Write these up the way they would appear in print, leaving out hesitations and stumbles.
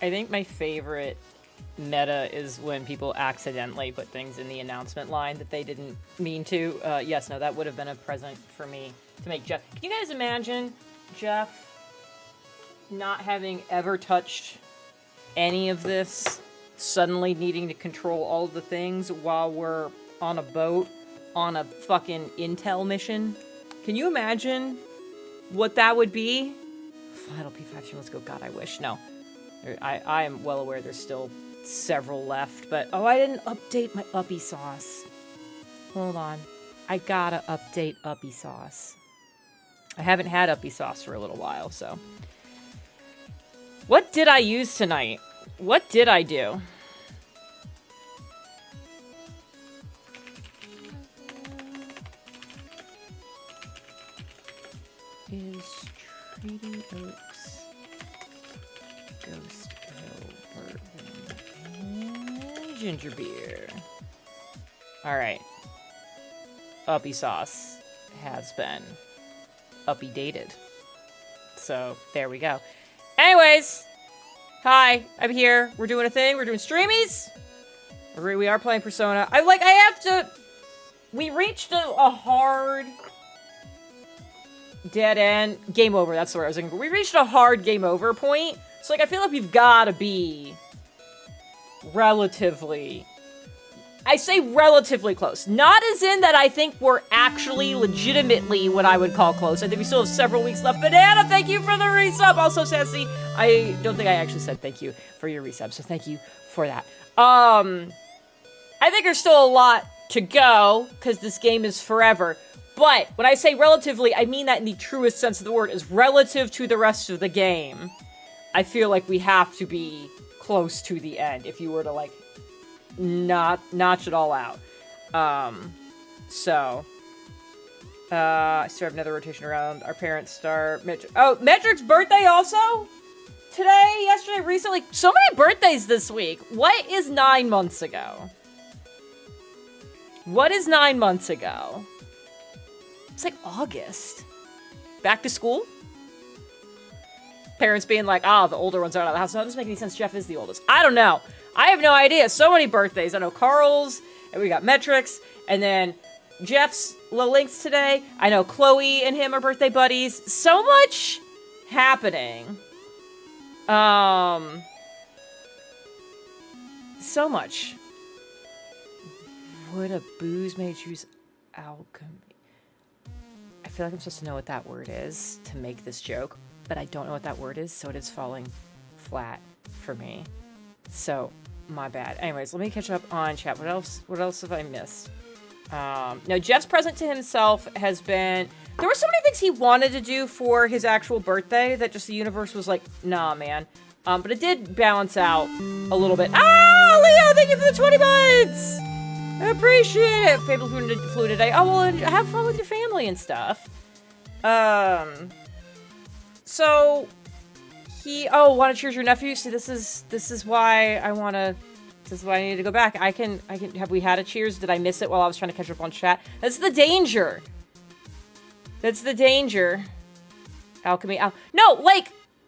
I think my favorite meta is when people accidentally put things in the announcement line that they didn't mean to. Yes, no, that would have been a present for me to make Jeff. Can you guys imagine Jeff not having ever touched any of this, suddenly needing to control all of the things while we're on a boat on a fucking intel mission? Can you imagine what that would be? Final P5, let's go. God, I wish. No. I am well aware there's still several left, but oh, I didn't update my uppy sauce. Hold on. I gotta update uppy sauce. I haven't had uppy sauce for a little while, so. What did I use tonight? What did I do? Is Treaty Oaks Ghost Hill Bourbon and ginger beer. Alright. Uppy sauce has been uppy dated. So, there we go. Anyways, hi, I'm here. We're doing a thing. We're doing streamies. We are playing Persona. We reached a hard dead end. Game over, that's the word I was looking for. We reached a hard game over point. So, like, I feel like we've got to be relatively... I say relatively close. Not as in that I think we're actually legitimately what I would call close. I think we still have several weeks left. Banana, thank you for the resub. Also, Sassy, I don't think I actually said thank you for your resub, so thank you for that. I think there's still a lot to go, because this game is forever. But when I say relatively, I mean that in the truest sense of the word, is relative to the rest of the game. I feel like we have to be close to the end if you were to, like, notch it all out. I still have another rotation around. Our parents star Metric's birthday also? Today, yesterday, recently. So many birthdays this week. What is 9 months ago? What is 9 months ago? It's like August. Back to school? Parents being like, the older ones aren't out of the house. No, it doesn't make any sense. Jeff is the oldest. I don't know. I have no idea. So many birthdays. I know Carl's, and we got Metrics, and then Jeff's Links today. I know Chloe and him are birthday buddies. So much happening. So much. Would a booze made choose alchemy? I feel like I'm supposed to know what that word is to make this joke, but I don't know what that word is, so it is falling flat for me. So, my bad. Anyways, let me catch up on chat. What else have I missed? No, Jeff's present to himself has been... There were so many things he wanted to do for his actual birthday that just the universe was like, nah, man. But it did balance out a little bit. Leo, thank you for the 20 months! I appreciate it. Fable flew today. Oh, well, have fun with your family and stuff. So... want to cheers your nephew? So this is why I want to, this is why I need to go back. I can, have we had a cheers? Did I miss it while I was trying to catch up on chat? That's the danger. That's the danger. Alchemy,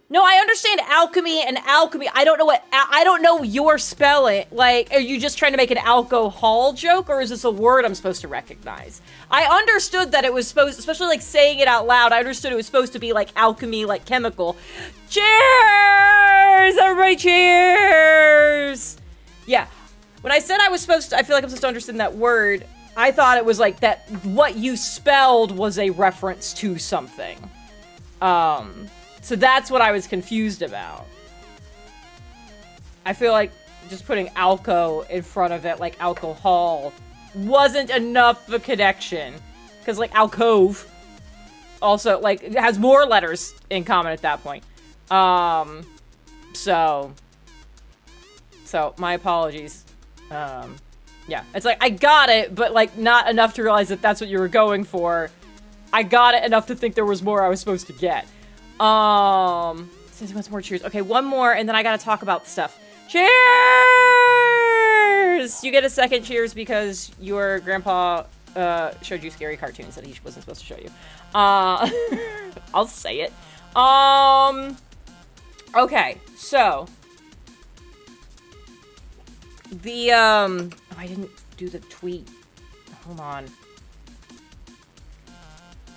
no, I understand alchemy and alchemy. I don't know your spelling. Like, are you just trying to make an alcohol joke, or is this a word I'm supposed to recognize? I understood that it was supposed, especially like saying it out loud, I understood it was supposed to be like alchemy, like chemical. Cheers! Everybody cheers! Yeah. When I said I was supposed to, I feel like I'm supposed to understand that word, I thought it was like that what you spelled was a reference to something. So that's what I was confused about. I feel like just putting alco in front of it, like alcohol, wasn't enough of a connection. Because, like, alcove also, like, it has more letters in common at that point. So my apologies. Yeah, it's like, I got it, but, like, not enough to realize that that's what you were going for. I got it enough to think there was more I was supposed to get. Since he wants more cheers. Okay, one more, and then I gotta talk about stuff. Cheers! You get a second cheers because your grandpa, showed you scary cartoons that he wasn't supposed to show you. I'll say it. Okay, so, oh, I didn't do the tweet. Hold on.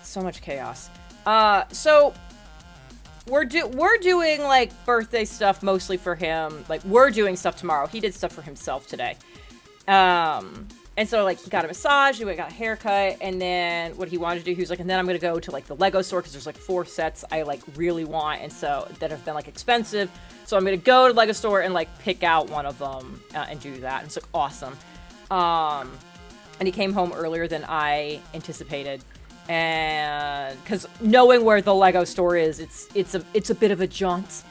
So much chaos. So we're doing like birthday stuff mostly for him. Like we're doing stuff tomorrow. He did stuff for himself today. And so like he got a massage, he got a haircut, and then what he wanted to do, he was like, and then I'm gonna go to like the Lego store because there's like 4 sets I like really want, and so that have been like expensive. So I'm gonna go to the Lego store and like pick out one of them and do that. And it's like awesome. And he came home earlier than I anticipated. And because knowing where the Lego store is, it's a bit of a jaunt.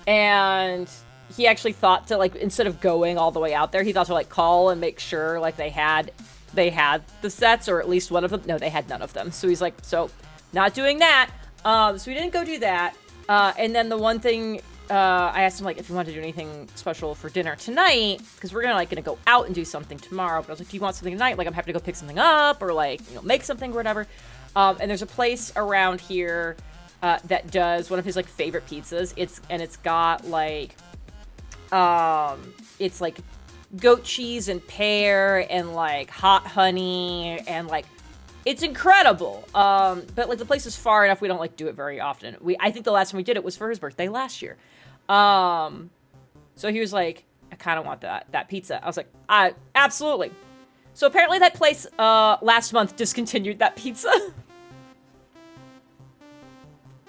And he actually thought to like, instead of going all the way out there, he thought to like call and make sure like they had the sets, or at least one of them. No, they had none of them. So he's like, so not doing that. So we didn't go do that. And then the one thing, I asked him like if he wanted to do anything special for dinner tonight, because we're gonna go out and do something tomorrow. But I was like, do you want something tonight? Like I'm happy to go pick something up, or like, you know, make something or whatever. And there's a place around here that does one of his like favorite pizzas. It's got like it's like goat cheese and pear and like hot honey and like it's incredible. But like the place is far enough, we don't like do it very often. I think the last time we did it was for his birthday last year. So he was like, I kind of want that pizza. I was like, absolutely. So apparently that place last month discontinued that pizza.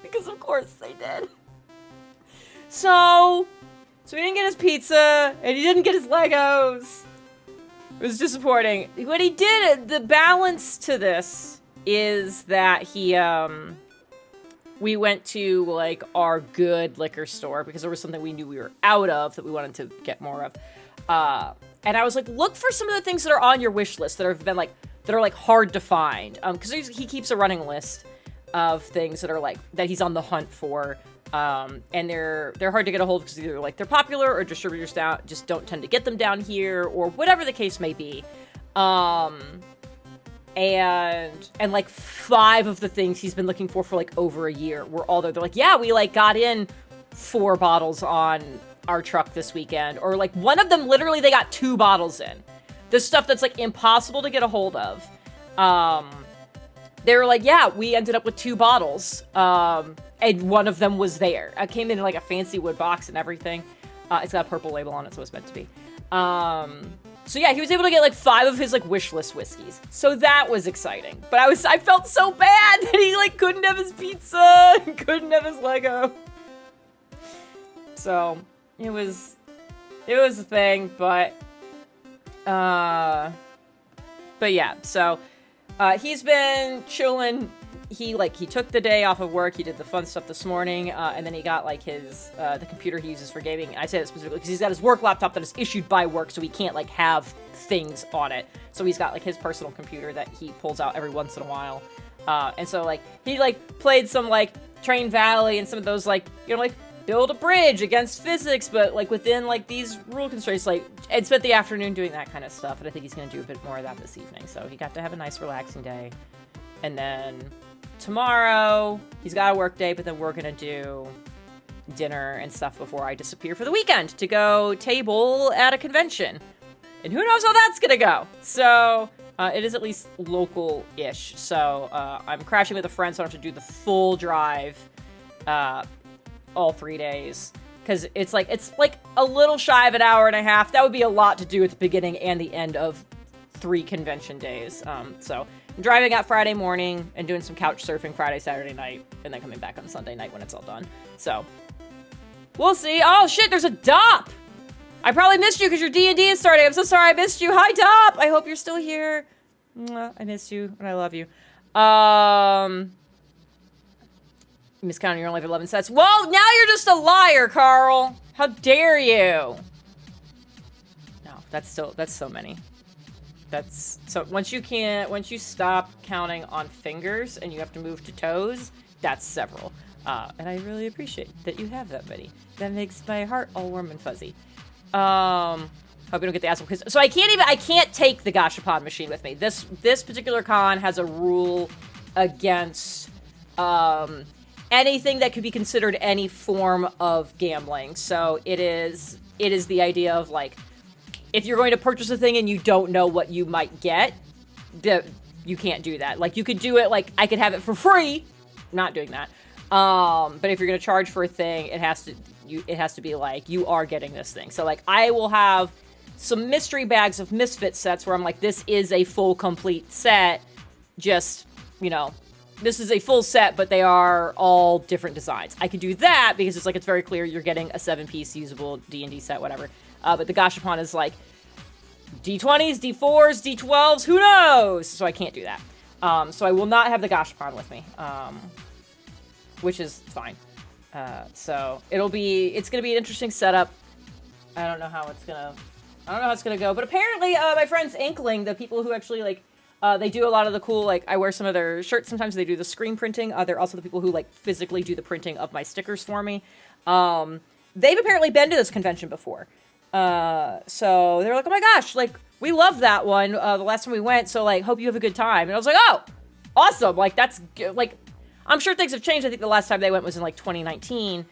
Because of course they did. So he didn't get his pizza, and he didn't get his Legos. It was disappointing. What he did, the balance to this is that we went to, like, our good liquor store, because there was something we knew we were out of that we wanted to get more of. And I was like, look for some of the things that are on your wish list that are hard to find. Because he keeps a running list of things that are, like, that he's on the hunt for. And they're hard to get a hold of because either like they're popular or distributors just don't tend to get them down here, or whatever the case may be. And like 5 of the things he's been looking for like over a year were all there. They're like, yeah, we like got in 4 bottles on our truck this weekend, or like one of them literally they got 2 bottles in. This stuff that's like impossible to get a hold of. They were like, yeah, we ended up with 2 bottles. And one of them was there. It came in like a fancy wood box and everything. It's got a purple label on it, so it's meant to be. So yeah, he was able to get like 5 of his like wish list whiskeys. So that was exciting. But I felt so bad that he like couldn't have his pizza and couldn't have his Lego. So it was a thing, but yeah, so he's been chilling. He took the day off of work. He did the fun stuff this morning, and then he got like his the computer he uses for gaming. I say that specifically because he's got his work laptop that is issued by work, so he can't like have things on it. So he's got like his personal computer that he pulls out every once in a while, and so like he like played some like Train Valley and some of those like, you know, like build a bridge against physics, but like within like these rule constraints, like, and spent the afternoon doing that kind of stuff. And I think he's gonna do a bit more of that this evening. So he got to have a nice relaxing day, and then tomorrow, he's got a work day, but then we're gonna do dinner and stuff before I disappear for the weekend to go table at a convention. And who knows how that's gonna go. So, it is at least local-ish. So, I'm crashing with a friend, so I don't have to do the full drive, all 3 days. Because it's like a little shy of an hour and a half. That would be a lot to do at the beginning and the end of 3 convention days. So I'm driving out Friday morning and doing some couch surfing Friday, Saturday night, and then coming back on Sunday night when it's all done. So we'll see. Oh shit, there's a Dop! I probably missed you because your D&D is starting. I'm so sorry I missed you. Hi Dop! I hope you're still here. Mwah, I miss you and I love you. Miscounting, you're only have 11 sets. Whoa, now you're just a liar, Carl. How dare you? No, that's so many. That's so once you stop counting on fingers and you have to move to toes, that's several. And I really appreciate that you have that many. That makes my heart all warm and fuzzy. Hope we don't get the asshole because so I can't take the Gashapon machine with me. This particular con has a rule against anything that could be considered any form of gambling. So it is it is the idea of, like, if you're going to purchase a thing and you don't know what you might get, you can't do that. Like, you could do it, like, I could have it for free. Not doing that. But if you're going to charge for a thing, it has to be, like, you are getting this thing. So, like, I will have some mystery bags of Misfit sets where I'm like, this is a full, complete set. Just, you know, this is a full set, but they are all different designs. I could do that because it's, like, it's very clear you're getting a 7-piece usable D&D set, whatever. But the Gashapon is, like, D20s, D4s, D12s, who knows? So I can't do that. So I will not have the Gashapon with me, which is fine. So it's going to be an interesting setup. I don't know how it's going to go. But apparently, my friends Inkling, the people who actually, like, they do a lot of the cool, like, I wear some of their shirts sometimes, they do the screen printing. They're also the people who, like, physically do the printing of my stickers for me. They've apparently been to this convention before. So they were like, oh my gosh, like, we love that one, the last time we went, so, like, hope you have a good time. And I was like, oh, awesome, like, that's, like, I'm sure things have changed. I think the last time they went was in, like, 2019,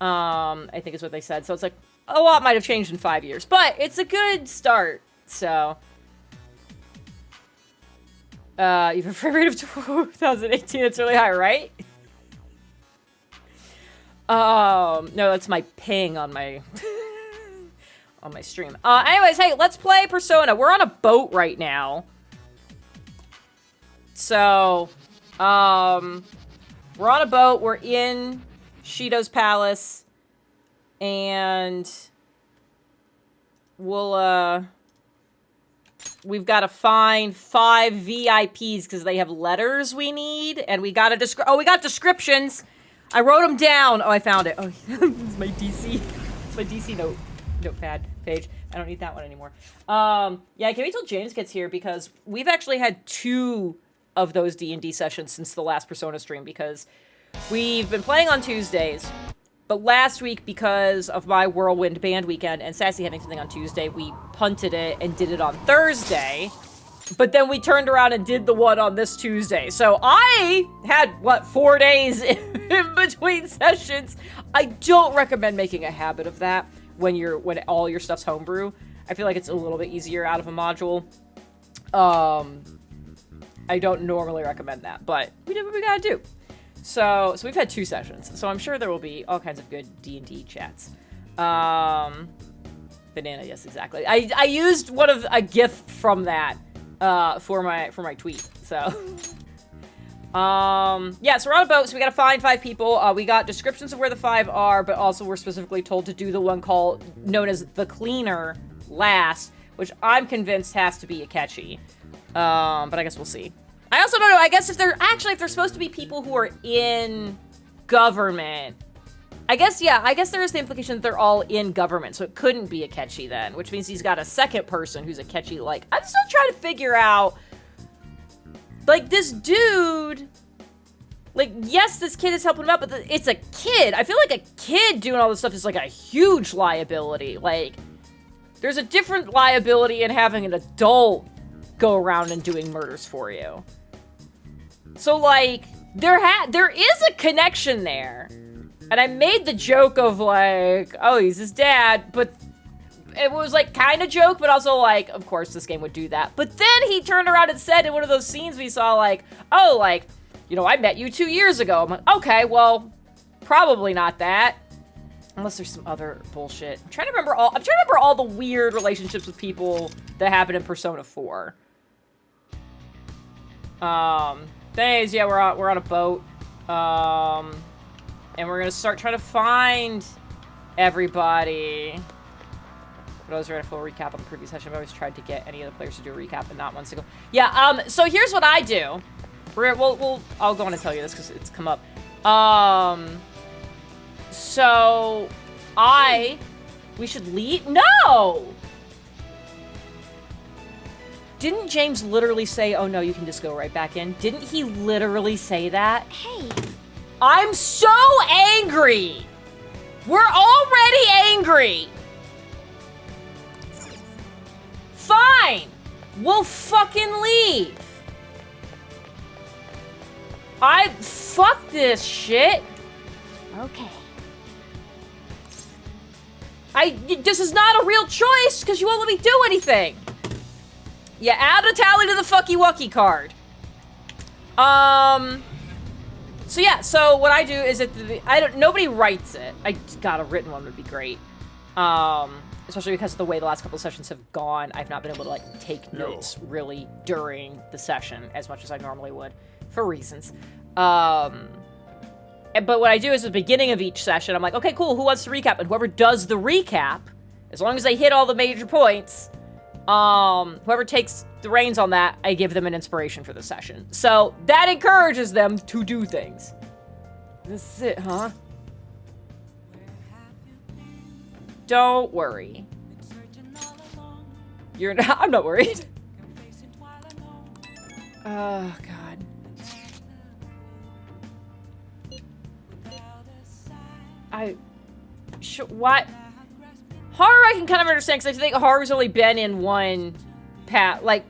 I think is what they said. So it's like, a lot might have changed in 5 years, but it's a good start, so. You have a frame rate of 2018, it's really high, right? No, that's my ping on my... on my stream. Anyways, hey, let's play Persona. We're on a boat right now. So, we're on a boat. We're in Shido's palace. And we've got to find 5 VIPs because they have letters we need. And we got we got descriptions. I wrote them down. Oh, I found it. Oh, it's my DC. It's my DC notepad page. I don't need that one anymore. Yeah, I can't wait till James gets here because we've actually had 2 of those D&D sessions since the last Persona stream because we've been playing on Tuesdays, but last week, because of my Whirlwind Band weekend and Sassy having something on Tuesday, we punted it and did it on Thursday, but then we turned around and did the one on this Tuesday. So I had, 4 days in between sessions. I don't recommend making a habit of that when all your stuff's homebrew. I feel like it's a little bit easier out of a module. I don't normally recommend that, but we did what we gotta do. So we've had 2 sessions, so I'm sure there will be all kinds of good D&D chats. Banana, yes, exactly. I used a GIF from that for my tweet. So yeah, so we're on a boat, so we gotta find 5 people. We got descriptions of where the 5 are, but also we're specifically told to do the one known as the cleaner last, which I'm convinced has to be Akechi. But I guess we'll see. I also don't know, I guess if they're supposed to be people who are in government, I guess there is the implication that they're all in government, so it couldn't be Akechi then, which means he's got a second person who's Akechi-like. I'm still trying to figure out, like, this dude, like, yes, this kid is helping him out, but it's a kid. I feel like a kid doing all this stuff is, like, a huge liability. Like, there's a different liability in having an adult go around and doing murders for you. So, like, there is a connection there. And I made the joke of, like, oh, he's his dad, but it was, like, kind of joke, but also, like, of course this game would do that. But then he turned around and said in one of those scenes we saw, like, oh, like, you know, I met you 2 years ago. I'm like, okay, well, probably not that. Unless there's some other bullshit. I'm trying to remember all the weird relationships with people that happened in Persona 4. Anyways, yeah, we're on a boat. And we're gonna start trying to find everybody. But I was ready a full recap on the previous session. I've always tried to get any of the players to do a recap and not one single. Yeah, so here's what I do. I'll go on and tell you this because it's come up. So we should leave? No! Didn't James literally say, oh no, you can just go right back in? Didn't he literally say that? Hey. I'm so angry! We're already angry! Fine! We'll fucking leave! Fuck this shit! Okay. This is not a real choice, because you won't let me do anything. Yeah, add a tally to the fucky wucky card. So yeah, so what I do is nobody writes it. God, a written one would be great. Especially because of the way the last couple of sessions have gone, I've not been able to, like, take notes really during the session as much as I normally would, for reasons. But what I do is at the beginning of each session, I'm like, okay, cool, who wants to recap? And whoever does the recap, as long as they hit all the major points, whoever takes the reins on that, I give them an inspiration for the session. So that encourages them to do things. This is it, huh? Don't worry. I'm not worried. Oh, God. What? Horror I can kind of understand, because I think horror's only been in one path. Like,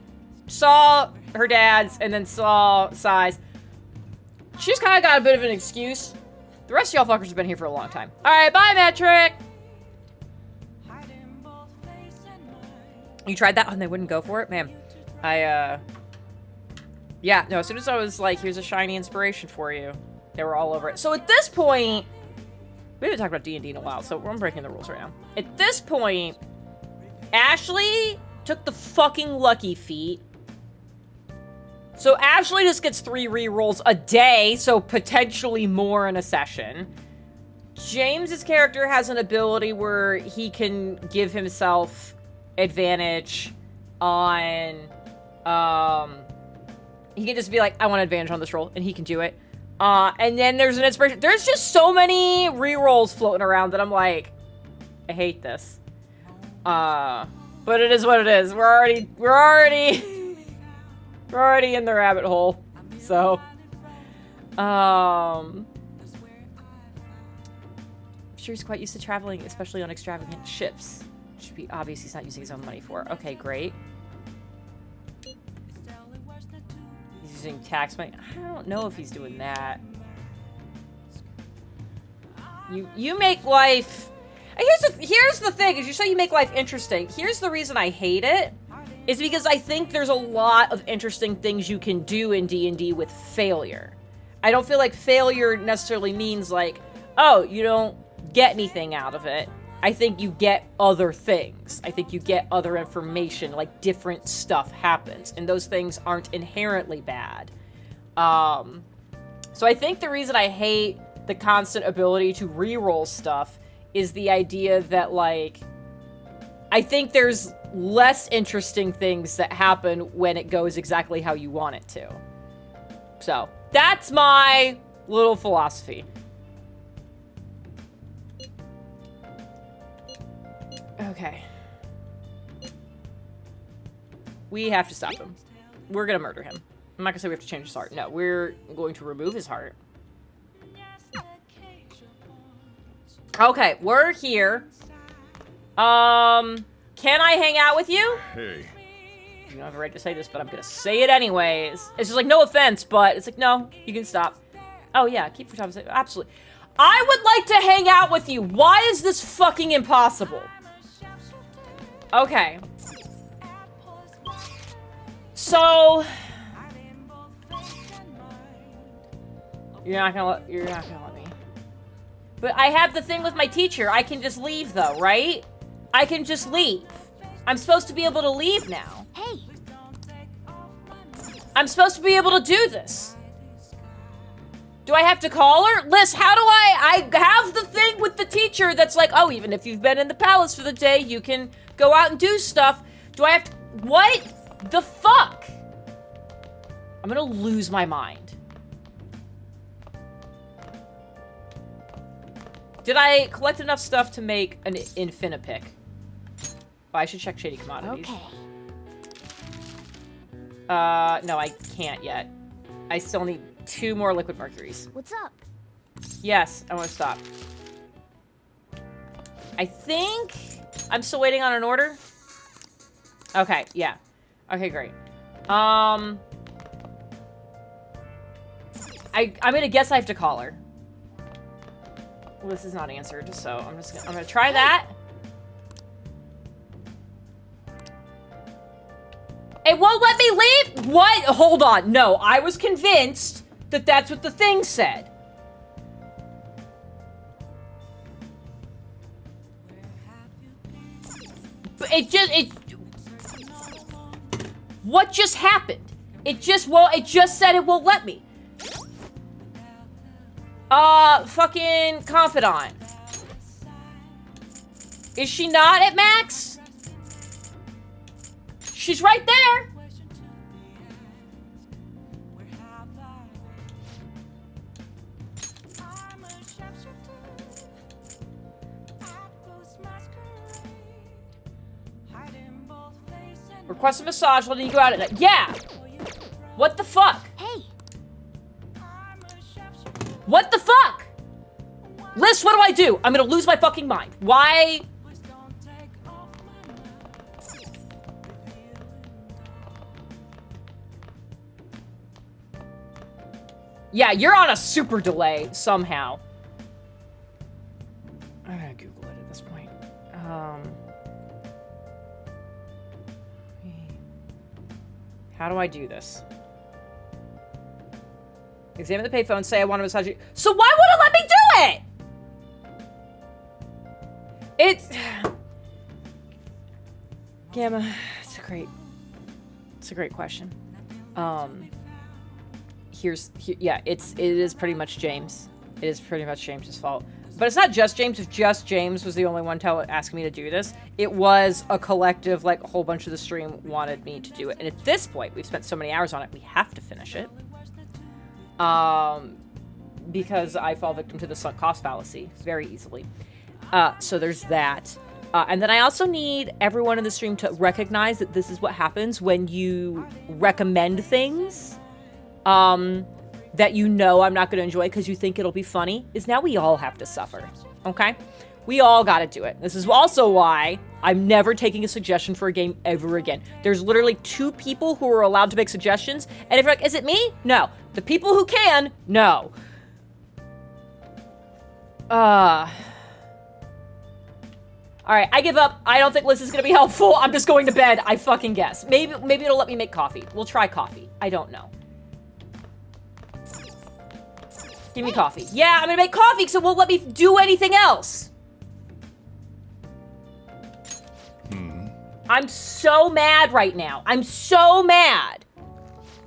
saw her dad's, and then saw Sai's. She's kind of got a bit of an excuse. The rest of y'all fuckers have been here for a long time. Alright, bye, Metric! You tried that? And they wouldn't go for it? Man, yeah, no, as soon as I was like, here's a shiny inspiration for you, they were all over it. So at this point, we haven't talked about D&D in a while, so I'm breaking the rules right now. At this point, Ashley took the fucking lucky feat. So Ashley just gets 3 rerolls a day, so potentially more in a session. James's character has an ability where he can give himself advantage on, he can just be like, I want advantage on this roll, and he can do it. And then there's an inspiration. There's just so many rerolls floating around that I'm like, I hate this. But it is what it is. We're already in the rabbit hole. So, I'm sure he's quite used to traveling, especially on extravagant ships. Should be obvious he's not using his own money for. Okay, great. He's using tax money. I don't know if he's doing that. You make life... Here's the thing, is you say you make life interesting. Here's the reason I hate it, is because I think there's a lot of interesting things you can do in D&D with failure. I don't feel like failure necessarily means like, oh, you don't get anything out of it. I think you get other things. I think you get other information, like different stuff happens, and those things aren't inherently bad. So I think the reason I hate the constant ability to reroll stuff is the idea that, like, I think there's less interesting things that happen when it goes exactly how you want it to. So, that's my little philosophy. Okay. We have to stop him. We're gonna murder him. I'm not gonna say we have to change his heart. No, we're going to remove his heart. Okay, we're here. Can I hang out with you? Hey. You don't have a right to say this, but I'm gonna say it anyways. It's just like, no offense, but it's like, no, you can stop. Oh yeah, keep for time. Absolutely. I would like to hang out with you. Why is this fucking impossible? Okay. So... You're not gonna let me. But I have the thing with my teacher. I can just leave, though, right? I can just leave. I'm supposed to be able to leave now. Hey. I'm supposed to be able to do this. Do I have to call her? Liz, how do I have the thing with the teacher that's like, oh, even if you've been in the palace for the day, you can go out and do stuff. Do I have to... What the fuck? I'm gonna lose my mind. Did I collect enough stuff to make an Infinipick? Oh, I should check Shady Commodities. Okay. No, I can't yet. I still need 2 more liquid mercuries. What's up? Yes, I want to stop. I think I'm still waiting on an order. Okay, yeah. Okay, great. I'm gonna guess I have to call her. Well, this is not answered, so I'm gonna try that. It won't let me leave? What? Hold on. No, I was convinced that that's what the thing said. But what just happened? It just said it won't let me. Fucking confidant. Is she not at max? She's right there. Request a massage, letting you go out at night. Yeah! What the fuck? Hey! What the fuck? Liz, what do I do? I'm gonna lose my fucking mind. Why? Yeah, you're on a super delay somehow. I'm gonna Google it at this point. How do I do this? Examine the payphone, say I want to massage you. So why would it let me do it? It's... Gamma, it's a great question. Yeah, it is pretty much James. It is pretty much James's fault. But it's not just James. If just James was the only one asking me to do this, it was a collective, like, a whole bunch of the stream wanted me to do it. And at this point, we've spent so many hours on it, we have to finish it. Because I fall victim to the sunk cost fallacy very easily. So there's that. And then I also need everyone in the stream to recognize that this is what happens when you recommend things that you know I'm not going to enjoy because you think it'll be funny, is now we all have to suffer, okay? We all got to do it. This is also why I'm never taking a suggestion for a game ever again. There's literally 2 people who are allowed to make suggestions, and if you're like, is it me? No. The people who can, no. All right, I give up. I don't think Liz is going to be helpful. I'm just going to bed. I fucking guess. Maybe it'll let me make coffee. We'll try coffee. I don't know. Give me coffee. Yeah, I'm gonna make coffee because it won't let me do anything else. I'm so mad right now. I'm so mad.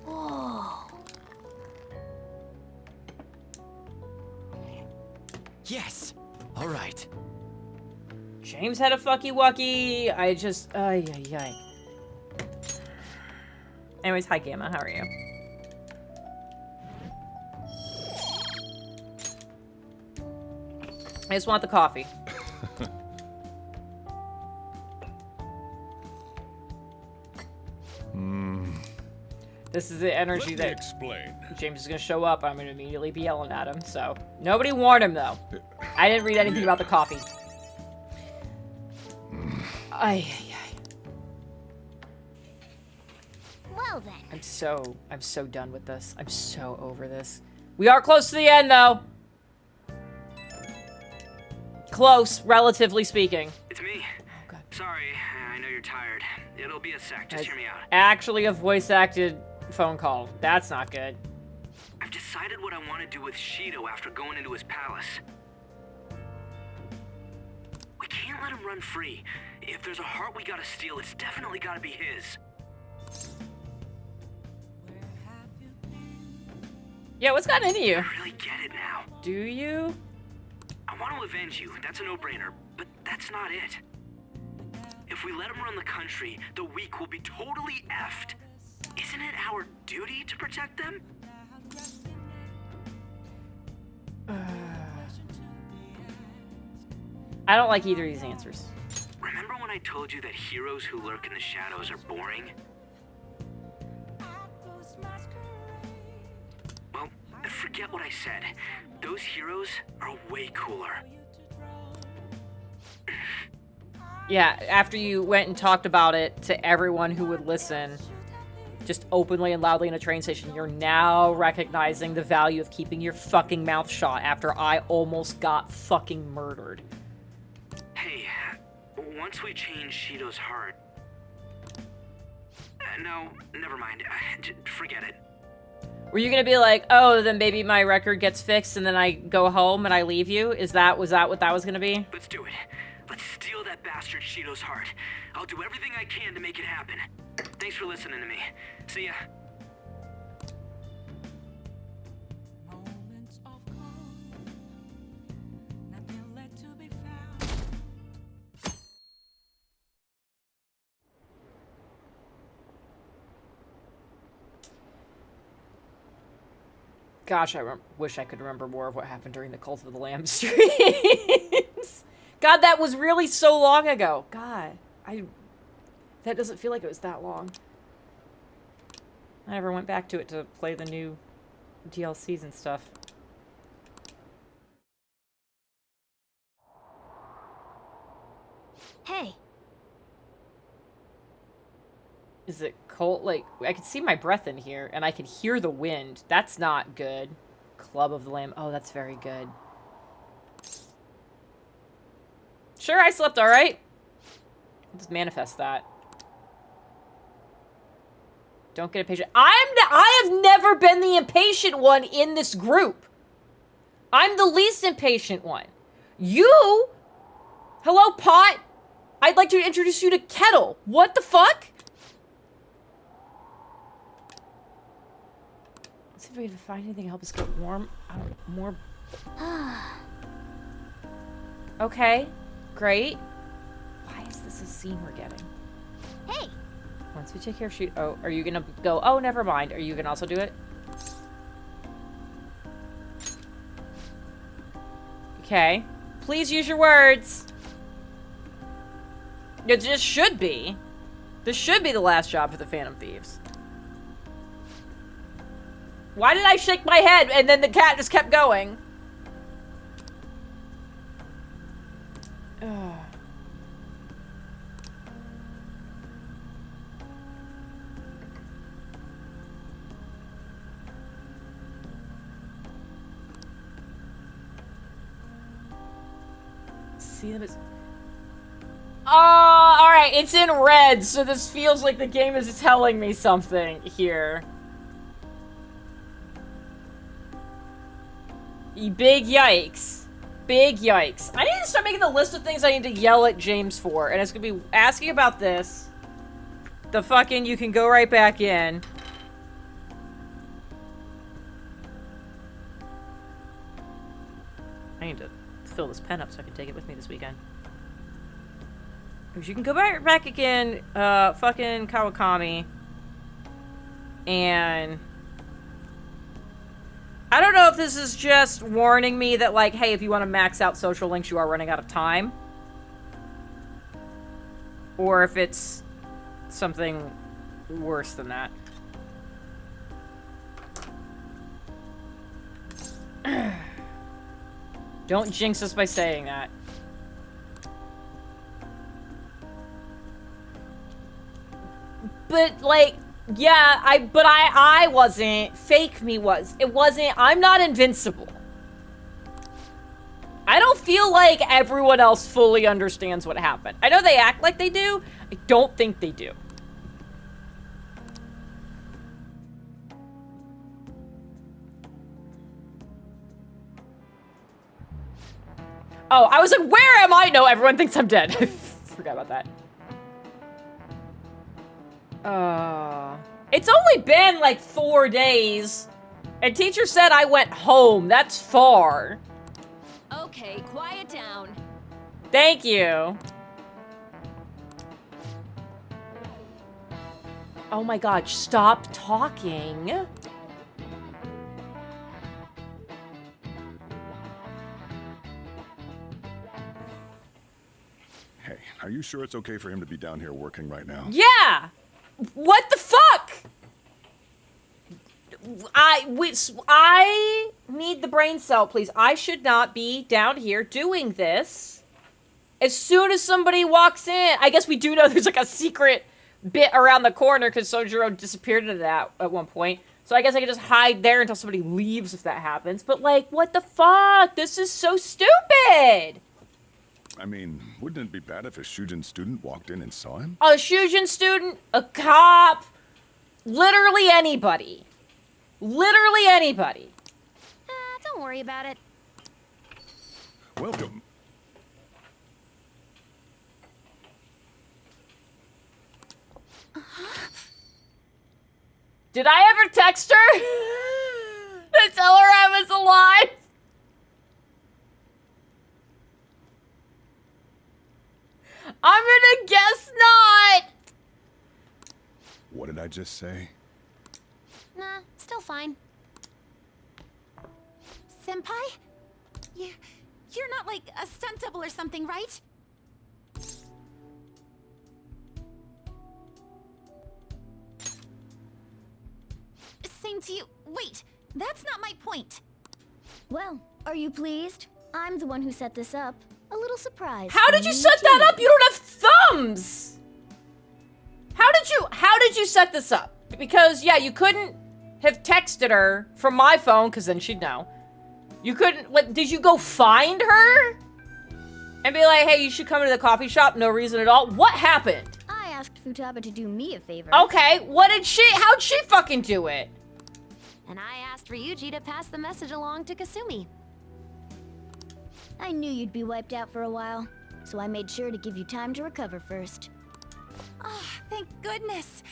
Whoa. Yes. All right. James had a fucky wucky. I just, ay. Anyways, hi Gamma, how are you? I just want the coffee. This is the energy that explain. James is gonna show up. I'm gonna immediately be yelling at him. So nobody warned him though. I didn't read anything about the coffee. Ay. Well then. I'm so done with this. I'm so over this. We are close to the end though. Close, relatively speaking. It's me. Oh, God. Sorry, I know you're tired. It'll be a sec, just hear me out. Actually a voice-acted phone call. That's not good. I've decided what I want to do with Shido after going into his palace. We can't let him run free. If there's a heart we gotta steal, it's definitely gotta be his. Yeah, what's gotten into you? I really get it now. Do you? I want to avenge you, that's a no-brainer, but that's not it. If we let him run the country, the weak will be totally effed. Isn't it our duty to protect them? I don't like either of these answers. Remember when I told you that heroes who lurk in the shadows are boring? Well, forget what I said. Those heroes are way cooler. Yeah, after you went and talked about it to everyone who would listen, just openly and loudly in a train station, you're now recognizing the value of keeping your fucking mouth shut after I almost got fucking murdered. Hey, once we change Shido's heart, No, never mind. Forget it. Were you gonna be like, oh, then maybe my record gets fixed and then I go home and I leave you? Was that what that was gonna be? Let's do it. Let's steal that bastard Shido's heart. I'll do everything I can to make it happen. Thanks for listening to me. See ya. Gosh, I wish I could remember more of what happened during the Cult of the Lamb streams. God, that was really so long ago. God, that doesn't feel like it was that long. I never went back to it to play the new DLCs and stuff. Hey. Is it cold? Like, I can see my breath in here, and I can hear the wind. That's not good. Club of the Lamb. Oh, that's very good. Sure, I slept alright. Just manifest that. Don't get impatient. I have never been the impatient one in this group. I'm the least impatient one. You? Hello, Pot. I'd like to introduce you to Kettle. What the fuck? Let's see if we can find anything to help us get warm. More. Okay. Great. Why is this a scene we're getting? Hey. Once we take care of shoot. Oh, are you gonna go? Oh, never mind. Are you gonna also do it? Okay. Please use your words. It just should be. This should be the last job for the Phantom Thieves. Why did I shake my head and then the cat just kept going? Ugh. See them as... alright, it's in red, so this feels like the game is telling me something here. Big yikes. Big yikes. I need to start making the list of things I need to yell at James for, and it's gonna be asking about this. The fucking, you can go right back in. I need to fill this pen up so I can take it with me this weekend. Because you can go back again, fucking Kawakami. And... I don't know if this is just warning me that, like, hey, if you want to max out social links, you are running out of time. Or if it's something worse than that. Don't jinx us by saying that. But, like... Yeah, I wasn't. Fake me was. It wasn't. I'm not invincible. I don't feel like everyone else fully understands what happened. I know they act like they do. I don't think they do. Oh, I was like, where am I? No, everyone thinks I'm dead. Forgot about that. It's only been like 4 days. And teacher said I went home. That's far. Okay, quiet down. Thank you. Oh my god, stop talking. Hey, are you sure it's okay for him to be down here working right now? Yeah! What the fuck? I need the brain cell, please. I should not be down here doing this. As soon as somebody walks in, I guess we do know there's like a secret bit around the corner because Sojiro disappeared into that at one point. So I guess I can just hide there until somebody leaves if that happens. But like, what the fuck? This is so stupid! I mean, wouldn't it be bad if a Shujin student walked in and saw him? A Shujin student, a cop, Literally anybody. Literally anybody. Don't worry about it. Welcome. Did I ever text her? To tell her I was alive? I'm gonna guess not. What did I just say? Nah, still fine. Senpai? You're not like a stunt double or something, right? Same to you. Wait, that's not my point. Well, are you pleased? I'm the one who set this up. A little surprise. How did you set that up? You don't have thumbs. How did you set this up? Because yeah, you couldn't have texted her from my phone because then she'd know. You couldn't, like, did you go find her? And be like, hey, you should come to the coffee shop, no reason at all? What happened? I asked Futaba to do me a favor. Okay, how'd she fucking do it? And I asked Ryuji to pass the message along to Kasumi. I knew you'd be wiped out for a while, so I made sure to give you time to recover first. Oh, thank goodness.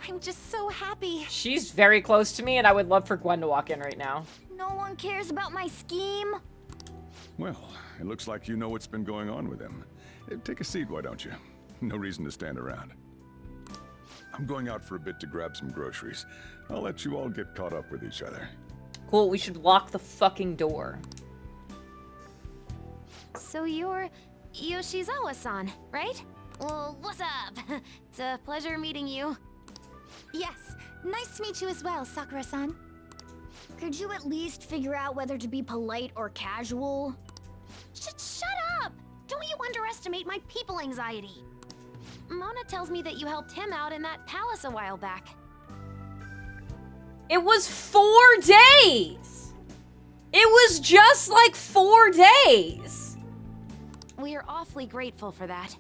I'm just so happy. She's very close to me and I would love for Gwen to walk in right now. No one cares about my scheme. Well, it looks like you know what's been going on with him. Take a seat, why don't you? No reason to stand around. I'm going out for a bit to grab some groceries. I'll let you all get caught up with each other. Cool, we should lock the fucking door. So you're Yoshizawa-san, right? Well, what's up? It's a pleasure meeting you. Yes, nice to meet you as well, Sakura-san. Could you at least figure out whether to be polite or casual? Shut up! Don't you underestimate my people anxiety. Mona tells me that you helped him out in that palace a while back. It was 4 days! It was just like 4 days! We are awfully grateful for that.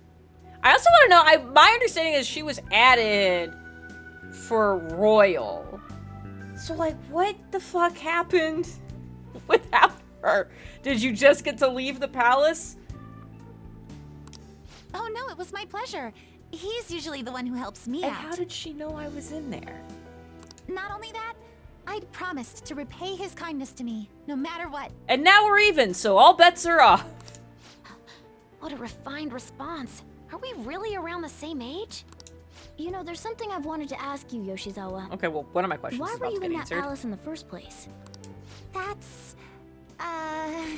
I also want to know, my understanding is she was added for Royal. So, like, what the fuck happened without her? Did you just get to leave the palace? Oh no, it was my pleasure. He's usually the one who helps me And out. how did she know I was in there? Not only that, I'd promised to repay his kindness to me, no matter what. And now we're even, so all bets are off. What a refined response. Are we really around the same age? You know, there's something I've wanted to ask you, Yoshizawa. Okay, well, one of my questions Why is were about you to in get that answered. palace in the first place? That's... I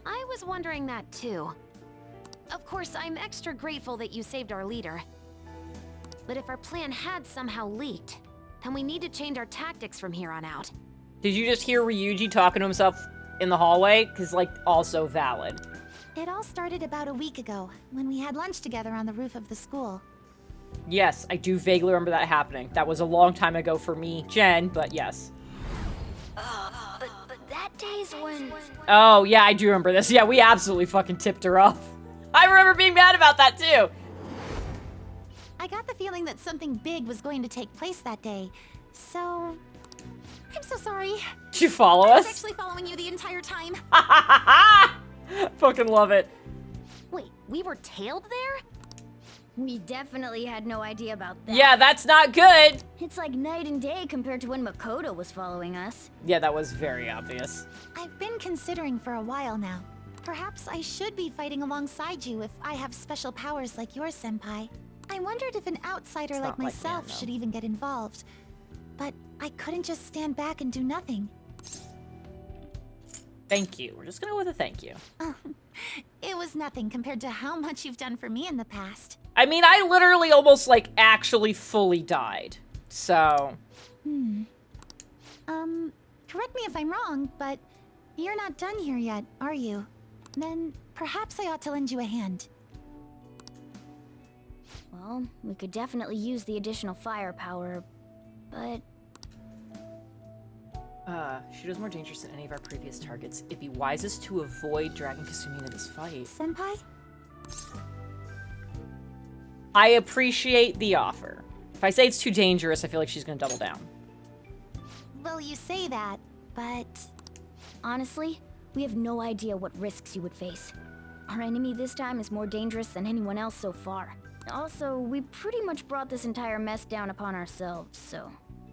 was wondering that too. Of course, I'm extra grateful that you saved our leader. But if our plan had somehow leaked, then we need to change our tactics from here on out. Did you just hear Ryuji talking to himself in the hallway? Because, like, also valid. It all started about a week ago, when we had lunch together on the roof of the school. Yes, I do vaguely remember that happening. That was a long time ago for me, Jen, but yes. But that day's when... Oh, yeah, I do remember this. Yeah, we absolutely fucking tipped her off. I remember being mad about that, too. I got the feeling that something big was going to take place that day, so... I'm so sorry. Did you follow I was us? actually following you the entire time. Fucking love it. Wait, we were tailed there? We definitely had no idea about that. Yeah, that's not good. It's like night and day compared to when Makoto was following us. Yeah, that was very obvious. I've been considering for a while now. Perhaps I should be fighting alongside you if I have special powers like yours, Senpai. I wondered if an outsider It's like not like myself that, though. should even get involved. But I couldn't just stand back and do nothing. Thank you. We're just gonna go with a thank you. It was nothing compared to how much you've done for me in the past. I mean, I literally almost, like, actually fully died. So... Correct me if I'm wrong, but you're not done here yet, are you? Then perhaps I ought to lend you a hand. Well, we could definitely use the additional firepower, but... Shooter's more dangerous than any of our previous targets. It'd be wisest to avoid dragging Kasumi into this fight. Senpai? I appreciate the offer. If I say it's too dangerous, I feel like she's gonna double down. Well, you say that, but... Honestly, we have no idea what risks you would face. Our enemy this time is more dangerous than anyone else so far. Also, we pretty much brought this entire mess down upon ourselves, so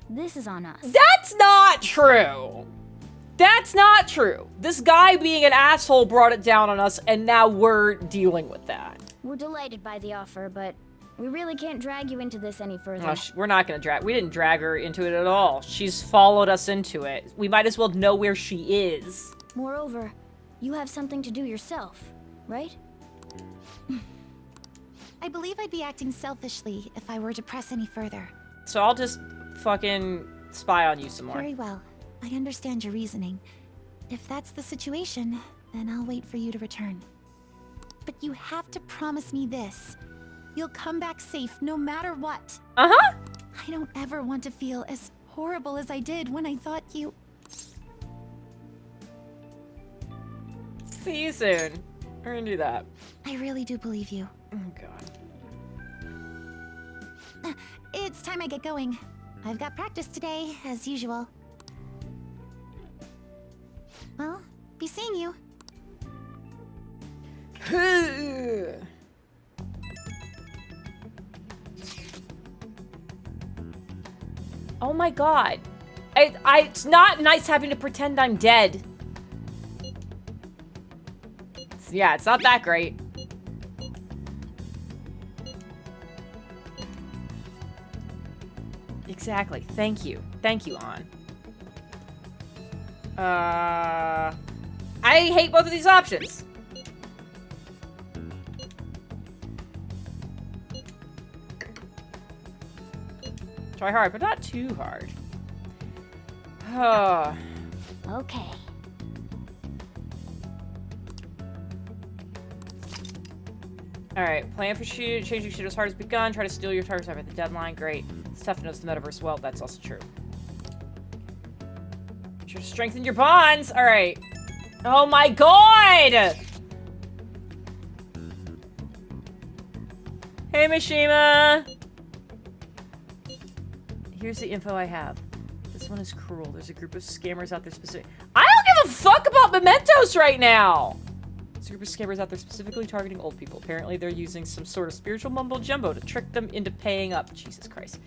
this is on us. That's not true! That's not true. This guy being an asshole brought it down on us, and now we're dealing with that. We're delighted by the offer, but we really can't drag you into this any further. Oh, we're not gonna drag. We didn't drag her into it at all. She's followed us into it. We might as well know where she is. Moreover, you have something to do yourself, right? I believe I'd be acting selfishly if I were to press any further. So I'll just fucking spy on you some more. Very well. I understand your reasoning. If that's the situation, then I'll wait for you to return. But you have to promise me this. You'll come back safe no matter what. Uh-huh. I don't ever want to feel as horrible as I did when I thought you... See you soon. We're gonna do that. I really do believe you. Oh, God. It's time I get going. I've got practice today, as usual. Well, be seeing you. Oh my God. It's not nice having to pretend I'm dead. Yeah, it's not that great. Exactly. Thank you. Thank you, An. I hate both of these options. Try hard, but not too hard. Okay. Alright, plan for shoot, changing shoot as hard as begun, try to steal your targets over the deadline, great. It's tough to notice the metaverse well, that's also true. Sure to strengthen your bonds! Alright. Oh my God! Hey, Mishima! Here's the info I have. This one is cruel. There's a group of scammers out there specific. I don't give a fuck about mementos right now! There's a group of scammers out there specifically targeting old people. Apparently they're using some sort of spiritual mumbo-jumbo to trick them into paying up. Jesus Christ.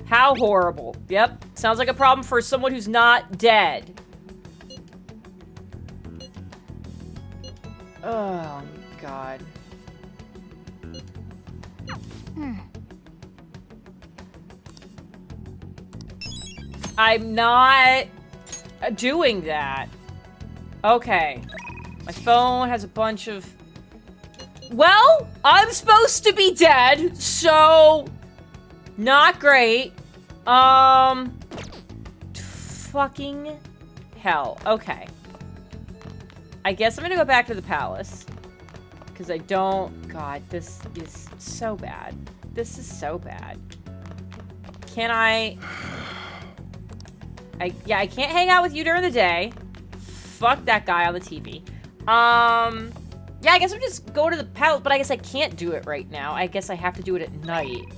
How horrible. Yep. Sounds like a problem for someone who's not dead. Oh, God. I'm not doing that. Okay. My phone has a bunch of... Well, I'm supposed to be dead, so... Not great. Fucking hell. Okay. I guess I'm gonna go back to the palace. Because I don't... God, this is so bad. This is so bad. Can I... Yeah, I can't hang out with you during the day. Fuck that guy on the TV. Yeah, I guess I'm just going to the palace, but I guess I can't do it right now. I guess I have to do it at night.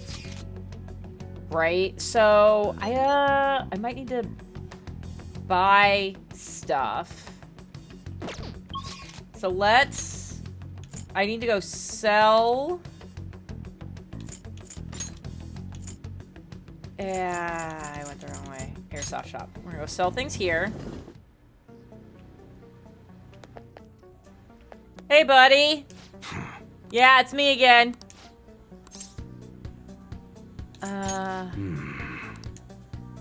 Right? So, I might need to buy stuff. So I need to go sell... Yeah, I went the wrong way. Airsoft shop. We're gonna go sell things here. Hey, buddy. Yeah, it's me again.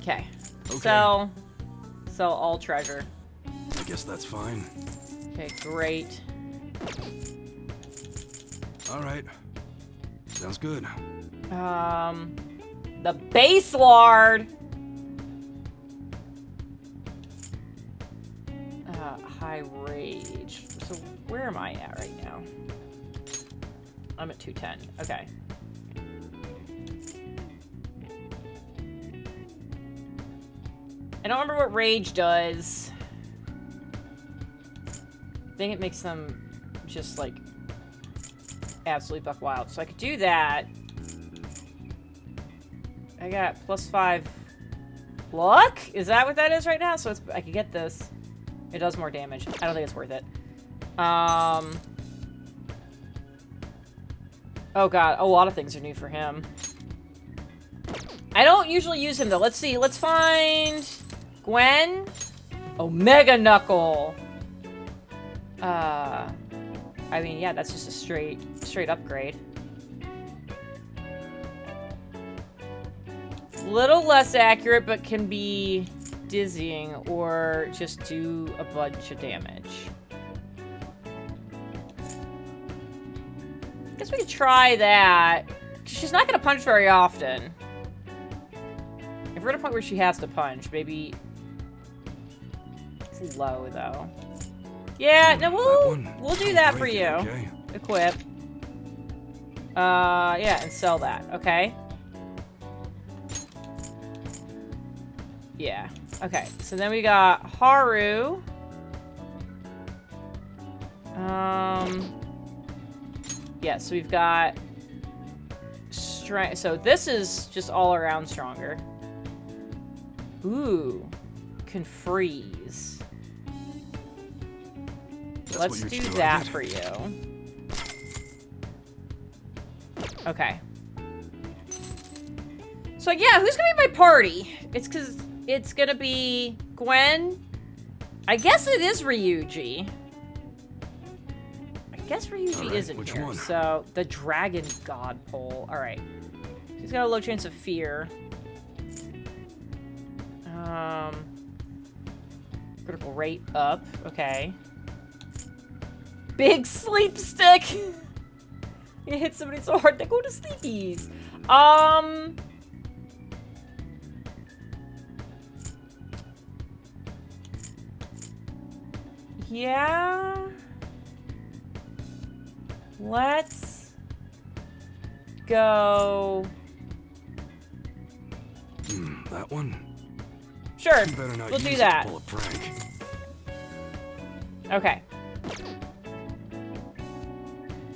Okay. Sell all treasure. I guess that's fine. Okay, great. All right. Sounds good. The base lord. High rage. So where am I at right now? I'm at 210. Okay. I don't remember what rage does. I think it makes them just like absolutely buck wild. So I could do that. I got +5 luck? Is that what that is right now? So it's, I could get this. It does more damage. I don't think it's worth it. Oh god, a lot of things are new for him. I don't usually use him though. Let's see. Let's find Gwen. Omega Knuckle. I mean, yeah, that's just a straight upgrade. Little less accurate, but can be dizzying or just do a bunch of damage. Guess we could try that. She's not gonna punch very often. If we're at a point where she has to punch, maybe it's low though. Yeah, no, we'll do that for you. Okay. Equip. Yeah, and sell that. Okay. Yeah. Okay. So then we got Haru. Yeah. So we've got strength. So this is just all around stronger. Ooh, can freeze. Let's do that for you. Okay. So yeah, who's gonna be my party? It's because it's gonna be Gwen. I guess it is Ryuji. I guess Ryuji isn't here. So the Dragon God pole. All right. He's got a low chance of fear. Critical rate up. Okay. Big sleep stick. You hit somebody so hard they go to sleepies. Yeah. Let's go. That one? Sure. You better not We'll use do it that. to pull a prank. Okay.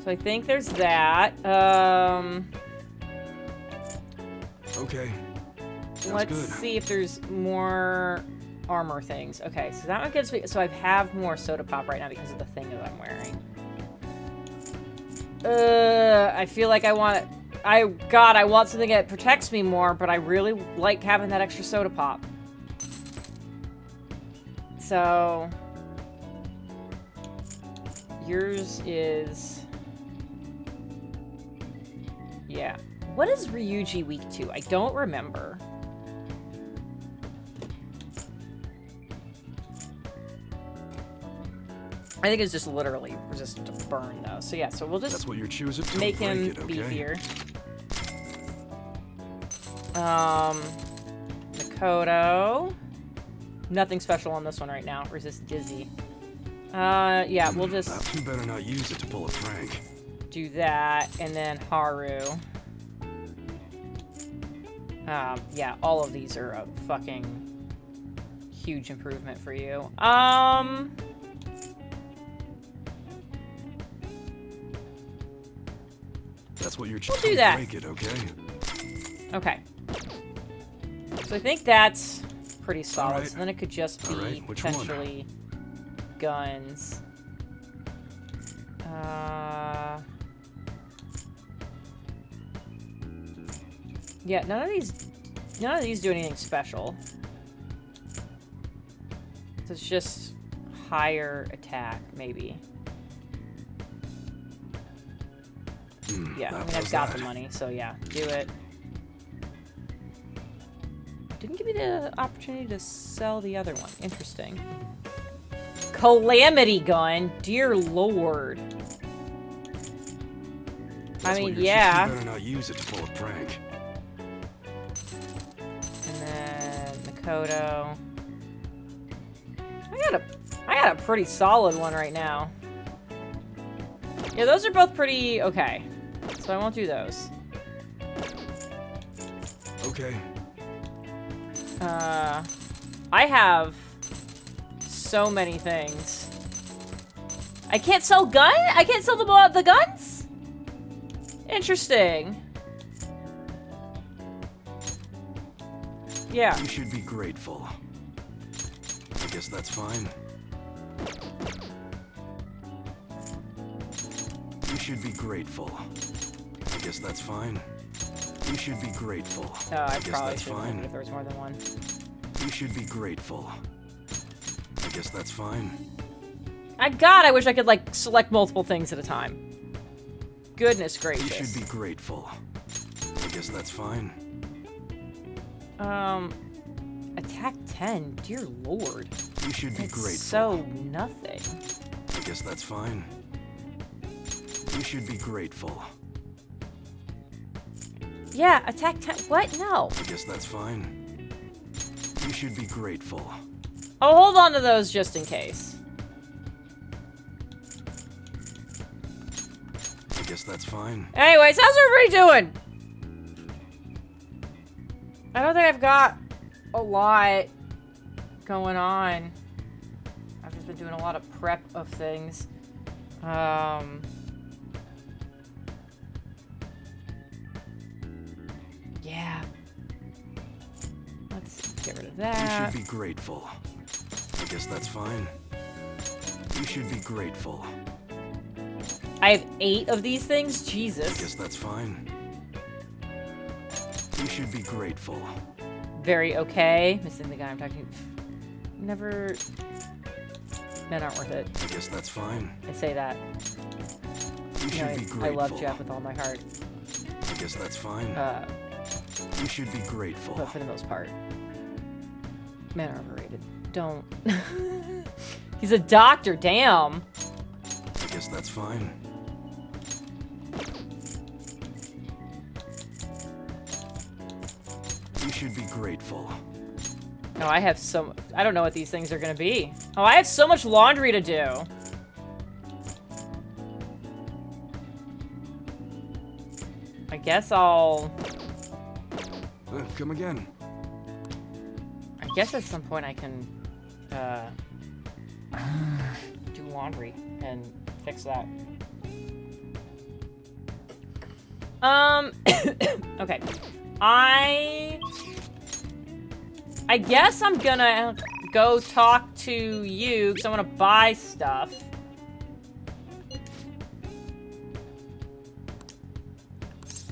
So I think there's that. Okay. Sounds Let's good. see if there's more armor things. Okay, so that one gives me... So I have more soda pop right now because of the thing that I'm wearing. I feel like I want... I want something that protects me more, but I really like having that extra soda pop. So... Yours is... Yeah. What is Ryuji weak to? I don't remember. I think it's just literally resistant to burn, though. So yeah, so we'll just That's what you're choosing to make him break it, okay? beefier. Makoto. Nothing special on this one right now. Resist dizzy. Yeah, we'll just... You better not use it to pull a prank. Do that, and then Haru. Yeah, all of these are a fucking huge improvement for you. That's what you're We'll choosing do to that. break it, okay? Okay. So I think that's pretty solid. Alright. So then it could just be Alright, which one? potentially guns. Yeah, none of these do anything special. So it's just higher attack, maybe. Yeah, I mean, I've got the money, so yeah, do it. Didn't give me the opportunity to sell the other one. Interesting. Calamity gun? Dear Lord. I mean, yeah. You better not use it to pull a prank. And then Makoto. I got a pretty solid one right now. Yeah, those are both pretty okay. So I won't do those. Okay. I have so many things. I can't sell gun? I can't sell the guns? Interesting. Yeah. You should be grateful. I guess that's fine. You should be grateful. I guess that's fine. You should be grateful. Oh, I guess probably that's should have fine. if there was more than one. You should be grateful. I guess that's fine. God, I wish I could, like, select multiple things at a time. Goodness You gracious. should be grateful. I guess that's fine. Attack 10? Dear lord. You should be It's grateful. so nothing. I guess that's fine. You should be grateful. Yeah, attack 10. What? No. I guess that's fine. You should be grateful. I'll hold on to those just in case. I guess that's fine. Anyways, how's everybody doing? I don't think I've got a lot going on. I've just been doing a lot of prep of things. Yeah. Let's get rid of You that. should be grateful. I guess that's fine. You should be grateful. I have 8 of these things? I Jesus. guess that's fine. You should be grateful. Very okay. Missing the guy I'm talking to. Never... Men aren't worth it. I guess that's fine. I say that. You You know, should be I grateful. love Jeff with all my heart. I guess that's fine. You should be grateful. But for the most part. Men are overrated. Don't. He's a doctor, damn. I guess that's fine. You should be grateful. Oh, I have so... I don't know what these things are gonna be. Oh, I have so much laundry to do. I guess I'll... Come again. I guess at some point I can, do laundry and fix that. Okay. I guess I'm gonna go talk to you because I want to buy stuff.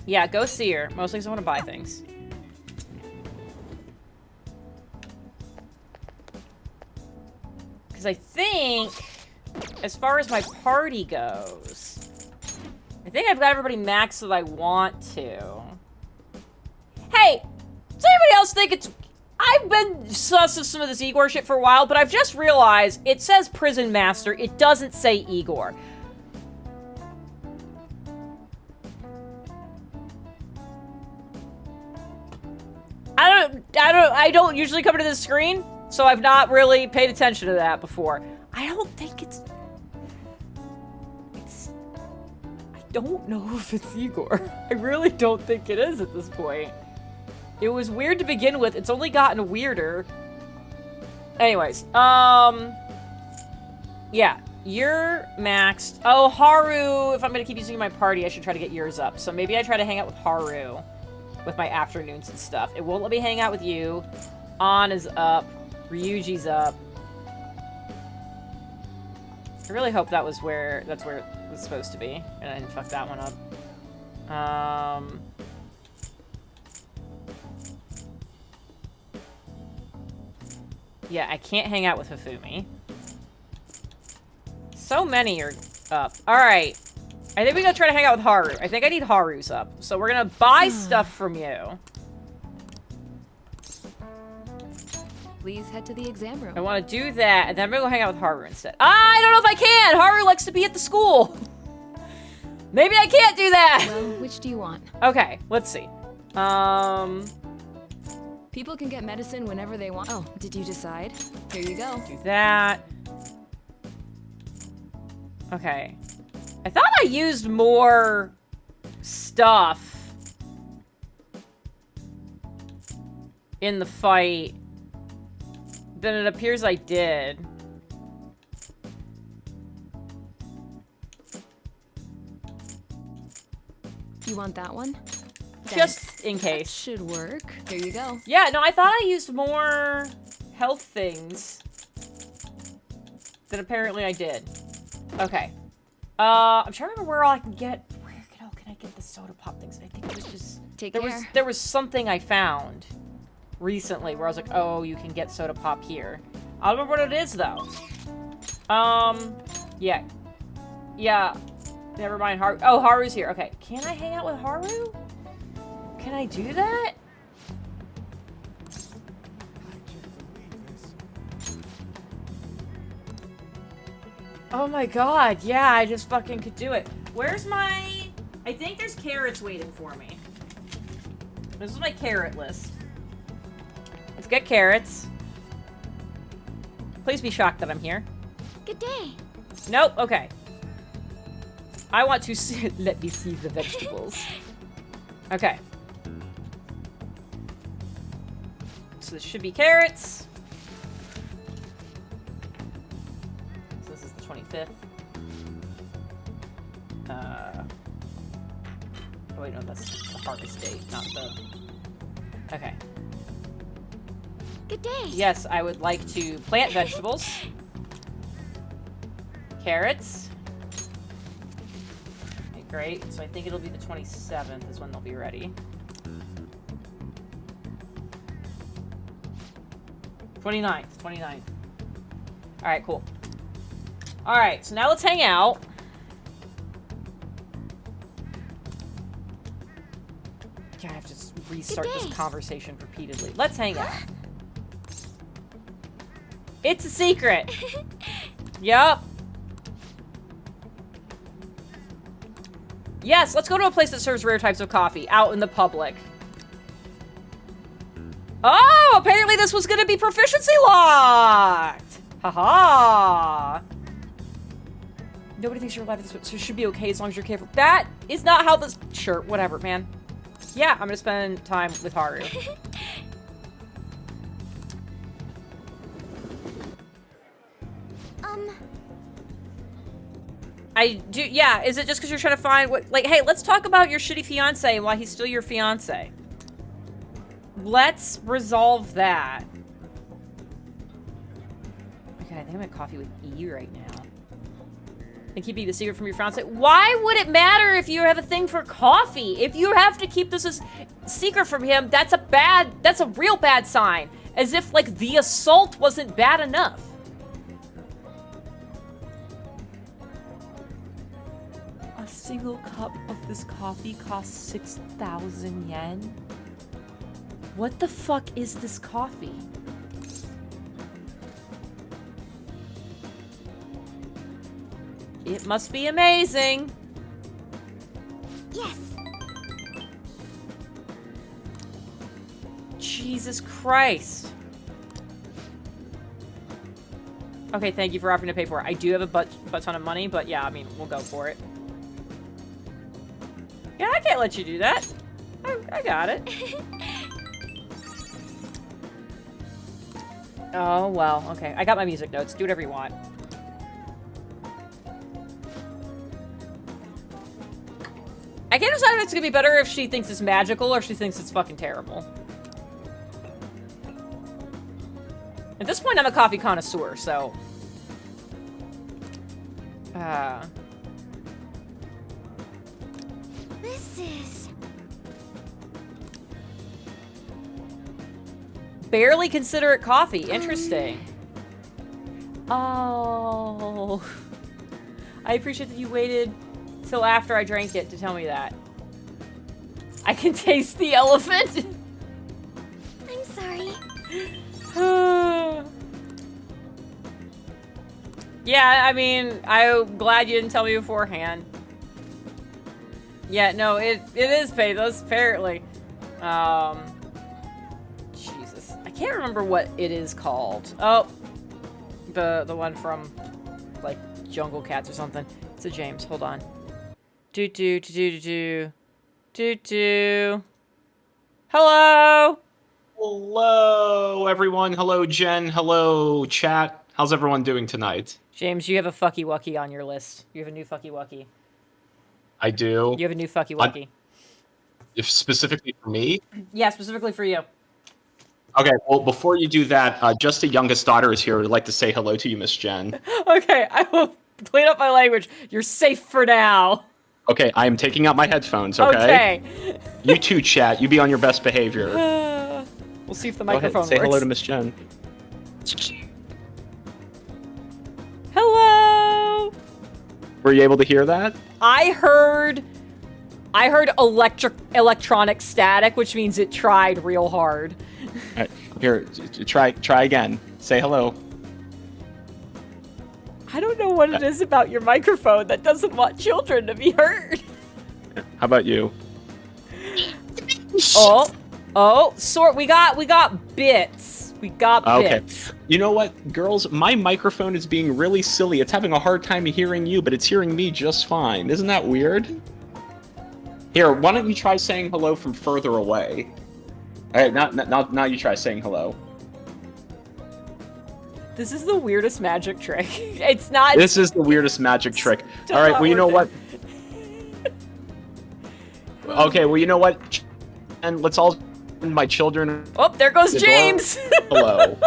Yeah, go see her. Mostly because I want to buy things. Because I think, as far as my party goes, I think I've got everybody maxed that I want to. Hey, does anybody else think it's... I've been sus of some of this Igor shit for a while, but I've just realized it says Prison Master. It doesn't say Igor. I don't usually come to this screen, so I've not really paid attention to that before. I don't think it's... I don't know if it's Igor. I really don't think it is at this point. It was weird to begin with. It's only gotten weirder. Anyways, yeah, you're maxed. Oh, Haru, if I'm gonna keep using my party, I should try to get yours up. So maybe I try to hang out with Haru with my afternoons and stuff. It won't let me hang out with you. An is up. Ryuji's up. I really hope that's where it was supposed to be, and I didn't fuck that one up. Yeah, I can't hang out with Hifumi. So many are up. Alright. I think we gotta try to hang out with Haru. I think I need Haru's up. So we're gonna buy stuff from you. Please head to the exam room. I want to do that, and then I'm gonna go hang out with Haru instead. I don't know if I can! Haru likes to be at the school! Maybe I can't do that! Well, which do you want? Okay, let's see. People can get medicine whenever they want. Oh, did you decide? Here you go. Do that. Okay. I thought I used more stuff in the fight than it appears I did. You want that one? Just just in case. Should work. Here you go. Yeah, no, I thought I used more health things than apparently I did. Okay. I'm trying to remember where all I can get. Where can I get the soda pop things? I think it was just there was something I found recently where I was like, oh, you can get soda pop here. I don't remember what it is though. Yeah. Yeah. Never mind. Haru's here. Okay. Can I hang out with Haru? Can I do that? Oh my god, yeah, I just fucking could do it. Where's my... I think there's carrots waiting for me. This is my carrot list. Let's get carrots. Please be shocked that I'm here. Good day. Nope, okay. I want to see... Let me see the vegetables. Okay. So this should be carrots. So this is the 25th. Oh wait, no, that's the harvest date, not the... Okay. Good day. Yes, I would like to plant vegetables. Carrots. Okay, great. So I think it'll be the 27th is when they'll be ready. 29th. Alright, cool. Alright, so now let's hang out. God, I have to restart this conversation repeatedly. Let's hang out. It's a secret. Yup. Yes, let's go to a place that serves rare types of coffee out in the public. Oh, apparently this was going to be proficiency locked. Haha. Nobody thinks you're alive, so it should be okay as long as you're careful. That is not how this... Sure, whatever, man. Yeah, I'm going to spend time with Haru. I do... Yeah, is it just because you're trying to find what... Like, hey, let's talk about your shitty fiancé and why he's still your fiancé. Let's resolve that. Okay, I think I'm at coffee with E right now. And keeping the secret from your fiance. Why would it matter if you have a thing for coffee? If you have to keep this as secret from him, that's a real bad sign. As if, like, the assault wasn't bad enough. A single cup of this coffee costs 6,000 yen? What the fuck is this coffee? It must be amazing. Yes. Jesus Christ. Okay, thank you for offering to pay for it. I do have a butt ton of money, but yeah, I mean, we'll go for it. Yeah, I can't let you do that. I got it. Oh, well, okay. I got my music notes. Do whatever you want. I can't decide if it's gonna be better if she thinks it's magical or if she thinks it's fucking terrible. At this point, I'm a coffee connoisseur, so... This is... Barely consider it coffee. Interesting. Oh. I appreciate that you waited till after I drank it to tell me that. I can taste the elephant. I'm sorry. Yeah, I mean, I'm glad you didn't tell me beforehand. Yeah, no, it is pathos, apparently. Jesus. I can't remember what it is called. Oh. The one from, like, Jungle Cats or something. It's a James. Hold on. Do-do-do-do-do-do. Do-do. Hello! Hello, everyone. Hello, Jen. Hello, chat. How's everyone doing tonight? James, you have a fucky wucky on your list. You have a new fucky wucky. I do. You have a new fucky wucky. if specifically for me? Yeah, specifically for you. Okay, well, before you do that, just the youngest daughter is here. Would like to say hello to you, Miss Jen. Okay, I will clean up my language. You're safe for now. Okay, I am taking out my headphones, okay? You too, chat. You be on your best behavior. We'll see if the Go ahead, microphone say works. hello to Miss Jen. Hello! Were you able to hear that? I heard electronic static, which means it tried real hard. All right, here, try again. Say hello. I don't know what it is about your microphone that doesn't want children to be heard. How about you? We got bits. We got bits. You know what, girls? My microphone is being really silly. It's having a hard time hearing you, but it's hearing me just fine. Isn't that weird? Here, why don't you try saying hello from further away? All right, now you try saying hello. This is the weirdest magic trick. It's not. This is the weirdest magic trick. All right, well, you know what? Okay, well, you know what? And let's all my children. Oh, there goes James. Hello.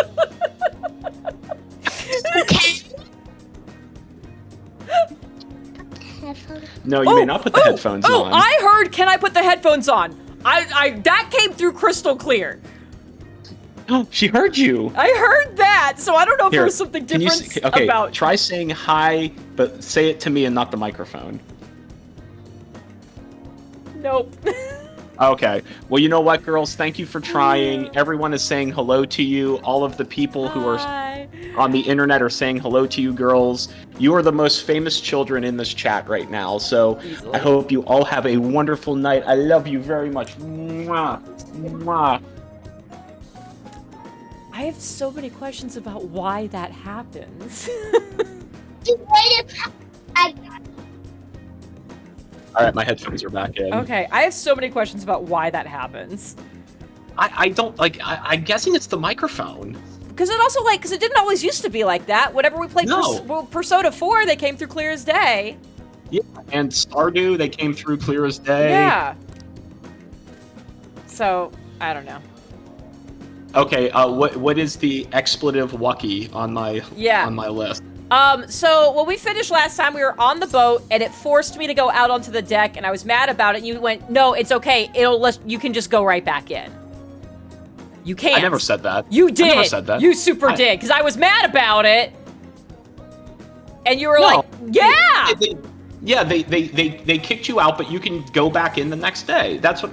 No, you may not put the headphones on. I heard, can I put the headphones on? That came through crystal clear. Oh, she heard you. I heard that, so I don't know if there was something different about. Try saying hi, but say it to me and not the microphone. Nope. Okay. Well, you know what, girls? Thank you for trying. Everyone is saying hello to you. All of the people who are on the internet are saying hello to you, girls. You are the most famous children in this chat right now, so I hope you all have a wonderful night. I love you very much. Mwah. Mwah. I have so many questions about why that happens. All right, my headphones are back in. Okay, I have so many questions about why that happens. I don't, like, I'm guessing it's the microphone. Because it didn't always used to be like that. Whenever we played Persona 4, they came through clear as day. Yeah, and Stardew, they came through clear as day. Yeah. So, I don't know. Okay, what is the expletive wucky on my list? So when we finished last time, we were on the boat, and it forced me to go out onto the deck, and I was mad about it, and you went, no, it's okay, you can just go right back in. You can't. I never said that. You did. I never said that. You did, because I was mad about it, and you were like, yeah! They kicked you out, but you can go back in the next day. That's what...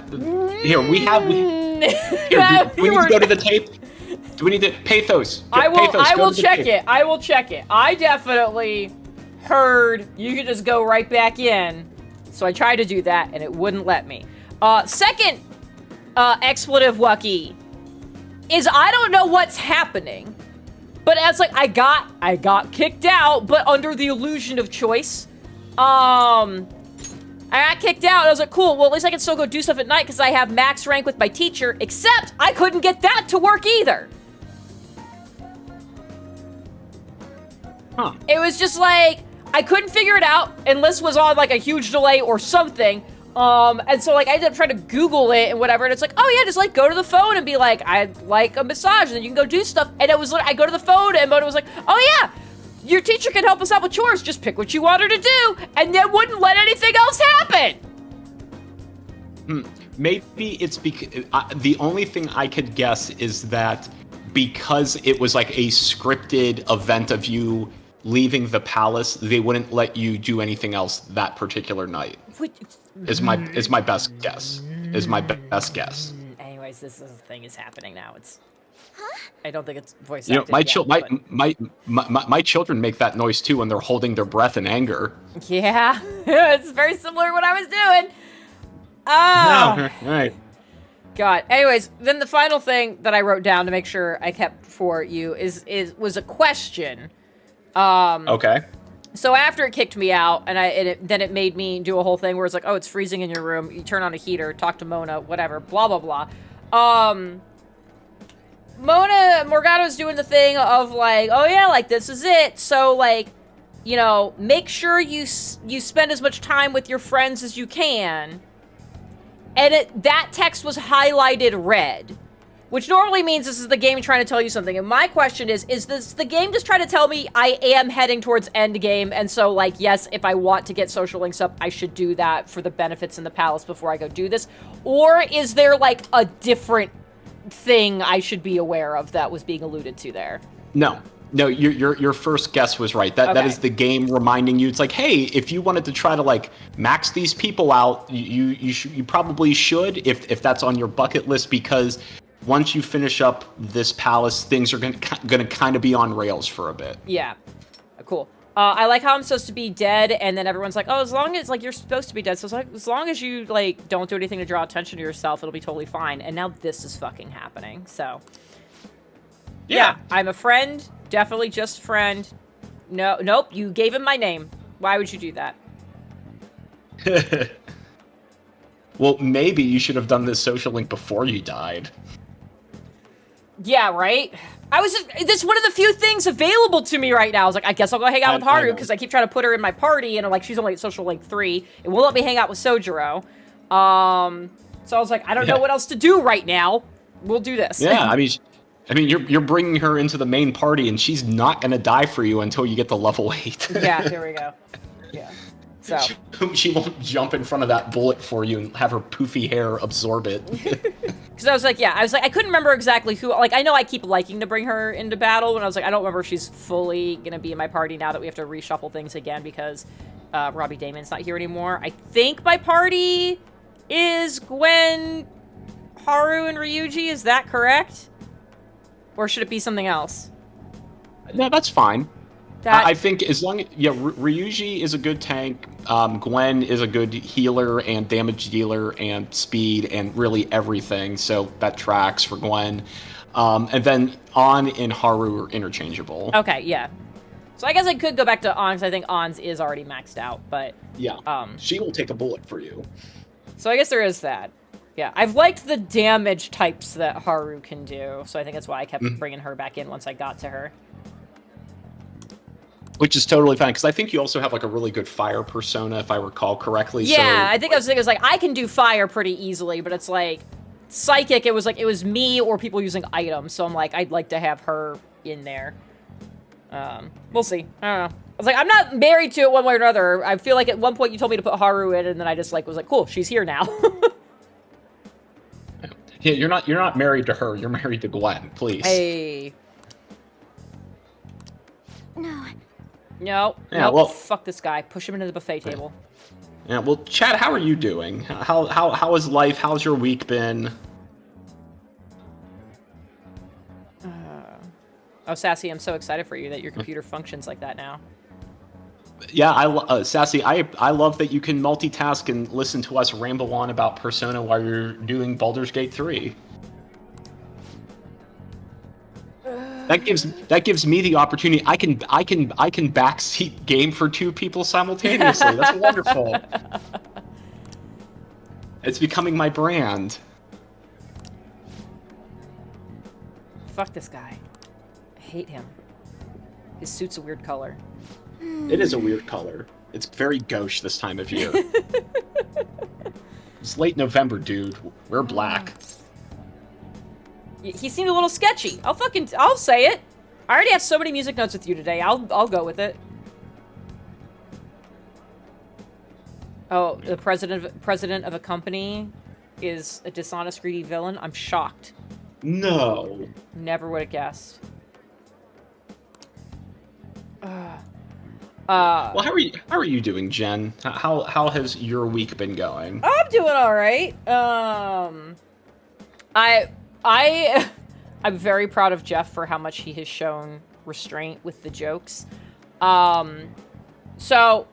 Here, we need to go to the tape? Do we need to... Pathos. I will check it. I will check it. I definitely heard you could just go right back in. So I tried to do that, and it wouldn't let me. Second expletive wucky is I don't know what's happening. But it's like, I got kicked out, but under the illusion of choice. I got kicked out, and I was like, cool, well, at least I can still go do stuff at night because I have max rank with my teacher, except I couldn't get that to work either. Huh. It was just like, I couldn't figure it out, and Liz was on, like, a huge delay or something, and so, like, I ended up trying to Google it and whatever, and it's like, oh, yeah, just, like, go to the phone and be like, I'd like a massage, and then you can go do stuff, and it was, I go to the phone, and Mona was like, oh, yeah, your teacher can help us out with chores, just pick what you want her to do, and then wouldn't let anything else happen! Maybe it's because... the only thing I could guess is that because it was, like, a scripted event of you leaving the palace, they wouldn't let you do anything else that particular night. Is my best guess. Anyways, this thing is happening now. I don't think it's voice acted. You know, my my children make that noise too when they're holding their breath in anger. Yeah, it's very similar to what I was doing. Right. God. Anyways, then the final thing that I wrote down to make sure I kept for you was a question. Okay. So after it kicked me out, and then it made me do a whole thing where it's like, oh, it's freezing in your room. You turn on a heater, talk to Mona, whatever, blah blah blah. Mona Morgana's doing the thing of like, oh yeah, like this is it. So like, you know, make sure you spend as much time with your friends as you can. and that text was highlighted red, which normally means this is the game trying to tell you something. And my question is this the game just trying to tell me I am heading towards endgame, and so, like, yes, if I want to get social links up, I should do that for the benefits in the palace before I go do this? Or is there, like, a different thing I should be aware of that was being alluded to there? No, your first guess was right. That is the game reminding you. It's like, hey, if you wanted to try to like max these people out, you probably should if that's on your bucket list, because once you finish up this palace, things are gonna kind of be on rails for a bit. Yeah, cool. I like how I'm supposed to be dead, and then everyone's like, oh, as long as, like, you're supposed to be dead, so it's like, as long as you, like, don't do anything to draw attention to yourself, it'll be totally fine. And now this is fucking happening, so. Yeah, I'm a friend. Definitely just friend. No, nope, you gave him my name. Why would you do that? Well, maybe you should have done this social link before you died. Yeah, right? This is one of the few things available to me right now. I was like, I guess I'll go hang out with Haru, because I keep trying to put her in my party, and I'm like, she's only at social link 3. It won't let me hang out with Sojiro. So I was like, I don't know what else to do right now. We'll do this. Yeah, I mean, you're bringing her into the main party, and she's not gonna die for you until you get to level 8. Yeah, here we go. Yeah. So she won't jump in front of that bullet for you and have her poofy hair absorb it. Because I was like, I couldn't remember exactly who. Like, I know I keep liking to bring her into battle, and I was like, I don't remember if she's fully gonna be in my party now that we have to reshuffle things again because Robbie Damon's not here anymore. I think my party is Gwen, Haru, and Ryuji. Is that correct? Or should it be something else? No, that's fine. I think as long as, Ryuji is a good tank, Gwen is a good healer and damage dealer and speed and really everything, so that tracks for Gwen. And then An and Haru are interchangeable. Okay, yeah. So I guess I could go back to An, because I think An's is already maxed out, but... Yeah, she will take a bullet for you. So I guess there is that. Yeah, I've liked the damage types that Haru can do, so I think that's why I kept bringing her back in once I got to her. Which is totally fine, because I think you also have, like, a really good fire persona, if I recall correctly. Yeah, so, I think I was thinking, I can do fire pretty easily, but it's like, psychic, it was me or people using items, so I'm like, I'd like to have her in there. We'll see. I don't know. I was like, I'm not married to it one way or another. I feel like at one point you told me to put Haru in, and then I just, like, was like, cool, she's here now. Yeah, you're not married to her, you're married to Gwen, please. Hey. No. No. Yeah, nope. well, fuck this guy. Push him into the buffet table. Yeah, well, Chad, how are you doing? How is life? How's your week been? Oh, Sassy, I'm so excited for you that your computer functions like that now. Yeah, Sassy, I love that you can multitask and listen to us ramble on about Persona while you're doing Baldur's Gate 3. That gives me the opportunity. I can backseat game for 2 people simultaneously. That's wonderful. It's becoming my brand. Fuck this guy. I hate him. His suit's a weird color. It is a weird color. It's very gauche this time of year. It's late November, dude. We're black. He seemed a little sketchy. I'll say it. I already have so many music notes with you today. I'll go with it. Oh, the president of a company is a dishonest, greedy villain? I'm shocked. No. Never would have guessed. Well, how are you doing, Jen? How has your week been going? I'm doing all right. I'm very proud of Jeff for how much he has shown restraint with the jokes. So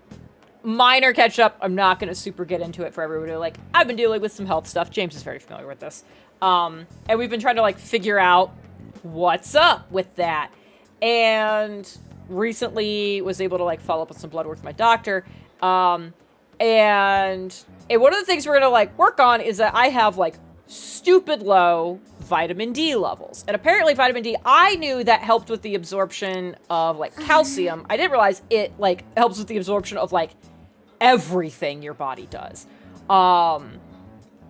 minor catch up. I'm not gonna super get into it for everybody. Like, I've been dealing with some health stuff. James is very familiar with this. And we've been trying to like figure out what's up with that. And recently was able to like follow up with some blood work with my doctor. And one of the things we're gonna like work on is that I have like stupid low vitamin D levels. And apparently vitamin D, I knew that helped with the absorption of like calcium. I didn't realize it like helps with the absorption of like everything your body does.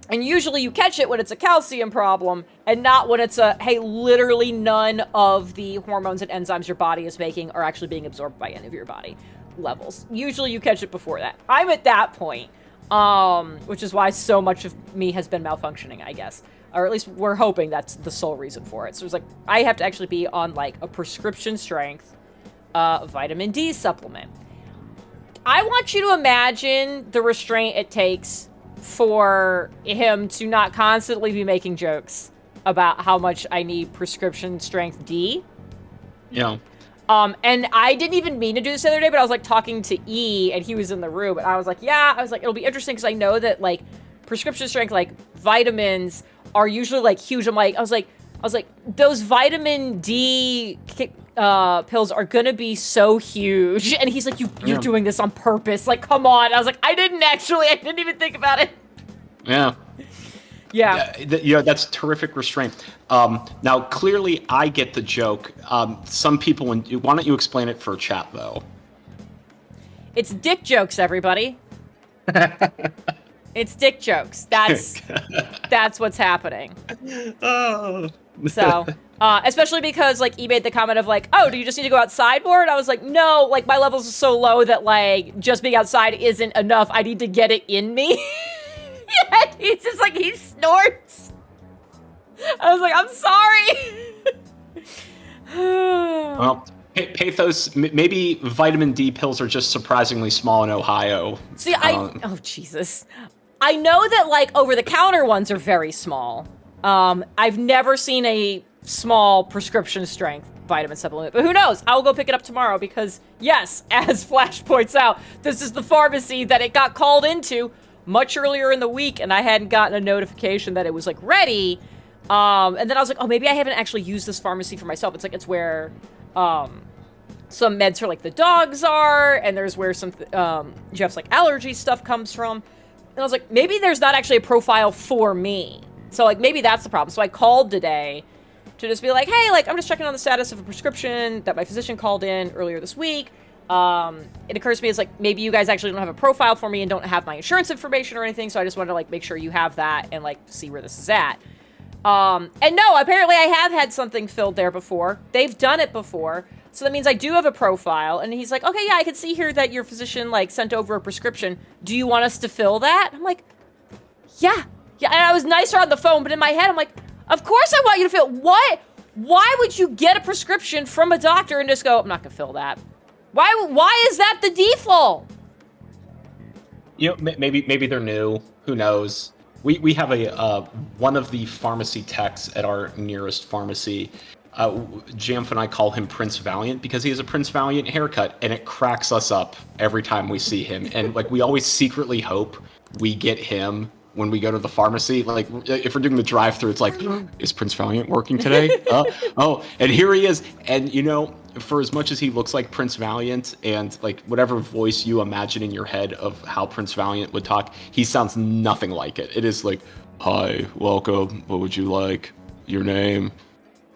And usually you catch it when it's a calcium problem and not when it's a, hey, literally none of the hormones and enzymes your body is making are actually being absorbed by any of your body levels. Usually you catch it before that. I'm at that point, which is why so much of me has been malfunctioning, I guess. Or at least we're hoping that's the sole reason for it. So it's like, I have to actually be on like a prescription strength vitamin D supplement. I want you to imagine the restraint it takes for him to not constantly be making jokes about how much I need prescription strength D. Yeah. And I didn't even mean to do this the other day, but I was like talking to E and he was in the room and I was like, it'll be interesting because I know that like prescription strength, like vitamins are usually like huge. I was like, those vitamin D pills are gonna be so huge. And he's like, you're doing this on purpose. Like, come on. I was like, I didn't even think about it. Yeah. Yeah, that's terrific restraint. Now, clearly, I get the joke. Some people, why don't you explain it for chat, though? It's dick jokes, everybody. It's dick jokes. That's what's happening. Oh. So, especially because, like, he made the comment of, like, oh, do you just need to go outside more? And I was like, no, like, my levels are so low that, like, just being outside isn't enough. I need to get it in me. And he's just like, he snorts. I was like, I'm sorry. Well, Pathos, maybe vitamin D pills are just surprisingly small in Ohio. See, oh, Jesus. I know that, like, over-the-counter ones are very small. I've never seen a small prescription strength vitamin supplement, but who knows? I'll go pick it up tomorrow because, yes, as Flash points out, this is the pharmacy that it got called into much earlier in the week, and I hadn't gotten a notification that it was, like, ready. And then I was like, oh, maybe I haven't actually used this pharmacy for myself. It's like, it's where, some meds for, like, the dogs are, and there's where some, Jeff's, like, allergy stuff comes from. And I was like, maybe there's not actually a profile for me. So, like, maybe that's the problem. So I called today to just be like, hey, like, I'm just checking on the status of a prescription that my physician called in earlier this week. It occurs to me, it's like, maybe you guys actually don't have a profile for me and don't have my insurance information or anything, so I just wanted to, like, make sure you have that and, like, see where this is at. And no, apparently I have had something filled there before. They've done it before, so that means I do have a profile, and he's like, okay, yeah, I can see here that your physician, like, sent over a prescription. Do you want us to fill that? I'm like, yeah, and I was nicer on the phone, but in my head, I'm like, of course I want you to fill. What? Why would you get a prescription from a doctor and just go, I'm not gonna fill that? Why is that the default? You know, maybe they're new. Who knows? We have one of the pharmacy techs at our nearest pharmacy. Jamf and I call him Prince Valiant because he has a Prince Valiant haircut, and it cracks us up every time we see him. And like, we always secretly hope we get him when we go to the pharmacy. Like, if we're doing the drive-thru, it's like, is Prince Valiant working today? Oh, and here he is. And you know, for as much as he looks like Prince Valiant, and like whatever voice you imagine in your head of how Prince Valiant would talk, he sounds nothing like it. It is like, hi, welcome, what would you like? Your name?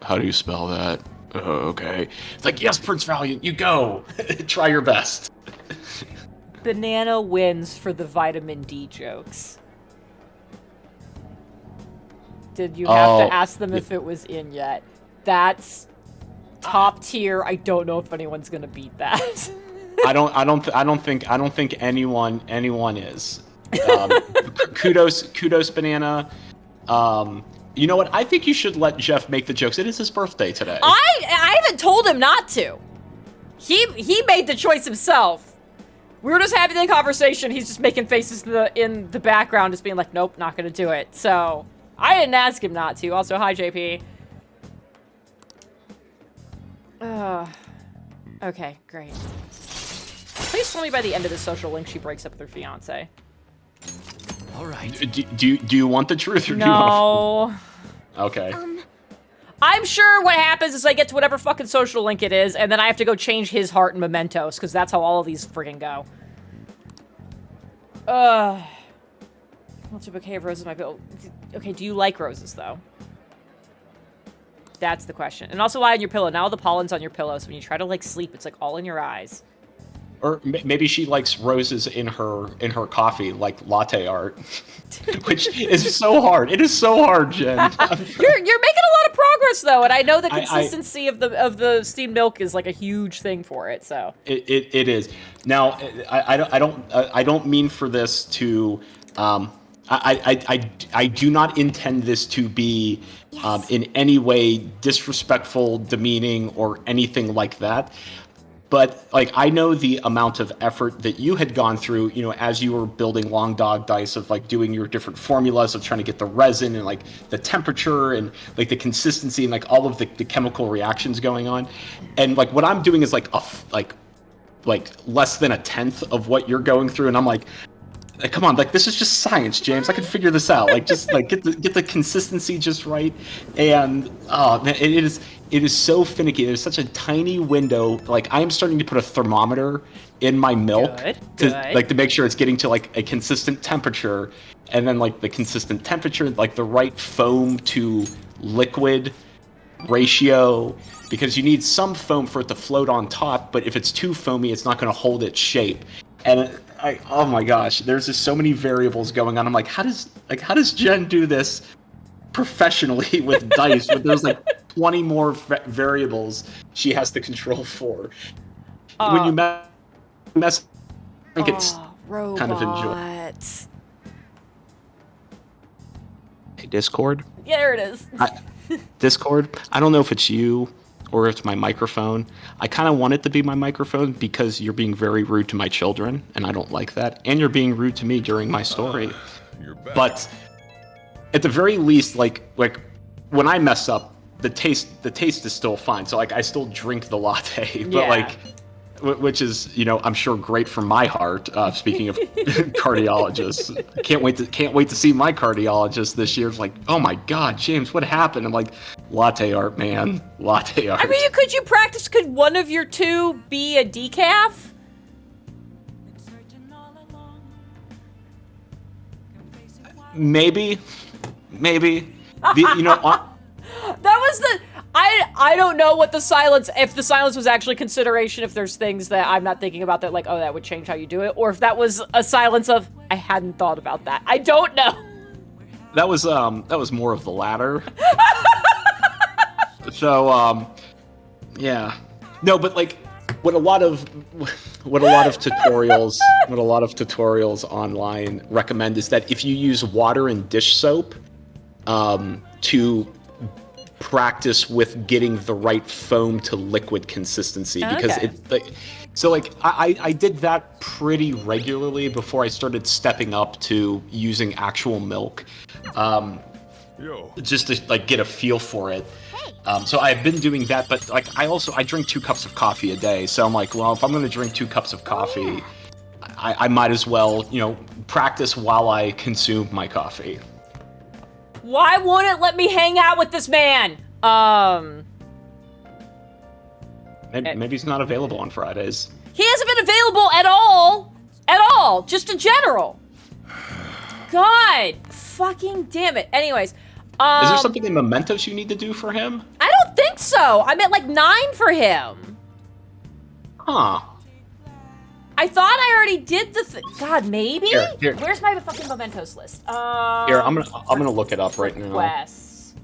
How do you spell that? Okay. It's like, yes, Prince Valiant, you go. Try your best. Banana wins for the vitamin D jokes. Did you have to ask them if it was in yet? That's top tier. I don't know if anyone's gonna beat that. I don't think anyone is. Kudos, Banana. You know what? I think you should let Jeff make the jokes. It is his birthday today. I haven't told him not to. He made the choice himself. We were just having the conversation. He's just making faces in the background, just being like, nope, not gonna do it. So I didn't ask him not to. Also, hi, JP. Okay, great. Please tell me by the end of this social link she breaks up with her fiance. All right. Do you want the truth or do you No. Okay. I'm sure what happens is I get to whatever fucking social link it is, and then I have to go change his heart in mementos, because that's how all of these friggin' go. What's a bouquet of roses in my pillow? Okay, do you like roses, though? That's the question. And also lie on your pillow. Now all the pollen's on your pillow, so when you try to, like, sleep, it's, like, all in your eyes. Or maybe she likes roses in her coffee, like latte art, which is so hard. It is so hard, Jen. You're making a lot of progress though, and I know the consistency of the steamed milk is like a huge thing for it. So it is. Now, I don't mean for this to. I do not intend this to be in any way disrespectful, demeaning, or anything like that. But like I know the amount of effort that you had gone through, you know, as you were building Long Dog Dice, of like doing your different formulas of trying to get the resin and like the temperature and like the consistency and like all of the chemical reactions going on. And like what I'm doing is like less than a tenth of what you're going through, and I'm like, come on, like this is just science, James. I can figure this out. Like just like get the consistency just right. And oh man, it is so finicky. There's such a tiny window. Like I am starting to put a thermometer in my milk to make sure it's getting to like a consistent temperature, and then like the consistent temperature, like the right foam to liquid ratio, because you need some foam for it to float on top, but if it's too foamy, it's not going to hold its shape. And oh my gosh, there's just so many variables going on. I'm like, how does Jen do this professionally with dice? But there's like 20 more variables she has to control for. When you mess, I think it's kind of enjoy. Hey, Discord. Yeah, there it is. Discord. I don't know if it's you or if it's my microphone. I kind of want it to be my microphone because you're being very rude to my children, and I don't like that. And you're being rude to me during my story. But at the very least, like when I mess up, the taste is still fine. So like I still drink the latte, but like, which is, you know, I'm sure great for my heart. Speaking of cardiologists, can't wait to see my cardiologist this year. It's like, oh my God, James, what happened? I'm like, latte art, man, latte art. I mean, could you practice? Could one of your two be a decaf? Maybe. You know, that was the. I don't know what the silence, if the silence was actually consideration, if there's things that I'm not thinking about that like, oh, that would change how you do it, or if that was a silence of, I hadn't thought about that. I don't know. That was more of the latter. So, yeah. No, but like what a lot of tutorials online recommend is that if you use water and dish soap to practice with getting the right foam to liquid consistency, because I did that pretty regularly before I started stepping up to using actual milk, just to like get a feel for it. So I've been doing that, but like I drink 2 cups of coffee a day, so I'm like, well, if I'm going to drink 2 cups of coffee, I might as well, you know, practice while I consume my coffee. Why won't it let me hang out with this man? Maybe he's not available on Fridays. He hasn't been available at all. At all. Just in general. God. Fucking damn it. Anyways. Is there something in Mementos you need to do for him? I don't think so. I'm at like 9 for him. Huh. I thought I already did the God, maybe? Here. Where's my fucking Mementos list? Here, I'm gonna look it up right now. Requests.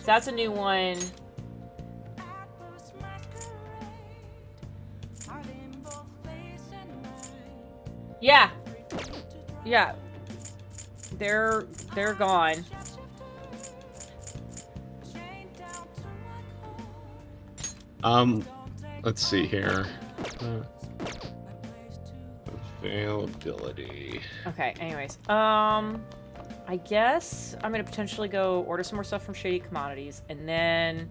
That's a new one. Yeah. Yeah. They're gone. Let's see here. Availability. Okay, anyways. I guess I'm gonna potentially go order some more stuff from Shady Commodities, and then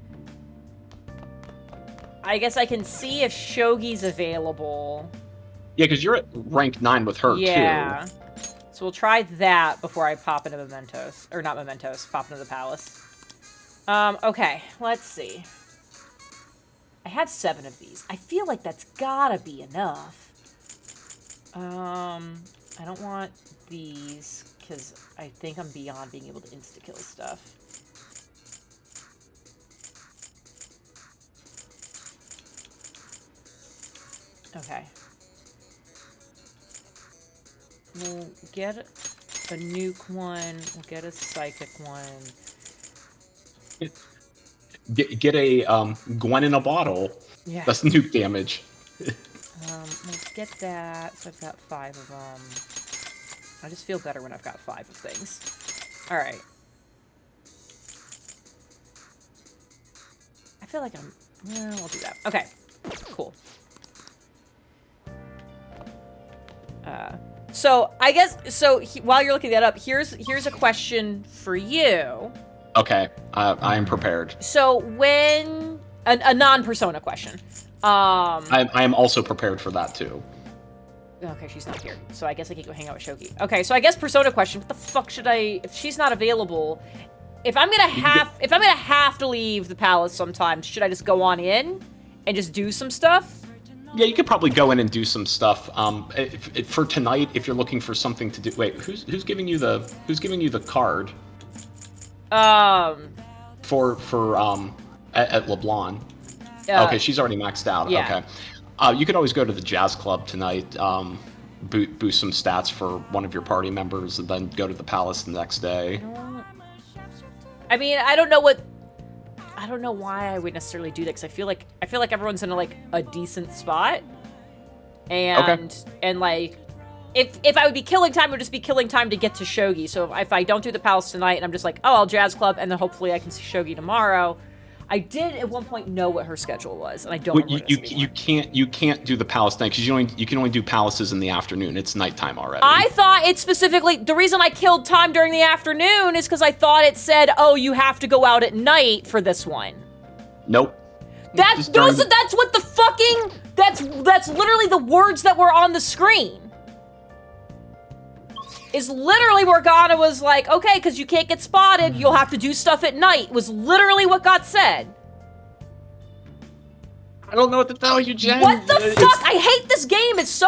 I guess I can see if Shogi's available. Yeah, because you're at rank 9 with her, too. So we'll try that before I pop into Mementos. Or not Mementos, pop into the Palace. Okay, let's see. I have 7 of these. I feel like that's gotta be enough. I don't want these, because I think I'm beyond being able to insta-kill stuff. Okay. We'll get a nuke one. We'll get a psychic one. Get a Gwen in a bottle. Yeah. That's nuke damage. We'll get that. So I've got 5 of them. I just feel better when I've got 5 of things. All right. I feel like I'm... Yeah, we'll do that. Okay. Cool. So I guess... So while you're looking that up, here's a question for you. Okay, I am prepared. So when... A non-persona question. I am also prepared for that, too. Okay, she's not here. So I guess I can go hang out with Shogi. Okay, so I guess persona question. What the fuck should I... If she's not available... If I'm gonna have to leave the palace sometime, should I just go on in and just do some stuff? Yeah, you could probably go in and do some stuff. For tonight, if you're looking for something to do... Wait, who's giving you the card? At LeBlanc. Okay, she's already maxed out. Yeah. Okay. You could always go to the jazz club tonight, boost some stats for one of your party members, and then go to the palace the next day. I mean, I don't know why I would necessarily do that, because I feel like everyone's in a decent spot, and like if I would be killing time, it would just be killing time to get to Shogi. So if I don't do the palace tonight, and I'm just like, oh, I'll jazz club, and then hopefully I can see Shogi tomorrow. I did at one point know what her schedule was, and I don't. You can't do the palace thing because you can only do palaces in the afternoon. It's nighttime already. I thought it specifically. The reason I killed time during the afternoon is because I thought it said, "Oh, you have to go out at night for this one." Nope. That's what the fucking. That's literally the words that were on the screen. Is literally where Ghana was like, okay, because you can't get spotted, you'll have to do stuff at night, was literally what got said. I don't know what to tell you, Jen. What the fuck? I hate this game. It's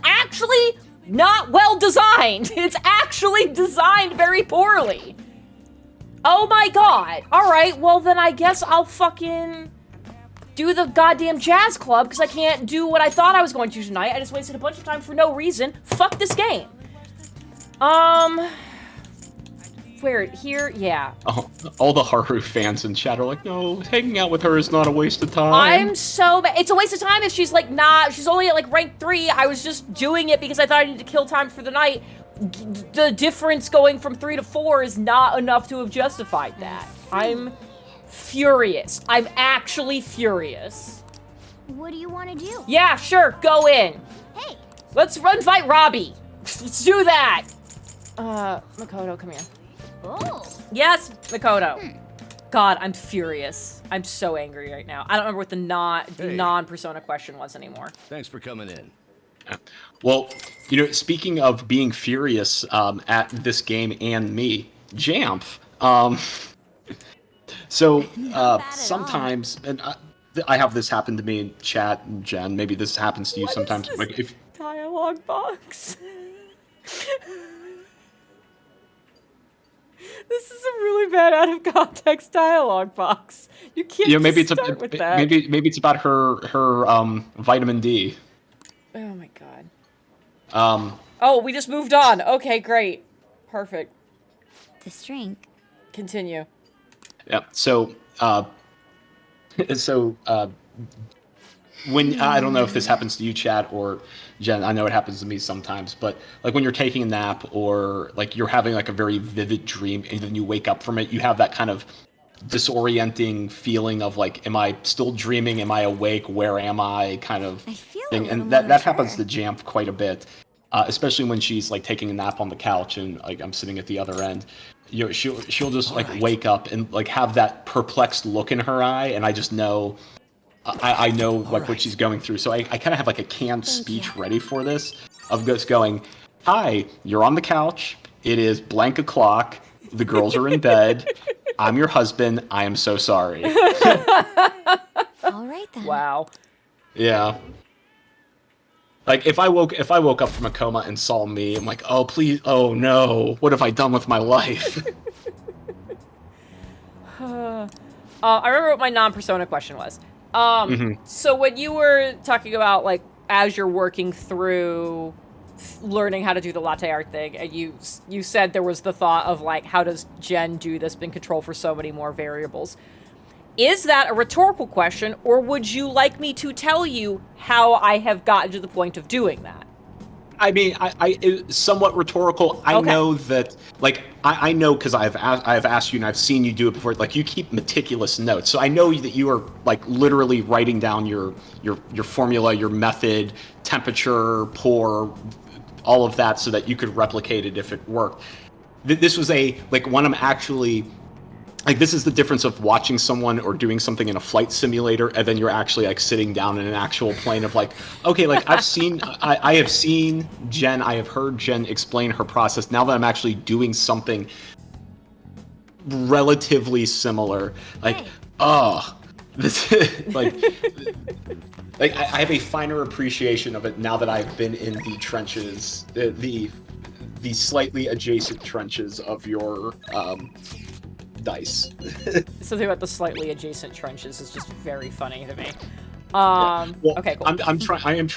actually not well designed. It's actually designed very poorly. Oh my god. All right, well then I guess I'll fucking do the goddamn jazz club because I can't do what I thought I was going to tonight. I just wasted a bunch of time for no reason. Fuck this game. Where? Here? Yeah. Oh, all the Haru fans in chat are like, no, hanging out with her is not a waste of time. It's a waste of time if she's like she's only at rank 3. I was just doing it because I thought I needed to kill time for the night. The difference going from 3 to 4 is not enough to have justified that. I'm furious. I'm actually furious. What do you want to do? Yeah, sure, go in. Hey. Let's fight Robbie. Let's do that. Makoto, come here. Oh. Yes, Makoto. God, I'm furious. I'm so angry right now. I don't remember what the non-persona question was anymore. Thanks for coming in. Well, speaking of being furious at this game and me, Jamf. Sometimes, and I have this happen to me in chat, Jen. Maybe this happens to you sometimes. Is this dialogue box? This is a really bad out of context dialogue box. You can't. Maybe start with that. Maybe it's about her vitamin D. Oh my god. Oh, we just moved on. Okay, great, perfect. The shrink. Continue. Yeah. So when I don't know if this happens to you, Chad or Jen. I know it happens to me sometimes, but like when you're taking a nap or like you're having like a very vivid dream and then you wake up from it, you have that kind of disorienting feeling of like, am I still dreaming? Am I awake? Where am I? Kind of thing. And that happens to Jamf quite a bit, especially when she's like taking a nap on the couch and like I'm sitting at the other end. She'll just like wake up and like have that perplexed look in her eye, and I just know. I know what she's going through, so I kind of have like a canned speech ready for this, of just going, "Hi, you're on the couch. It is blank o'clock. The girls are in bed. I'm your husband. I am so sorry." All right then. Wow. Yeah. Like if I woke up from a coma and saw me, I'm like, "Oh please, oh no, what have I done with my life?" I remember what my non-persona question was. So when you were talking about like as you're working through learning how to do the latte art thing, and you said there was the thought of like, how does Jen do this in control for so many more variables? Is that a rhetorical question, or would you like me to tell you how I have gotten to the point of doing that? I mean, it's somewhat rhetorical. I know that, like, I know because I've asked you and I've seen you do it before. Like, you keep meticulous notes, so I know that you are like literally writing down your formula, your method, temperature, pour, all of that, so that you could replicate it if it worked. This was when I'm actually. Like, this is the difference of watching someone or doing something in a flight simulator, and then you're actually like sitting down in an actual plane of like, okay, like I have seen Jen, I have heard Jen explain her process. Now that I'm actually doing something relatively similar, like, this like I have a finer appreciation of it now that I've been in the trenches, the slightly adjacent trenches of your dice. Something about the slightly adjacent trenches is just very funny to me. Well, Okay, cool. I am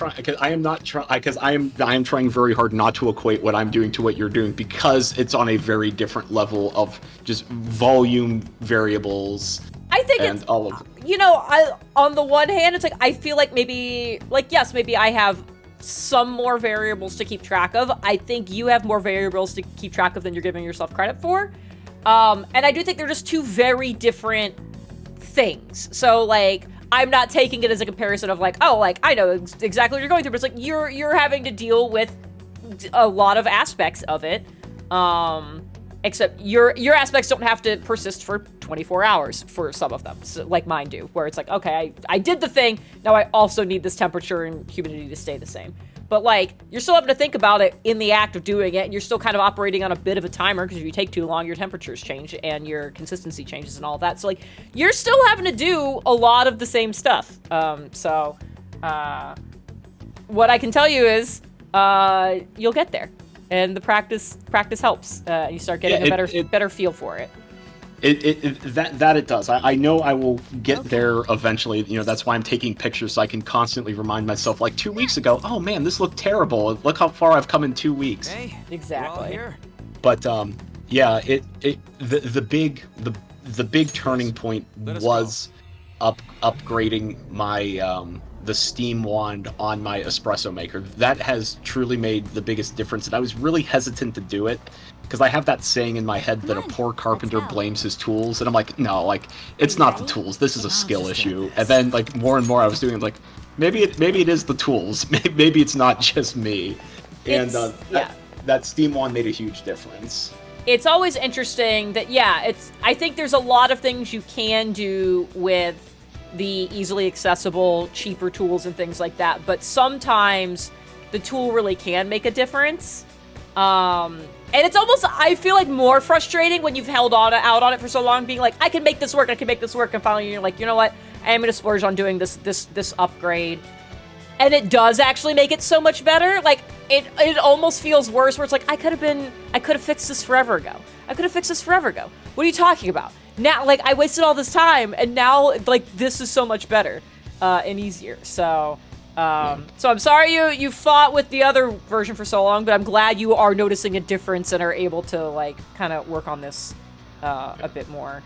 trying very hard not to equate what I'm doing to what you're doing, because it's on a very different level of just volume variables. I think and it's, all of on the one hand, it's like, I feel like maybe I have some more variables to keep track of. I think you have more variables to keep track of than you're giving yourself credit for. And I do think they're just two very different things. So, like, I'm not taking it as a comparison of like, oh, like, I know exactly what you're going through, but it's like, you're having to deal with a lot of aspects of it. Except your aspects don't have to persist for 24 hours for some of them, so, like mine do, where it's like, okay, I did the thing, now I also need this temperature and humidity to stay the same. But, like, you're still having to think about it in the act of doing it, and you're still kind of operating on a bit of a timer, because if you take too long, your temperatures change, and your consistency changes and all that. So, like, you're still having to do a lot of the same stuff. What I can tell you is, you'll get there. And the practice helps. You start getting a better feel for it. It does. I know I will get there eventually. You know, that's why I'm taking pictures, so I can constantly remind myself. Like 2 weeks ago, oh man, this looked terrible. Look how far I've come in 2 weeks. Hey, exactly. we're all here. But yeah, the big turning point was upgrading my the steam wand on my espresso maker. That has truly made the biggest difference, and I was really hesitant to do it because I have that saying in my head that a poor carpenter blames his tools, and I'm like, no, like, it's not the tools, this is a skill issue. And then, like, more and more I was doing it, like, maybe it is the tools, maybe it's not just me. And that steam wand made a huge difference. It's always interesting that, I think there's a lot of things you can do with the easily accessible, cheaper tools and things like that, but sometimes the tool really can make a difference. And it's almost, I feel like, more frustrating when you've held out on it for so long, being like, I can make this work, and finally you're like, you know what, I am gonna splurge on doing this upgrade. And it does actually make it so much better. Like, it almost feels worse, where it's like, I could have fixed this forever ago. What are you talking about? Now, like, I wasted all this time, and now, like, this is so much better and easier. So I'm sorry you fought with the other version for so long, but I'm glad you are noticing a difference and are able to, like, kind of work on this a bit more.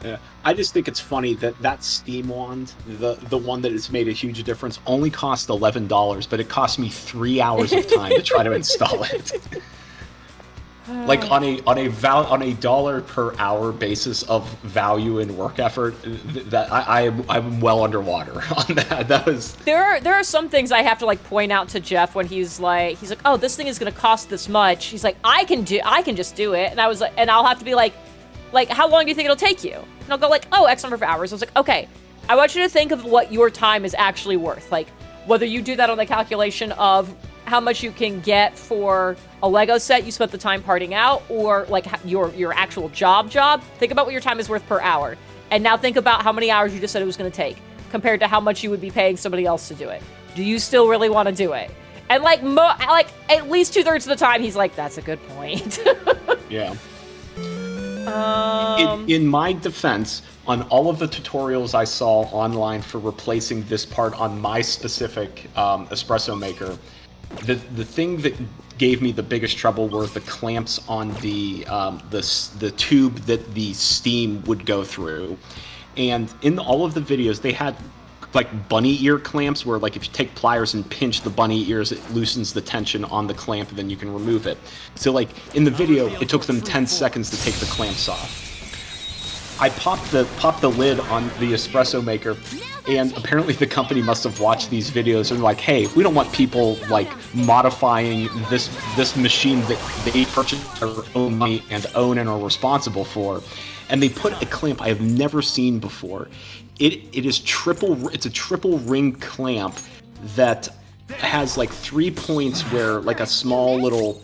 Yeah, I just think it's funny that steam wand, the one that has made a huge difference, only cost $11, but it cost me 3 hours of time to try to install it. Like, on a dollar per hour basis of value and work effort, that I'm well underwater on that. That was there are some things I have to, like, point out to Jeff when he's like, oh, this thing is gonna cost this much. He's like, I can just do it, and I was like, and I'll have to be like, how long do you think it'll take you? And I'll go like, oh, X number of hours. I was like, okay, I want you to think of what your time is actually worth. Like, whether you do that on the calculation of how much you can get for a Lego set you spent the time parting out, or like your actual job. Think about what your time is worth per hour. And now think about how many hours you just said it was going to take compared to how much you would be paying somebody else to do it. Do you still really want to do it? And like at least 2/3 of the time, he's like, that's a good point. Yeah. In my defense, on all of the tutorials I saw online for replacing this part on my specific espresso maker, the thing that gave me the biggest trouble were the clamps on the tube that the steam would go through. And in all of the videos, they had like bunny ear clamps where like if you take pliers and pinch the bunny ears, it loosens the tension on the clamp and then you can remove it. So like in the video, it took them 10 seconds to take the clamps off. I popped the lid on the espresso maker, and apparently the company must have watched these videos and like, hey, we don't want people like modifying this machine that they purchased their own money and own and are responsible for. And they put a clamp I have never seen before. It's a triple ring clamp that has like 3 points where like a small little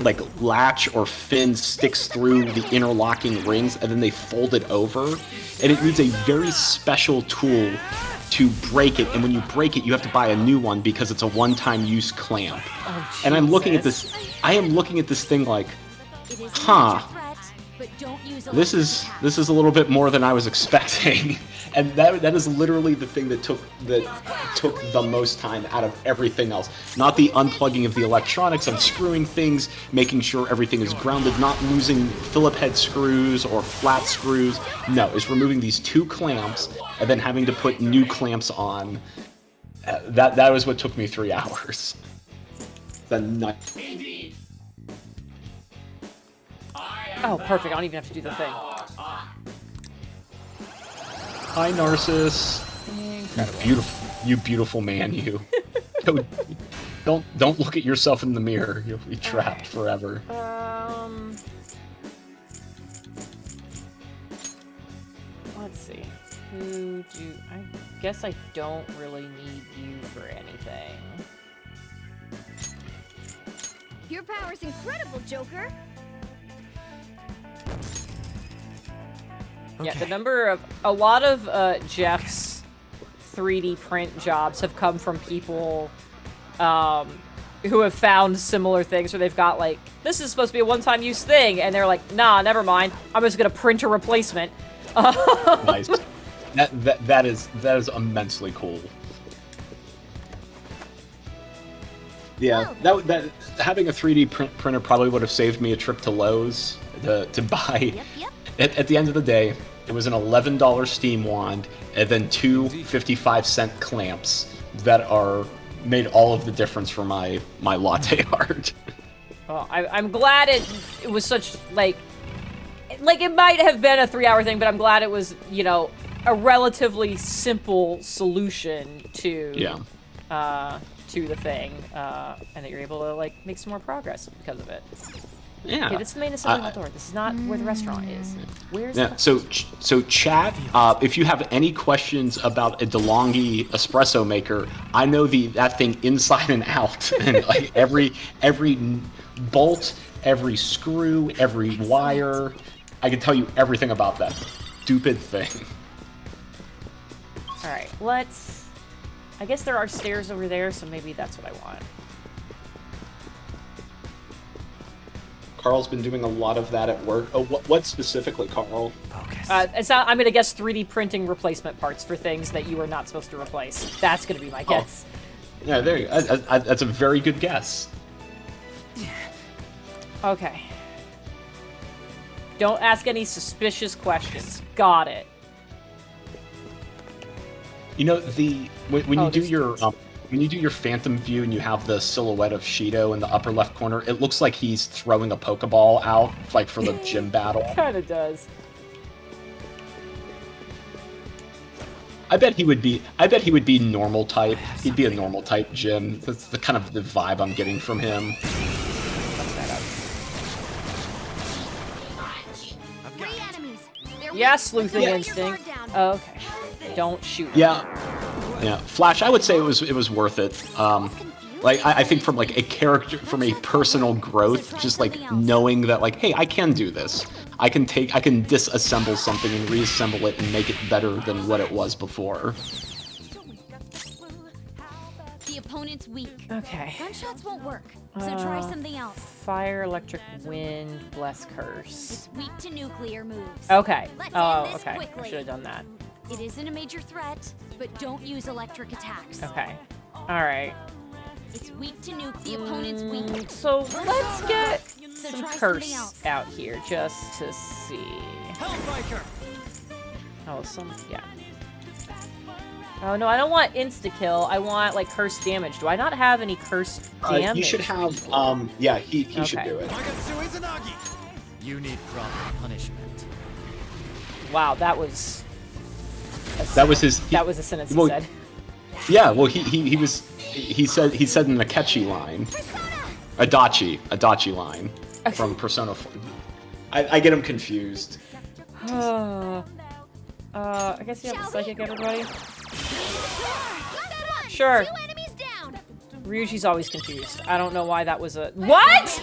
like latch or fin sticks through the interlocking rings, and then they fold it over, and it needs a very special tool to break it, and when you break it you have to buy a new one because it's a one-time use clamp. Oh, and I'm looking at this thing like, huh, this is a little bit more than I was expecting. And that is literally the thing that took the most time out of everything else. Not the unplugging of the electronics, unscrewing things, making sure everything is grounded, not losing Phillip head screws or flat screws. No, it's removing these 2 clamps and then having to put new clamps on. That was what took me 3 hours. The night. Oh, perfect. I don't even have to do the thing. Hi, Narcissus. Incredible. You beautiful man, you. Don't look at yourself in the mirror. You'll be trapped forever. Let's see. I guess I don't really need you for anything. Your power's incredible, Joker. Yeah, the number of a lot of Jeff's 3D print jobs have come from people who have found similar things where they've got like, this is supposed to be a one-time use thing, and they're like, nah, never mind. I'm just gonna print a replacement. Nice. That is immensely cool. Yeah, that having a 3D printer probably would have saved me a trip to Lowe's to buy. Yep. At the end of the day, it was an $11 steam wand and then 2 55-cent clamps that made all of the difference for my latte art. Well, I'm glad it was such like it might have been a 3-hour thing, but I'm glad it was, you know, a relatively simple solution to the thing, and that you're able to like make some more progress because of it. Yeah. Okay, this is the main assembly door. This is not where the restaurant is. Where's the... So chat, if you have any questions about a DeLonghi espresso maker, I know that thing inside and out, and like every bolt, every screw, every wire. I can tell you everything about that stupid thing. All right, let's. I guess there are stairs over there, so maybe that's what I want. Carl's been doing a lot of that at work. Oh, what specifically, Carl? Focus. I'm gonna guess 3D printing replacement parts for things that you are not supposed to replace. That's gonna be my guess. Yeah, there you go. That's a very good guess. Okay. Don't ask any suspicious questions. Got it. You know, when you do your phantom view and you have the silhouette of Shido in the upper left corner, it looks like he's throwing a Pokeball out, like for the gym battle. Kinda does. I bet he would be normal type. He'd be a normal type gym. That's the kind of the vibe I'm getting from him. Yeah, sleuthing instinct. Oh, okay. Don't shoot him. Yeah. Flash, I would say it was worth it. Like I think from like from a personal growth, just like knowing that like, hey, I can do this. I can disassemble something and reassemble it and make it better than what it was before. The opponent's weak. Okay. Gunshots won't work. So try something else. Fire, electric, wind, bless, curse. It's weak to nuclear moves. Okay. Let's Oh, end this okay. I quickly. should have done that. It isn't a major threat, but don't use electric attacks. Okay. All right. It's weak to nuke. The opponent's weak. So let's get So some try something curse else. out here just to see. Oh, yeah. Oh no, I don't want insta kill. I want like curse damage. Do I not have any curse damage? You should have. Yeah, he should Okay. do it. You need proper punishment. Wow, that was. That was his. That was a sentence he well, said. Yeah, well, he said in a catchy line, Adachi line from Persona 4. I get him confused. I guess you have a Shall psychic, we? everybody. Good Sure. one. 2 enemies down. Ryuji's always confused. I don't know why that was a. What?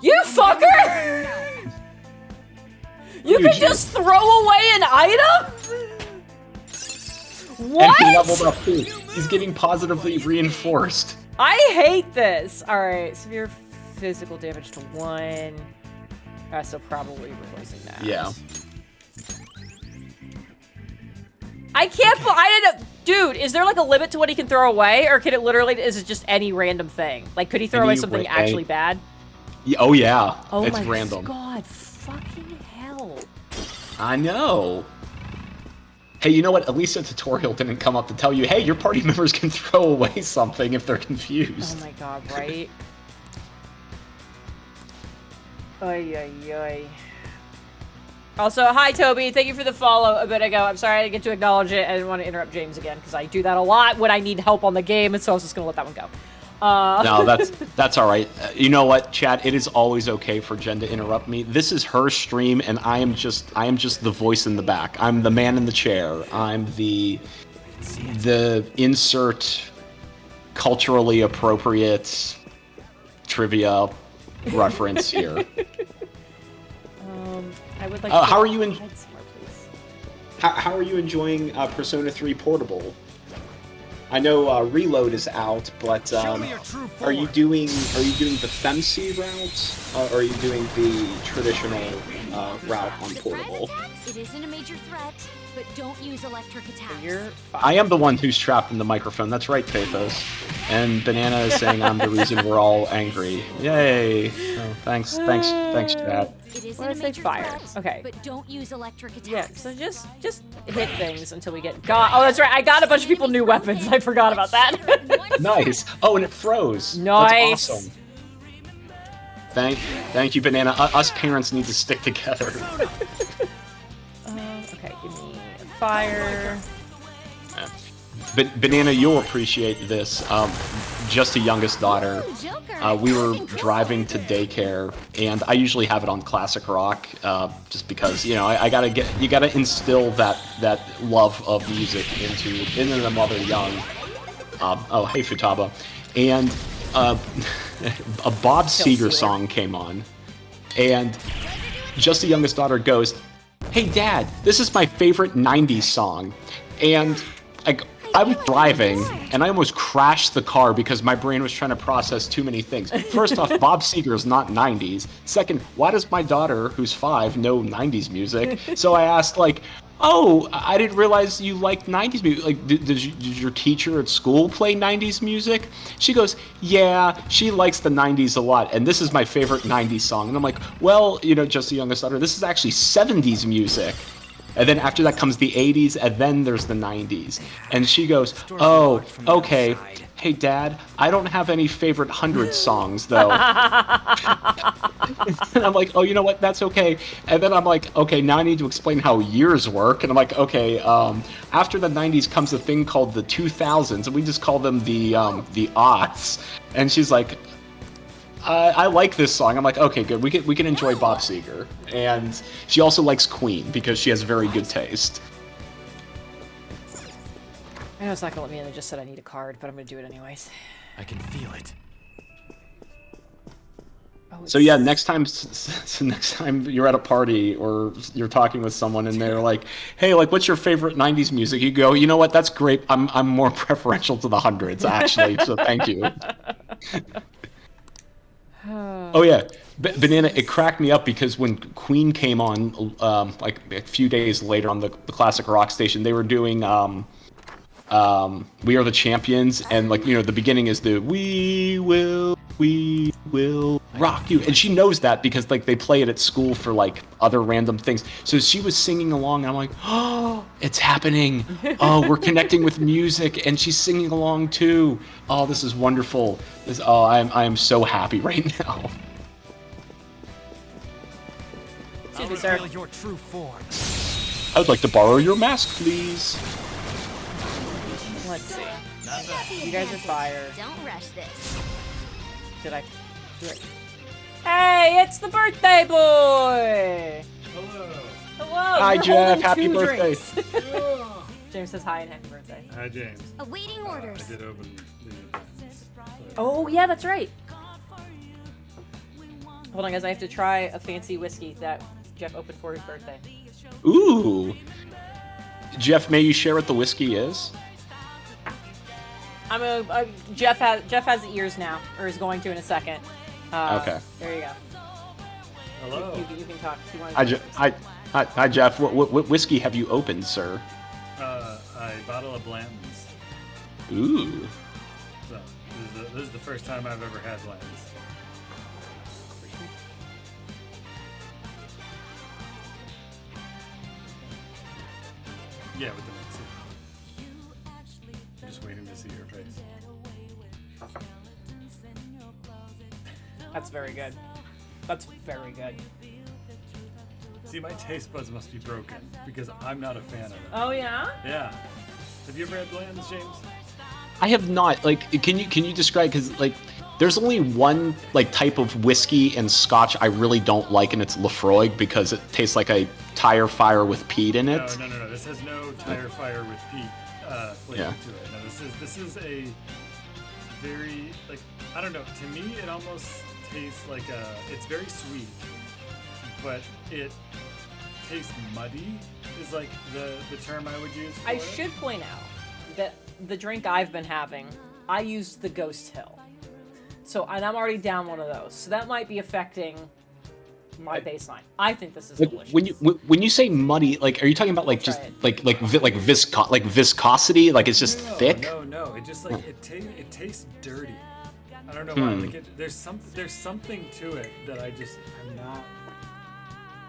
You fucker! You can Ryuji. just throw away an item? And What? he leveled up too. He's getting positively reinforced. I hate this. Alright, severe physical damage to 1. So probably replacing that. Yeah. I can't. I didn't. Dude, is there like a limit to what he can throw away, or can it literally? Is it just any random thing? Like, could he throw away Any something ra- actually bad? Yeah, oh yeah. Oh it's my random. god! Fucking hell! I know. Hey, you know what? At least a tutorial didn't come up to tell you, hey, your party members can throw away something if they're confused. Oh my god! Right? Oy oy oy. Also, hi Toby, thank you for the follow a bit ago. I'm sorry I didn't get to acknowledge it. I didn't want to interrupt James again because I do that a lot when I need help on the game, and so I was just gonna let that one go. No, that's all right. You know what, chat? It is always okay for Jen to interrupt me. This is her stream, and I am just the voice in the back. I'm the man in the chair. I'm the insert culturally appropriate trivia reference here. I would like. How are you in? Head somewhere, please. How are you enjoying Persona 3 Portable? I know Reload is out, but are you doing the FemC route, or are you doing the traditional route on Portable? It isn't a major threat, but don't use electric attacks. You're fine. I am the one who's trapped in the microphone. That's right, Pathos. And Banana is saying I'm the reason we're all angry. Yay! Oh, thanks, chat. It isn't What a did I say? major Fire. threat, Okay. but don't use electric attacks. Yeah, so just hit things until we get. God, oh, that's right. I got a bunch of people new weapons. I forgot about that. Nice. Oh, and it froze. Nice. That's awesome. Thank you, Banana. Us parents need to stick together. Okay, give me fire. But Banana, you'll appreciate this. Just a youngest daughter. We were driving to daycare, and I usually have it on classic rock, just because I you gotta instill that love of music into the mother young. Oh, hey Futaba, and a Bob Seger song came on, and just the youngest daughter goes, "Hey Dad, this is my favorite '90s song," and I was driving, and I almost crashed the car because my brain was trying to process too many things. First off, Bob Seger is not 90s. Second, why does my daughter, who's 5, know 90s music? So I asked, oh, I didn't realize you liked 90s music. Did your teacher at school play 90s music? She goes, yeah, she likes the 90s a lot, and this is my favorite 90s song. And I'm like, well, just the youngest daughter, this is actually 70s music. And then after that comes the 80s, and then there's the 90s. And she goes, oh, okay. Hey, Dad, I don't have any favorite 100 songs, though. And I'm like, oh, you know what? That's okay. And then I'm like, okay, now I need to explain how years work. And I'm like, okay, after the 90s comes a thing called the 2000s, and we just call them the aughts. And she's like, I like this song. I'm like, okay, good. We can enjoy Bob Seger. And she also likes Queen because she has very good taste. I know it's not gonna let me in. It just said I need a card, but I'm gonna do it anyways. I can feel it. Oh, So yeah, next time you're at a party or you're talking with someone and they're like, "Hey, what's your favorite '90s music?" You go, "You know what? That's great. I'm more preferential to the hundreds, actually. So thank you." Oh yeah, Banana. It cracked me up because when Queen came on, like a few days later on the classic rock station, they were doing "We Are the Champions," and like the beginning is the we will rock you," and she knows that because like they play it at school for like other random things. So she was singing along, and I'm like, oh, it's happening. Oh, we're connecting with music, and she's singing along too. Oh, this is wonderful. I am so happy right now. I'll reveal your true form. I would like to borrow your mask, please. Let's see. You guys are fired. Don't rush this. Did I do it? Hey, it's the birthday boy! Hello. Hello! Hi, you're Jeff. holding Happy 2 birthday. drinks. James says hi and happy birthday. Hi, James. Awaiting orders. I did open the events. Oh, yeah, that's right. Hold on, guys. I have to try a fancy whiskey that Jeff opened for his birthday. Ooh. Jeff, may you share what the whiskey is? Jeff has the ears now, or is going to in a second. Okay. There you go. Hello. You can talk if you want Hi, Jeff. What whiskey have you opened, sir? A bottle of Blanton's. Ooh. So, this is the first time I've ever had Blanton's. Yeah, with the mix. I'm just waiting to see your face. That's very good. That's very good. See, my taste buds must be broken because I'm not a fan of it. Oh yeah? Yeah. Have you ever had Blanton's, James? I have not. Like, can you describe? Because like, there's only one like type of whiskey and Scotch I really don't like, and it's Lefroy because it tastes like a tire fire with peat in it. No. This has no tire fire with peat flavor Yeah. to it. No, this is a very like I don't know. To me, it almost tastes like it's very sweet, but it tastes muddy. Is like the term I would use. For I it. should point out that the drink I've been having, I used the Ghost Hill. And I'm already down one of those. So that might be affecting my baseline. I think this is delicious. When you say muddy, like, are you talking about like just like viscosity? Like it's just thick? No. It just like it tastes dirty. I don't know why. Like there's something to it that I'm not.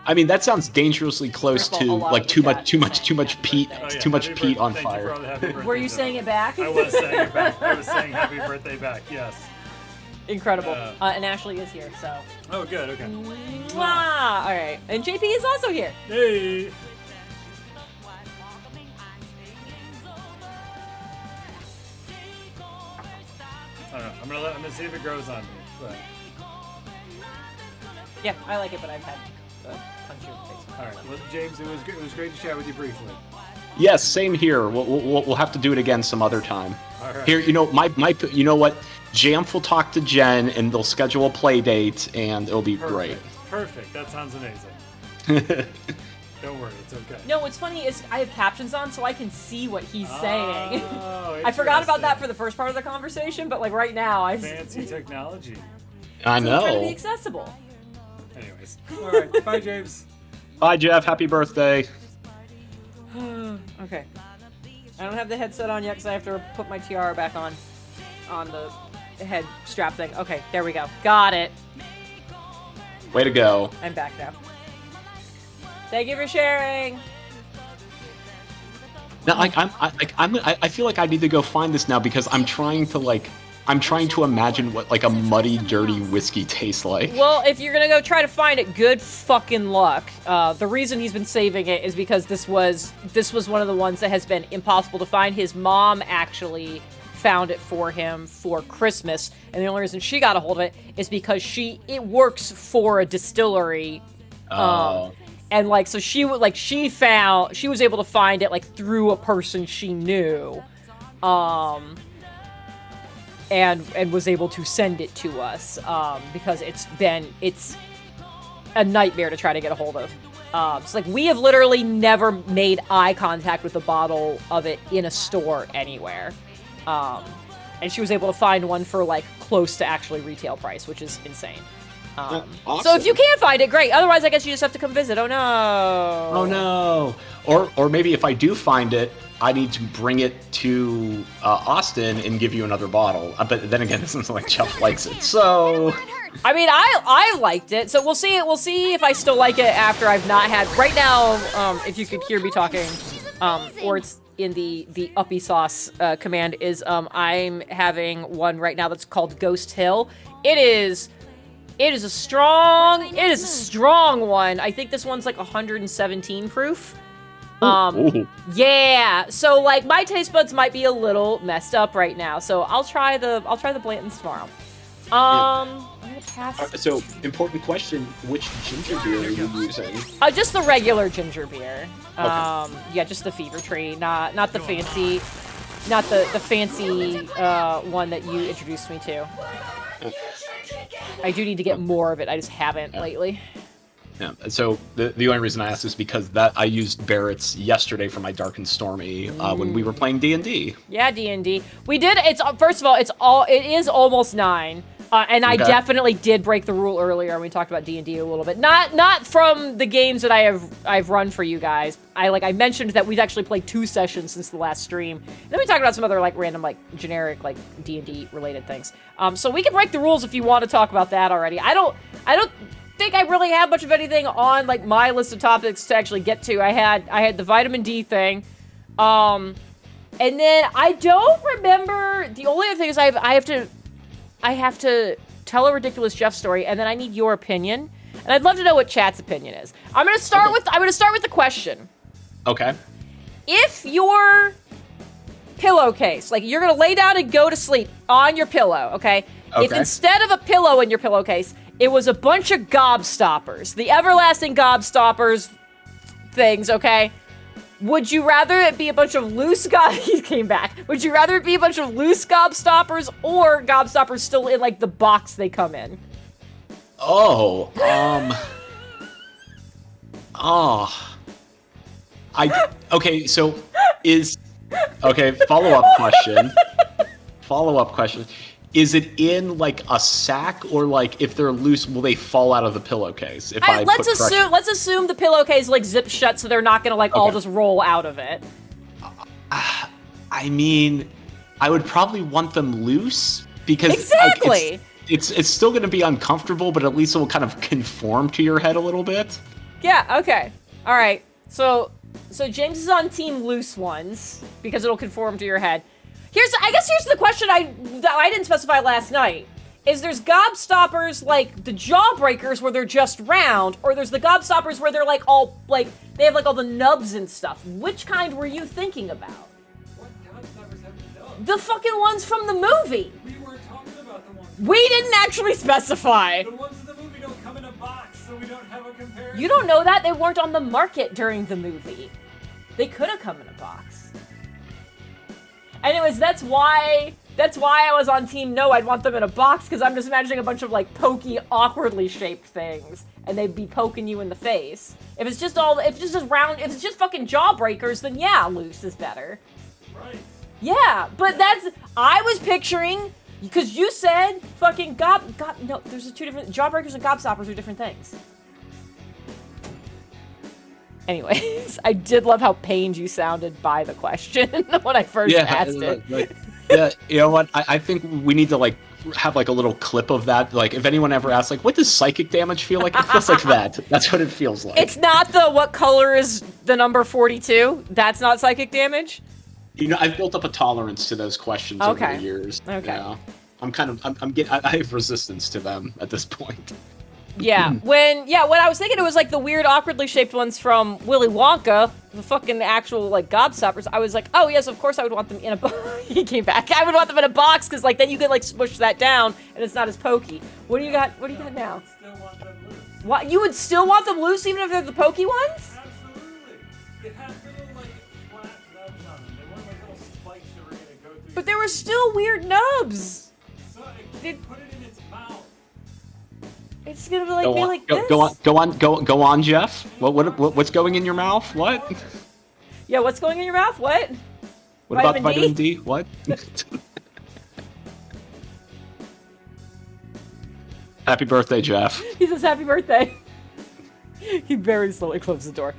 I mean, that sounds dangerously close to like too much peat, Oh, yeah. too much Happy peat on Thank you fire. for all the happy Were you birthdays, saying though. it back? I was saying it back. I was saying happy birthday back. Yes. Incredible. And Ashley is here, so. Oh, good. Okay. Mwah! All right. And JP is also here. Hey. I don't know. I'm gonna see if it grows on me. But Yeah, I like it, but I've had punch you in the face. all right. Well, James, it was great to chat with you briefly. Yes, same here. We'll have to do it again some other time. All right. Here, you know what? Jamf will talk to Jen, and they'll schedule a play date, and it'll be great. Perfect. That sounds amazing. Don't worry, it's okay. No, what's funny is I have captions on, so I can see what he's saying. Oh, I forgot about that interesting. for the first part of the conversation, but like right now, Fancy technology. I I'm trying to be know. accessible. Anyways. All right. Bye, James. Bye, Jeff. Happy birthday. Okay. I don't have the headset on yet because I have to put my tiara back on the head strap thing. Okay, there we go. Got it. Way to go. I'm back now. Thank you for sharing. Now, I feel like I need to go find this now because I'm trying to imagine what like a muddy, dirty whiskey tastes like. Well, if you're gonna go try to find it, good fucking luck. The reason he's been saving it is because this was one of the ones that has been impossible to find. His mom actually found it for him for Christmas, and the only reason she got a hold of it is because it works for a distillery. And like, so she was able to find it like through a person she knew, and was able to send it to us, because it's a nightmare to try to get a hold of. So like, we have literally never made eye contact with a bottle of it in a store anywhere. and she was able to find one for like close to actually retail price, which is insane. Awesome. So if you can find it, great. Otherwise, I guess you just have to come visit. Oh no. Oh no. Or maybe if I do find it, I need to bring it to Austin and give you another bottle. But then again, it sounds like Jeff likes it. So I mean, I liked it. So we'll see. We'll see if I still like it after I've not had. Right now, if you could hear me talking, or it's in the uppy sauce command is I'm having one right now that's called Ghost Hill. It is a strong one. I think this one's like 117 proof. Yeah. So like my taste buds might be a little messed up right now. So I'll try the Blantons tomorrow. I'm gonna pass. So important question: which ginger beer are you using? Just the regular ginger beer. Okay. Yeah, just the Fever Tree, not the fancy, one that you introduced me to. I do need to get more of it. I just haven't lately. Yeah. So the only reason I asked is because that I used Barrett's yesterday for my Dark and Stormy when we were playing D&D. Yeah, D&D. We did. It's first of all, it is almost 9. And I definitely did break the rule earlier, and we talked about D&D a little bit. Not from the games that I've run for you guys. I mentioned that we've actually played 2 sessions since the last stream. And then we talked about some other random generic D&D related things. So we can break the rules if you want to talk about that already. I don't think I really have much of anything on my list of topics to actually get to. I had the vitamin D thing. And then I don't remember. The only other thing is I have to tell a ridiculous Jeff story, and then I need your opinion. And I'd love to know what chat's opinion is. I'm gonna start with the question. Okay. If your pillowcase, you're gonna lay down and go to sleep on your pillow, okay? If instead of a pillow in your pillowcase, it was a bunch of gobstoppers, the everlasting gobstoppers things, okay? Would you rather it be a bunch of loose he came back. Would you rather it be a bunch of loose gobstoppers or gobstoppers still in the box they come in? Oh, follow-up question. Is it in a sack, or if they're loose, will they fall out of the pillowcase? Let's assume the pillowcase zips shut, so they're not gonna all just roll out of it. I mean, I would probably want them loose because exactly. It's still gonna be uncomfortable, but at least it will kind of conform to your head a little bit. Yeah. Okay. All right. So James is on team loose ones because it'll conform to your head. Here's the question that I didn't specify last night. Is there's gobstoppers the jawbreakers where they're just round, or there's the gobstoppers where they're all they have all the nubs and stuff. Which kind were you thinking about? What gobstoppers have the nubs? The fucking ones from the movie. We weren't talking about the ones. We didn't actually specify. The ones in the movie don't come in a box, so we don't have a comparison. You don't know that. They weren't on the market during the movie. They could have come in a box. Anyways, that's why I was on team no. I'd want them in a box because I'm just imagining a bunch of pokey, awkwardly shaped things, and they'd be poking you in the face. If it's just round, if it's just fucking jawbreakers, then yeah, loose is better. Right. Yeah, but I was picturing because you said fucking no. There's 2 different jawbreakers and gobstoppers are different things. Anyways, I did love how pained you sounded by the question when I first asked it. Yeah, you know what? I think we need to have a little clip of that. If anyone ever asks what does psychic damage feel like? It feels like that. That's what it feels like. It's not what color is the number 42? That's not psychic damage? I've built up a tolerance to those questions over the years. Okay. Yeah. I have resistance to them at this point. Yeah, when I was thinking it was the weird awkwardly shaped ones from Willy Wonka, the fucking actual gobstoppers, I was oh yes, of course I would want them in a box. He came back. I would want them in a box because then you can smush that down and it's not as pokey. What do you got now? Still want them loose. What, you would still want them loose even if they're the pokey ones? Absolutely. It had little flat nubs on them. They weren't little spikes that were gonna go through. But there were still weird nubs. So it put it in its mouth. It's gonna be this. Go on, Jeff. What's going in your mouth? What? Yeah, what's going in your mouth? What? What about vitamin D? What? Happy birthday, Jeff. He says happy birthday. He very slowly closed the door.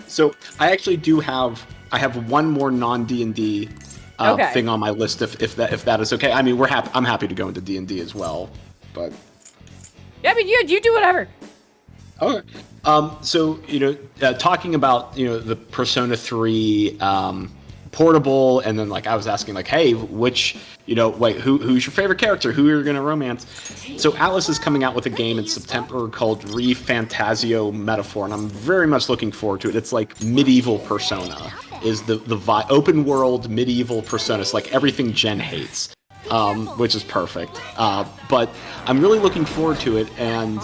So I actually do have one more non D&D Okay. thing on my list if that is okay. I mean, I'm happy to go into D&D as well, but Yeah, I mean, you do whatever. okay. So talking about the Persona 3 portable, and then like I was asking like, hey, which who's your favorite character? Who are you gonna romance? So Atlas is coming out with a game in September called Re-Fantasio Metaphor, and I'm very much looking forward to it. It's like medieval Persona, is the open world medieval Persona. It's like everything Jen hates, which is perfect. But I'm really looking forward to it, and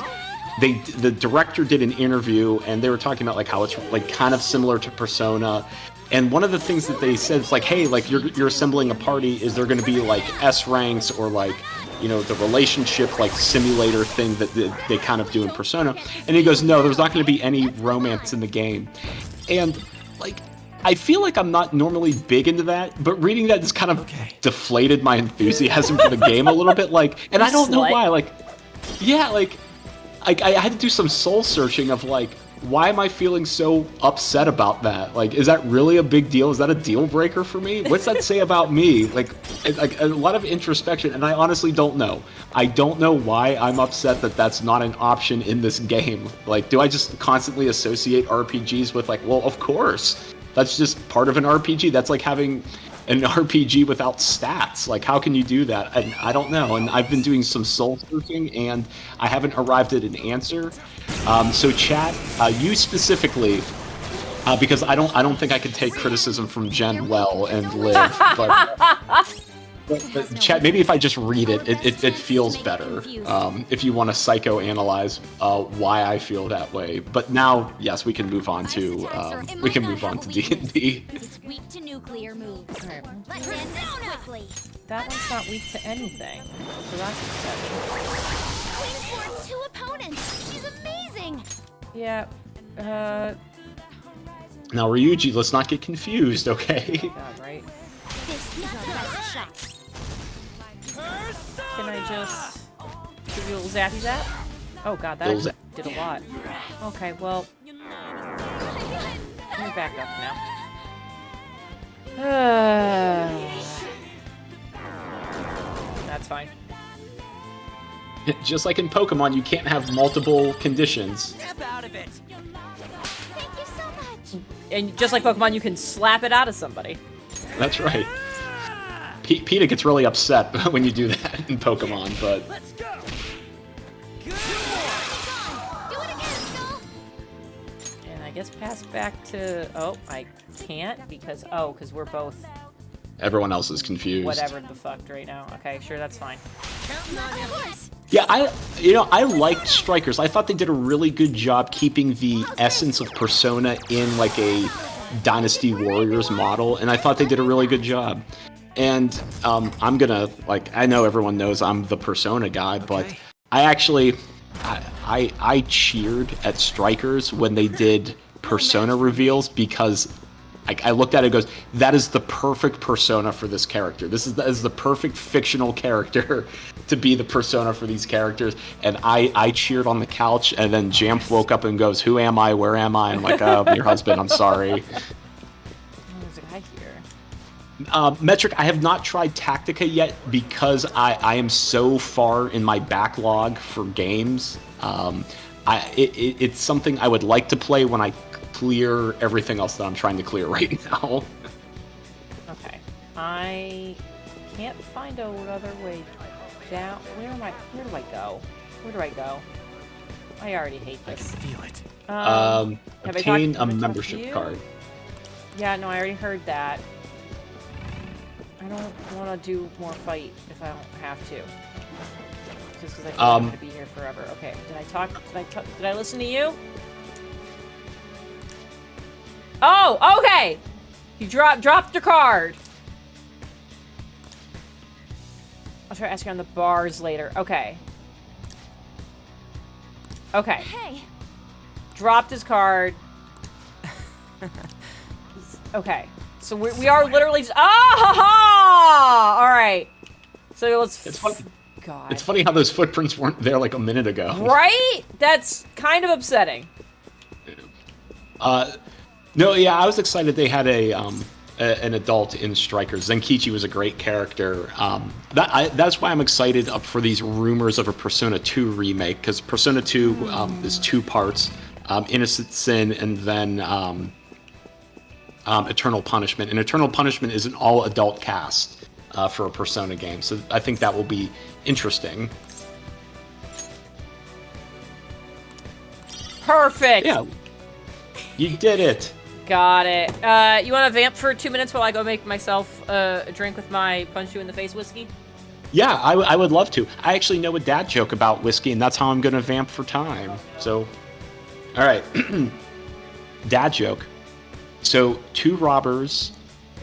the director did an interview, and they were talking about like how it's like kind of similar to Persona. And one of the things that they said is like, hey, like you're assembling a party. Is there going to be like S ranks or like, the relationship like simulator thing that they kind of do in Persona? And he goes, no, there's not going to be any romance in the game. And like, I feel like I'm not normally big into that, but reading that just kind of deflated my enthusiasm for the game a little bit. Like, and I don't know why. Like, yeah, like I had to do some soul searching of like, why am I feeling so upset about that? Like, is that really a big deal? Is that a deal breaker for me? What's that say about me? Like a lot of introspection, and I honestly don't know. I don't know why I'm upset that that's not an option in this game. Like, do I just constantly associate RPGs with like, well, of course. That's just part of an RPG. That's like having an RPG without stats. Like, how can you do that? And I don't know. And I've been doing some soul searching, and I haven't arrived at an answer. So, chat, you specifically, because I don't think I could take criticism from Jen well and live. But chat, maybe if I just read it, it feels better. If you want to psychoanalyze why I feel that way. But now, yes, we can move on to D&D. It's weak to nuclear moves. Alright. Let's end this quickly. That one's not weak to anything. So that's exciting. Queen forced 2 opponents. She's amazing. Yeah. Now, Ryuji, let's not get confused, okay? God, right? This is our best shot. Can I just give you a little zappy zap? Oh god, that Little did a lot. Okay, well, let me back up now. That's fine. Just like in Pokemon, you can't have multiple conditions. Step out of it. Thank you so much. And just like Pokemon, you can slap it out of somebody. That's right. PETA gets really upset when you do that in Pokemon, but... Let's go. Do it again, Skull. And I guess pass back to... Oh, I can't because we're both Everyone else is confused. whatever the fuck right now. Okay, sure, that's fine. Of course. Yeah, I liked Strikers. I thought they did a really good job keeping the essence of Persona in like a Dynasty Warriors model, and I thought they did a really good job. And I'm gonna, like, I know everyone knows I'm the Persona guy, but I actually, I cheered at Strikers when they did Persona reveals, because I looked at it and goes, that is the perfect persona for this character. That is the perfect fictional character to be the persona for these characters. And I cheered on the couch, and then Jamf woke up and goes, who am I? Where am I? And I'm like, oh, your husband, I'm sorry. There's a guy here. Metric, I have not tried Tactica yet because I am so far in my backlog for games. It's something I would like to play when I clear everything else that I'm trying to clear right now. Okay. I can't find another way down. Where do I go? Where do I go? I already hate this. Feel it. Have I Obtain talked- a have I talked to membership you? card. Yeah, no, I already heard that. I don't want to do more fight if I don't have to. Just because I feel like I'm going to be here forever. Okay, did I listen to you? Oh, okay! You dropped your card. I'll try to ask you on the bars later. Okay. Okay. Hey. Dropped his card. Okay. So we are literally just, ha ha! All right. So let's. It's funny. God. It's funny how those footprints weren't there like a minute ago. Right? That's kind of upsetting. No, yeah, I was excited they had an adult in Strikers. Zenkichi was a great character. That's why I'm excited for these rumors of a Persona 2 remake, because Persona 2 is 2 parts, Innocent Sin and then Eternal Punishment. And Eternal Punishment is an all-adult cast for a Persona game, so I think that will be interesting. Perfect. Yeah, you did it. Got it. You want to vamp for 2 minutes while I go make myself a drink with my punch you in the face whiskey? Yeah, I would love to. I actually know a dad joke about whiskey, and that's how I'm going to vamp for time. So, all right. Dad joke. So 2 robbers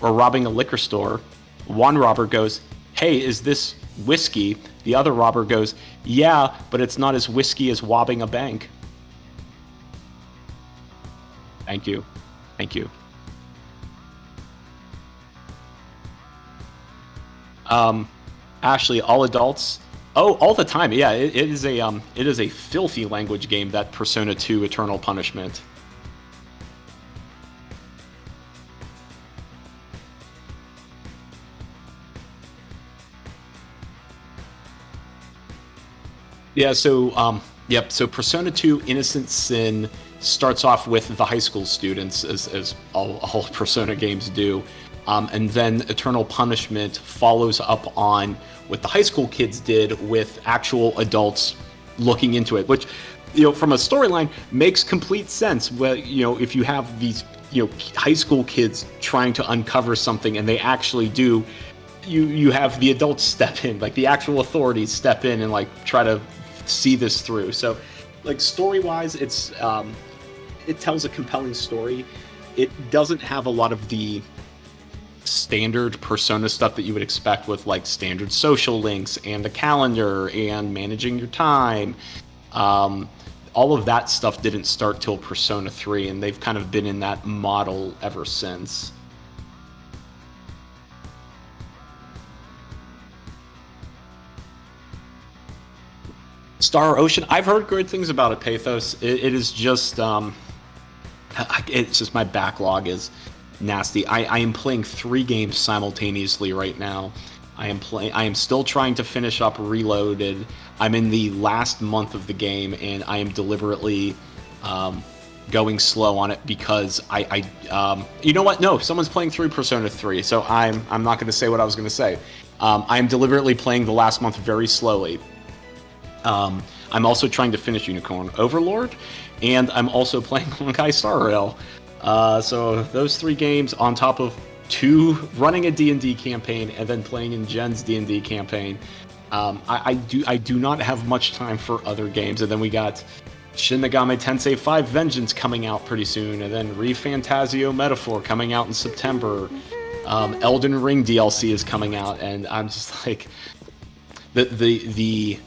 are robbing a liquor store. One robber goes, "Hey, is this whiskey?" The other robber goes, "Yeah, but it's not as whiskey as robbing a bank." Thank you. Thank you. Ashley, all adults. Oh, all the time. Yeah, it is a filthy language game, that Persona 2 Eternal Punishment. Yeah, so so Persona 2 Innocent Sin starts off with the high school students, as all Persona games do. And then Eternal Punishment follows up on what the high school kids did with actual adults looking into it, which, from a storyline makes complete sense. Well, if you have these, high school kids trying to uncover something and they actually do, you have the adults step in, like the actual authorities step in and like try to see this through. So, like, story-wise, it tells a compelling story. It doesn't have a lot of the standard Persona stuff that you would expect with like standard social links and a calendar and managing your time. All of that stuff didn't start till Persona 3, and they've kind of been in that model ever since. Star Ocean, I've heard good things about it, Pathos. It is just, it's just my backlog is nasty. I am playing 3 games simultaneously right now. I am still trying to finish up Reloaded. I'm in the last month of the game, and I am deliberately going slow on it because you know what? No, someone's playing through Persona 3, so I'm not going to say what I was going to say. I'm deliberately playing the last month very slowly. I'm also trying to finish Unicorn Overlord, and I'm also playing Honkai Star Rail. So those 3 games on top of 2 running a D&D campaign and then playing in Jen's D&D campaign. I do not have much time for other games. And then we got Shin Megami Tensei 5 Vengeance coming out pretty soon, and then ReFantazio Metaphor coming out in September. Elden Ring DLC is coming out, and I'm just like, the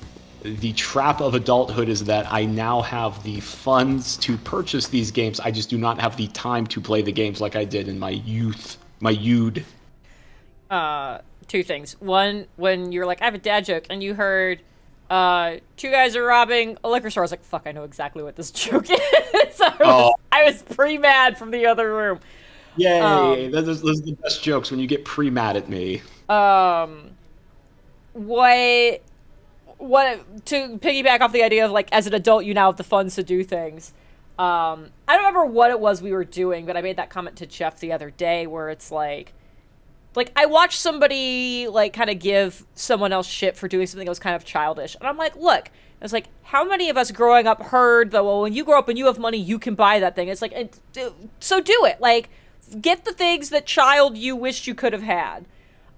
trap of adulthood is that I now have the funds to purchase these games. I just do not have the time to play the games like I did in my youth. 2 things. One, when you're like, I have a dad joke, and you heard 2 guys are robbing a liquor store. I was like, fuck, I know exactly what this joke is. I was pre-mad from the other room. Yay! Those are the best jokes, when you get pre-mad at me. What to piggyback off the idea of, like, as an adult you now have the funds to do things. I don't remember what it was we were doing, but I made that comment to Jeff the other day where it's like I watched somebody like kind of give someone else shit for doing something that was kind of childish, and I'm like, look, it's like, how many of us growing up heard that, well, when you grow up and you have money you can buy that thing. It's like, so do it. Like, get the things that child you wished you could have had.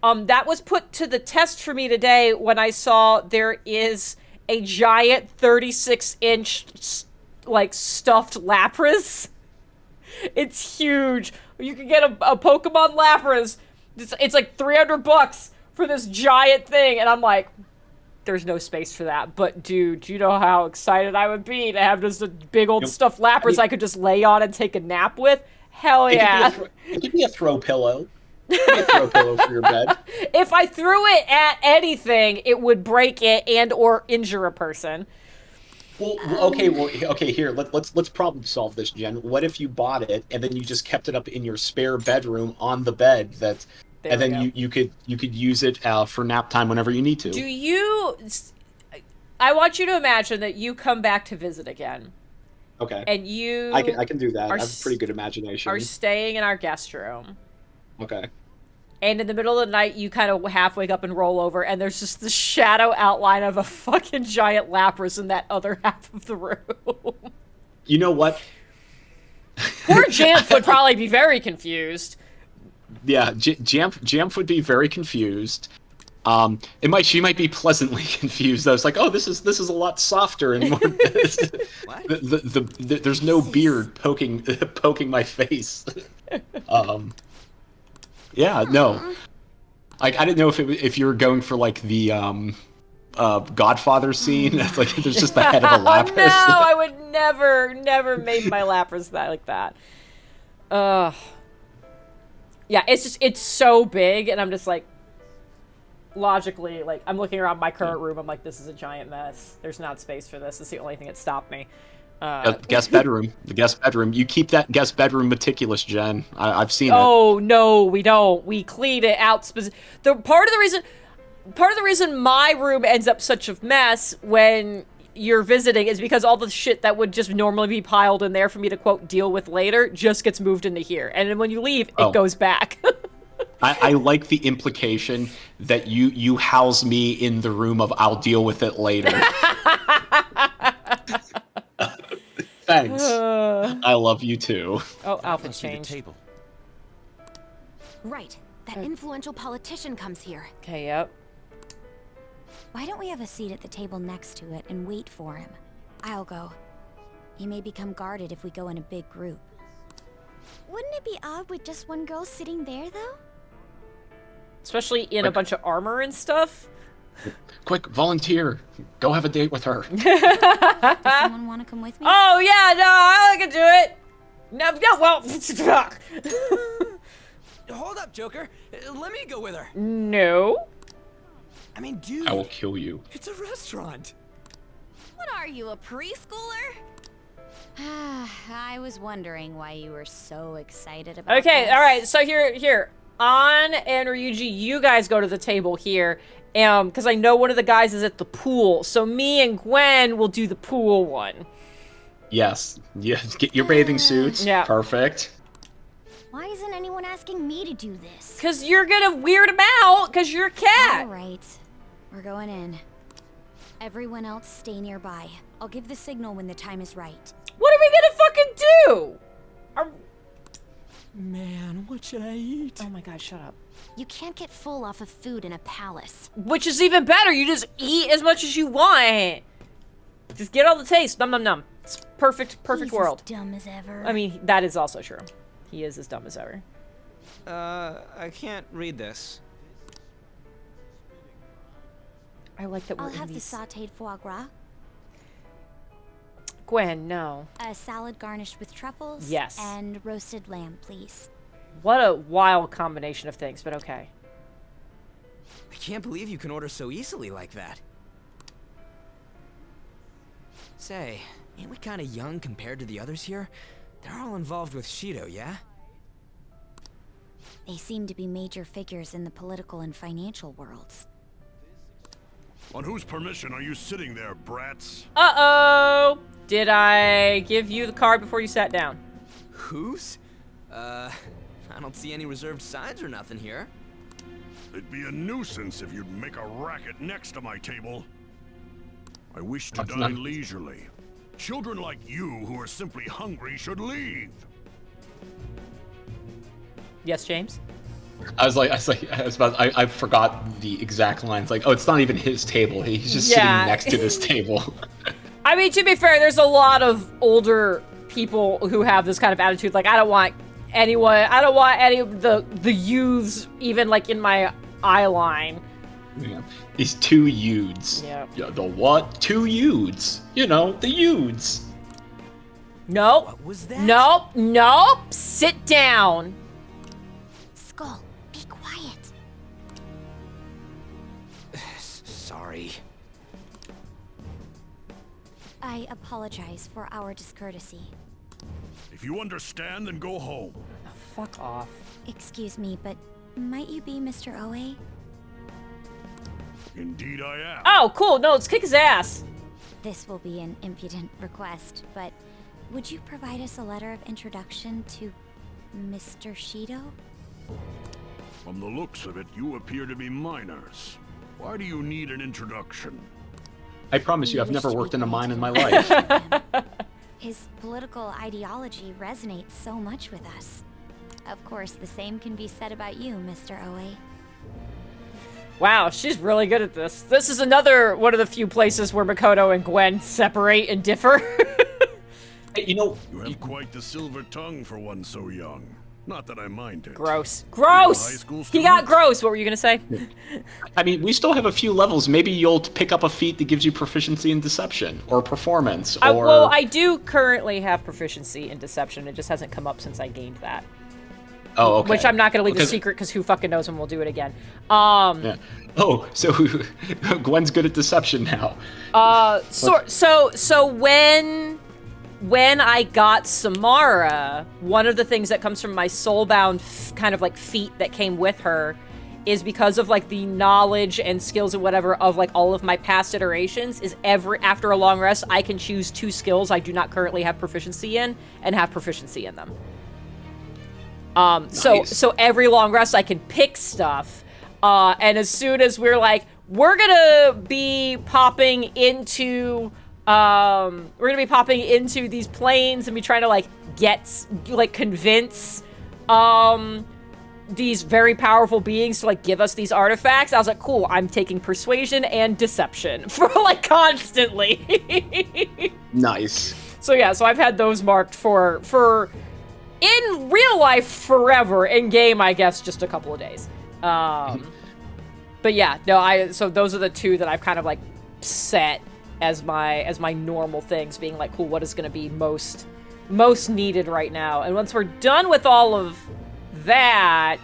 That was put to the test for me today when I saw there is a giant 36-inch, like, stuffed Lapras. It's huge. You can get a Pokemon Lapras. It's like $300 for this giant thing, and I'm like, there's no space for that. But dude, do you know how excited I would be to have just a big old stuffed Lapras I could just lay on and take a nap with? Hell yeah. It could be a throw pillow. It could be a throw pillow for your bed. If I threw it at anything, it would break it and or injure a person. Well, okay. Here, let's problem solve this, Jen. What if you bought it and then you just kept it up in your spare bedroom on the bed? And then you could use it for nap time whenever you need to. I want you to imagine that you come back to visit again. Okay. And you... I can do that. I have a pretty good imagination. Are staying in our guest room. Okay. And in the middle of the night, you kind of half wake up and roll over, and there's just the shadow outline of a fucking giant Lapras in that other half of the room. You know what? Poor Jamf would probably be very confused. Yeah, Jamf would be very confused. She might be pleasantly confused. I was like, oh, this is a lot softer and more. There's no beard poking my face. Yeah, no. Like, I didn't know if you were going for like the Godfather scene. That's like there's just the head of a Lapras. No, I would never make my Lapras like that. Yeah, it's so big, and I'm just like, logically, like, I'm looking around my current room, I'm like, this is a giant mess. There's not space for this. It's the only thing that stopped me. Guest bedroom. The guest bedroom. You keep that guest bedroom meticulous, Jen. I've seen it. Oh, no, we don't. We clean it out. Part of the reason my room ends up such a mess when you're visiting is because all the shit that would just normally be piled in there for me to, quote, deal with later just gets moved into here. And then when you leave, it goes back. I like the implication that you house me in the room of I'll deal with it later. Thanks. I love you too. Oh, outfit change. Table. Right. That influential politician comes here. Okay, yep. Why don't we have a seat at the table next to it and wait for him? I'll go. He may become guarded if we go in a big group. Wouldn't it be odd with just one girl sitting there, though? Especially in a bunch of armor and stuff. Quick, volunteer. Go have a date with her. Does someone want to come with me? Oh, yeah, no, I can do it. No, well... Hold up, Joker. Let me go with her. No. I mean, dude. I will kill you. It's a restaurant. What are you, a preschooler? I was wondering why you were so excited about Okay, this. all right, so here. An and Ryuji, you guys go to the table here. Because I know one of the guys is at the pool. So me and Gwen will do the pool one. Yes. Get your bathing suits. Yeah. Perfect. Why isn't anyone asking me to do this? Because you're gonna weird him out, because you're a cat. All right. We're going in. Everyone else stay nearby. I'll give the signal when the time is right. What are we gonna fucking do? Man, what should I eat? Oh my god, shut up. You can't get full off of food in a palace. Which is even better. You just eat as much as you want. Just get all the taste. Nom nom nom. It's perfect He's world. as dumb as ever. I mean, that is also true. He is as dumb as ever. I can't read this. I like that we're I'll in have the these... sautéed foie gras. Gwen, no. A salad garnished with truffles. Yes. And roasted lamb, please. What a wild combination of things, but okay. I can't believe you can order so easily like that. Say, ain't we kinda young compared to the others here? They're all involved with Shido, yeah? They seem to be major figures in the political and financial worlds. On whose permission are you sitting there, brats? Uh-oh! Did I give you the card before you sat down? Whose? I don't see any reserved signs or nothing here. It'd be a nuisance if you'd make a racket next to my table. I wish to dine leisurely. Children like you who are simply hungry should leave. Yes, James? I forgot the exact lines. Like, oh, it's not even his table. He's just sitting next to this table. I mean, to be fair, there's a lot of older people who have this kind of attitude. Like, I don't want any of the youths even, like, in my eye line. Yeah. These two youths. Yeah. The what? Two youths. You know, the youths. Nope. What was that? Nope. Nope. Sit down. Skull, be quiet. Sorry. I apologize for our discourtesy. If you understand, then go home. Oh, fuck off. Excuse me, but might you be Mr. Oe? Indeed I am. Oh, cool. No, let's kick his ass. This will be an impudent request, but would you provide us a letter of introduction to Mr. Shido? From the looks of it, you appear to be minors. Why do you need an introduction? I promise you, I've We wish never to worked be in a mine in my acquainted life. with him. His political ideology resonates so much with us. Of course, the same can be said about you, Mr. Oe. Wow, she's really good at this. This is another one of the few places where Makoto and Gwen separate and differ. You know, You have quite the silver tongue for one so young. Not that I mind it. Gross. Are you a high Gross! school He got student? gross. What were you gonna say? I mean, we still have a few levels. Maybe you'll pick up a feat that gives you proficiency in deception or performance, or Well, I do currently have proficiency in deception. It just hasn't come up since I gained that. oh, okay. Which I'm not gonna leave a Because- secret because who fucking knows when we'll do it again. Yeah. Oh, so Gwen's good at deception now. So when I got Samara, one of the things that comes from my soulbound kind of like feat that came with her is because of like the knowledge and skills and whatever of like all of my past iterations is after a long rest I can choose 2 skills I do not currently have proficiency in and have proficiency in them. Nice. So every long rest I can pick stuff, and as soon as we're gonna be popping into these planes and be trying to convince these very powerful beings to give us these artifacts. I was like, cool, I'm taking persuasion and deception for constantly. Nice. So yeah, so I've had those marked for in real life forever, in game I guess just a couple of days. But yeah, no, so those are the 2 that I've kind of set as my normal things, being cool, what is going to be most needed right now. And once we're done with all of that,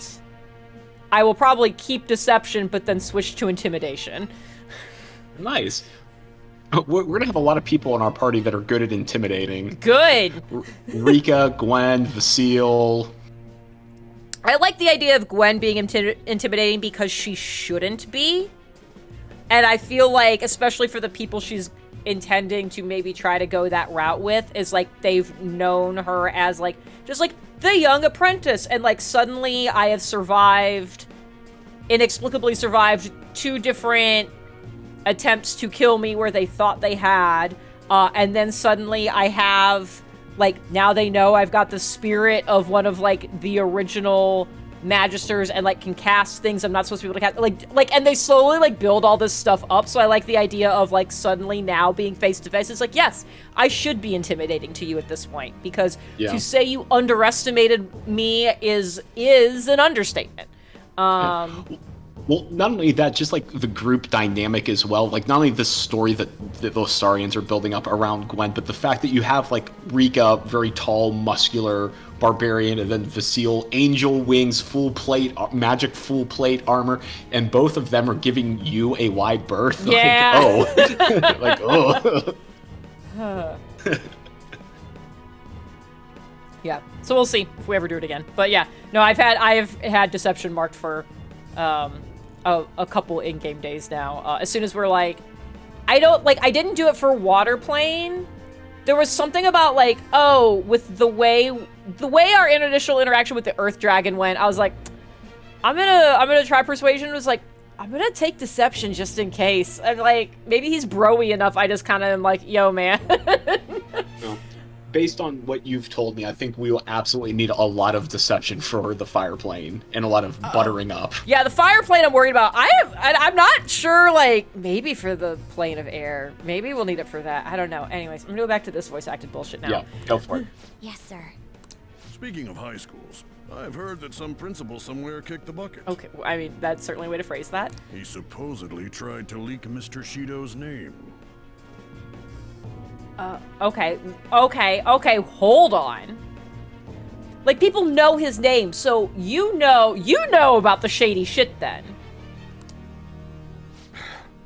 I will probably keep deception but then switch to intimidation. Nice. We're gonna have a lot of people in our party that are good at intimidating. Good. Rika, Gwen, Vasile. I like the idea of Gwen being intimidating because she shouldn't be. And I feel like, especially for the people she's intending to maybe try to go that route with, is they've known her as just the young apprentice. And suddenly I have inexplicably survived 2 different attempts to kill me where they thought they had. And then suddenly I have, now they know I've got the spirit of one of, the original magisters and, can cast things I'm not supposed to be able to cast. And they slowly, build all this stuff up. So I like the idea of, suddenly now being face-to-face. It's yes, I should be intimidating to you at this point. Because to say you underestimated me is an understatement. Well, not only that, just the group dynamic as well. Not only the story that those Saurians are building up around Gwen, but the fact that you have Rika, very tall, muscular barbarian, and then Vasile, angel wings, full plate, magic full plate armor, and both of them are giving you a wide berth. Yeah. Oh. Yeah. So we'll see if we ever do it again. But yeah, no, I've had deception marked for a couple in-game days now. As soon as we're I didn't do it for water plane. There was something about with the way our initial interaction with the Earth Dragon went, I was like, I'm gonna try persuasion. It was I'm gonna take deception just in case. And maybe he's bro-y enough. I just kind of am yo, man. No. Based on what you've told me, I think we will absolutely need a lot of deception for the fire plane and a lot of buttering up. Yeah, the fire plane I'm worried about. I'm not sure, maybe for the plane of air. Maybe we'll need it for that. I don't know. Anyways, I'm gonna go back to this voice acted bullshit now. Yeah, go for it. Yes, sir. Speaking of high schools, I've heard that some principal somewhere kicked the bucket. Okay, I mean, that's certainly a way to phrase that. He supposedly tried to leak Mr. Shido's name. Okay, hold on. Like, people know his name, so you know about the shady shit then.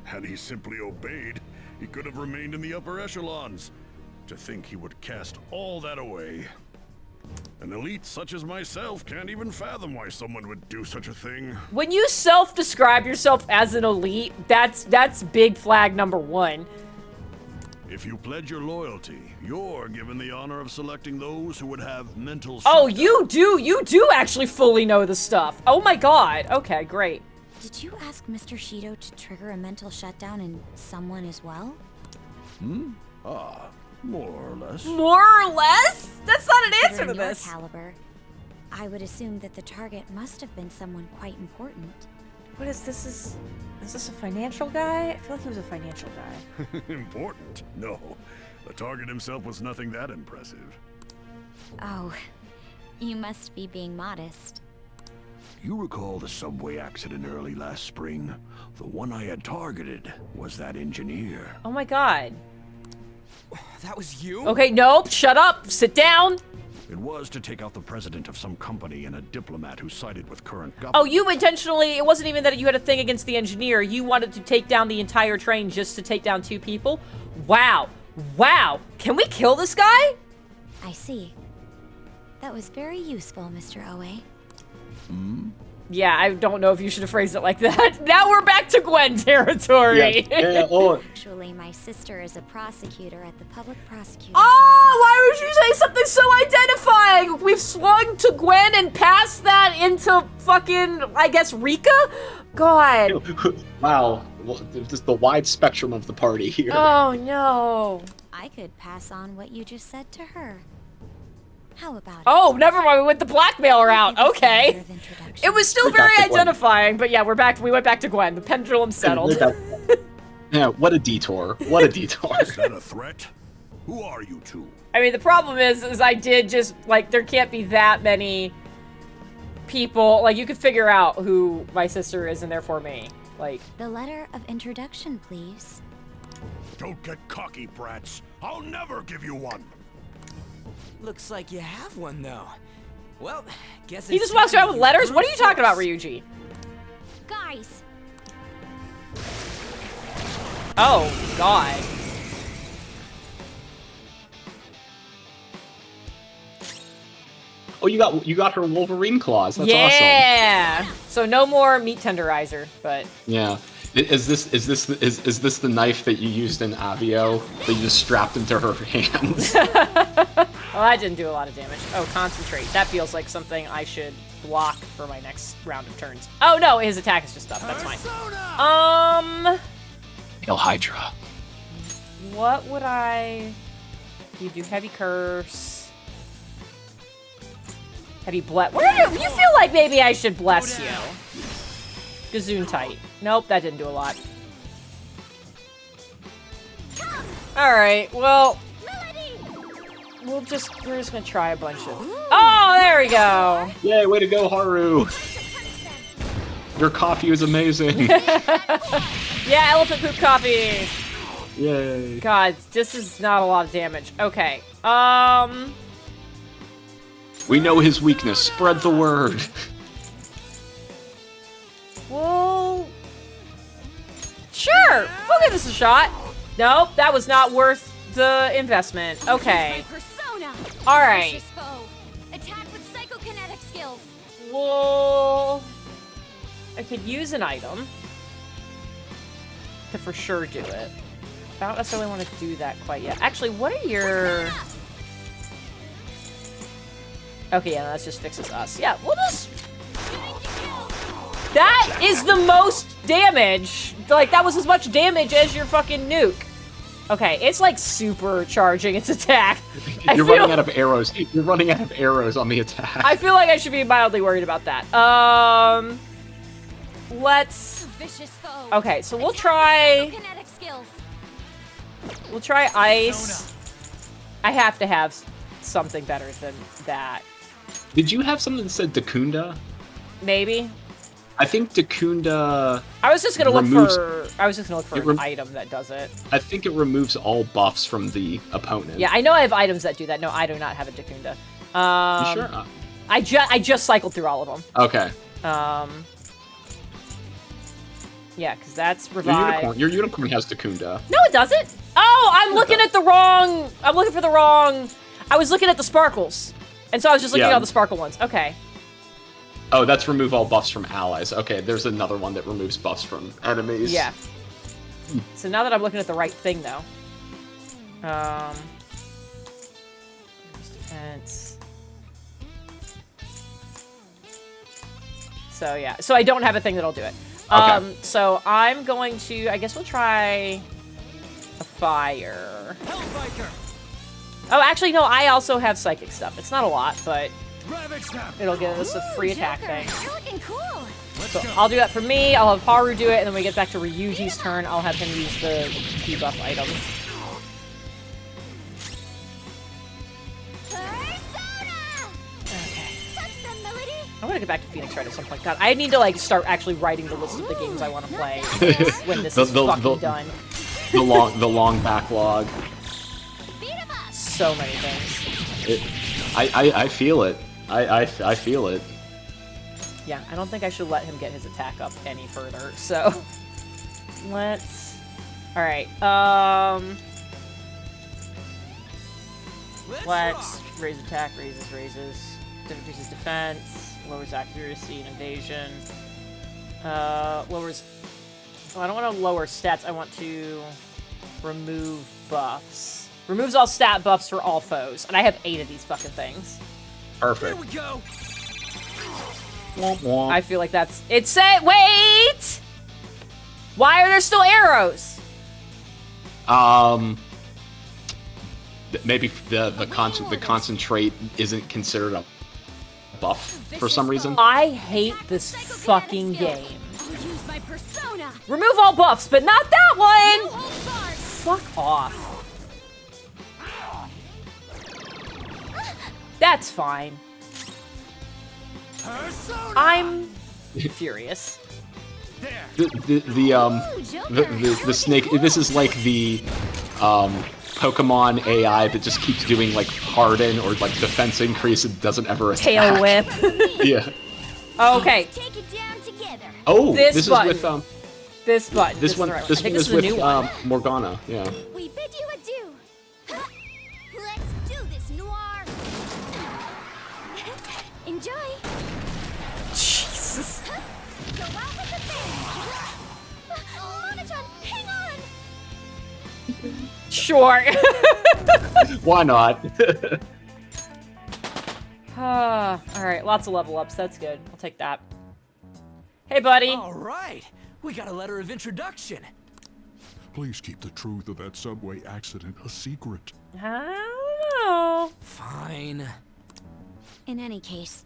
Had he simply obeyed, he could have remained in the upper echelons. To think he would cast all that away. An elite such as myself can't even fathom why someone would do such a thing. When you self-describe yourself as an elite, that's big flag number 1. If you pledge your loyalty, you're given the honor of selecting those who would have mental Oh, shutdown. you do actually fully know the stuff. Oh my god. Okay, great. Did you ask Mr. Shido to trigger a mental shutdown in someone as well? More or less. More or less? That's not an answer to Considering your this. caliber, I would assume that the target must have been someone quite important. What is this? Is this a financial guy? I feel like he was a financial guy. Important? No. The target himself was nothing that impressive. Oh, you must be being modest. You recall the subway accident early last spring? The one I had targeted was that engineer. Oh my god. That was you? Okay, nope, shut up, sit down. It was to take out the president of some company and a diplomat who sided with current government. Oh, you intentionally, it wasn't even that you had a thing against the engineer. You wanted to take down the entire train just to take down 2 people? Wow. Wow. Can we kill this guy? I see. That was very useful, Mr. Oe. Yeah, I don't know if you should have phrased it like that. Now we're back to Gwen territory. Actually, my sister is a prosecutor at the public prosecutor's Oh, why would you say something so identifying? We've swung to Gwen and passed that into fucking, I guess, Rika? God. Wow, well, just the wide spectrum of the party here. Oh, no. I could pass on what you just said to her. How about it? Oh, never mind. We went the blackmailer out. Okay. It was still We're very back to Gwen. identifying, but yeah, we went back to Gwen. The pendulum settled. Yeah, what a detour. What a detour. Is that a threat? Who are you two? I mean, the problem is I did just, like, there can't be that many people. Like, you could figure out who my sister is and therefore me. Like, The letter of introduction, please. Don't get cocky, brats. I'll never give you one. Looks like you have one, though. Well, guess he it's just walks time around with you letters? What are you brute talking about, force. Ryuji? Guys! Oh, God. Oh, you got her Wolverine claws. That's awesome. Yeah. So no more meat tenderizer, but Yeah. Is this the knife that you used in Avio that you just strapped into her hands? well, that didn't do a lot of damage. Oh, concentrate. That feels like something I should block for my next round of turns. Oh no, his attack is just up. That's fine. Hail Hydra. What would you do? Heavy curse. Heavy bless. You feel like maybe I should bless you. Gazoon tight. Nope, that didn't do a lot. Alright, well, we're just gonna try a bunch of... Oh, there we go! Yay, way to go, Haru! Your coffee is amazing! Yeah, elephant poop coffee! Yay. God, this is not a lot of damage. Okay, We know his weakness. Spread the word. well... Sure! We'll give this a shot. Nope, that was not worth the investment. Okay. Alright. Attack with psychokinetic skills. Well... I could use an item to for sure do it. I don't necessarily want to do that quite yet. Actually, what are your... Okay, yeah, that just fixes us. Yeah, we'll just... That is the most damage! Like, that was as much damage as your fucking nuke. Okay, it's like supercharging its attack. You're running out of arrows. You're running out of arrows on the attack. I feel like I should be mildly worried about that. Let's... Okay, so we'll try... We'll try ice. I have to have something better than that. Did you have something that said Dakunda? Maybe. I think Dakunda. I was just gonna look for an It item that does it. I think it removes all buffs from the opponent. Yeah, I know I have items that do that. No, I do not have a Dakunda. You sure? I just cycled through all of them. Okay. Yeah, because that's revive. Your unicorn has Dakunda. No, it doesn't. Oh, I'm looking at the wrong. I'm looking for the wrong. I was looking at the sparkles, and so I was just looking at all the sparkle ones. Okay. Oh, that's remove all buffs from allies. Okay, there's another one that removes buffs from enemies. Yeah. So now that I'm looking at the right thing, though. Defense. So yeah. So I don't have a thing that'll do it. Okay. So I'm going to. I guess we'll try a fire. Oh, actually, no. I also have psychic stuff. It's not a lot, but it'll give us a free attack thing. You're looking cool. So I'll do that for me. I'll have Haru do it, and then when we get back to Ryuji's turn, I'll have him use the debuff item. I want to get back to Phoenix Wright at some point. God, I need to like start actually writing the list of the games I want to play when this is fucking done. The long backlog. So many things. I feel it. I feel it. Yeah, I don't think I should let him get his attack up any further. So let's. All right. Let's raise attack, raises, increases defense, lowers accuracy and evasion. Lowers. Oh, I don't want to lower stats. I want to remove buffs. Removes all stat buffs for all foes, and I have 8 of these fucking things. Perfect. Here we go. Womp womp. I feel like that's. It said. Wait. Why are there still arrows? Maybe the concentrate isn't considered a buff for some reason. I hate this fucking game. Remove all buffs, but not that one. Fuck off. That's fine. I'm furious. The snake. This is like the Pokemon AI that just keeps doing like harden or like defense increase and doesn't ever attack. Tail whip. Yeah. Okay. Oh, this is button. with This button. This one. Right This one is with Morgana. Yeah. We bid you adieu. Let's do this, Noir. Enjoy. Jesus. Go out with the bang. Mona-chan, hang on. Sure. Why not? All right, lots of level ups. That's good. I'll take that. Hey, buddy. All right, we got a letter of introduction. Please keep the truth of that subway accident a secret. I don't know. Fine. In any case,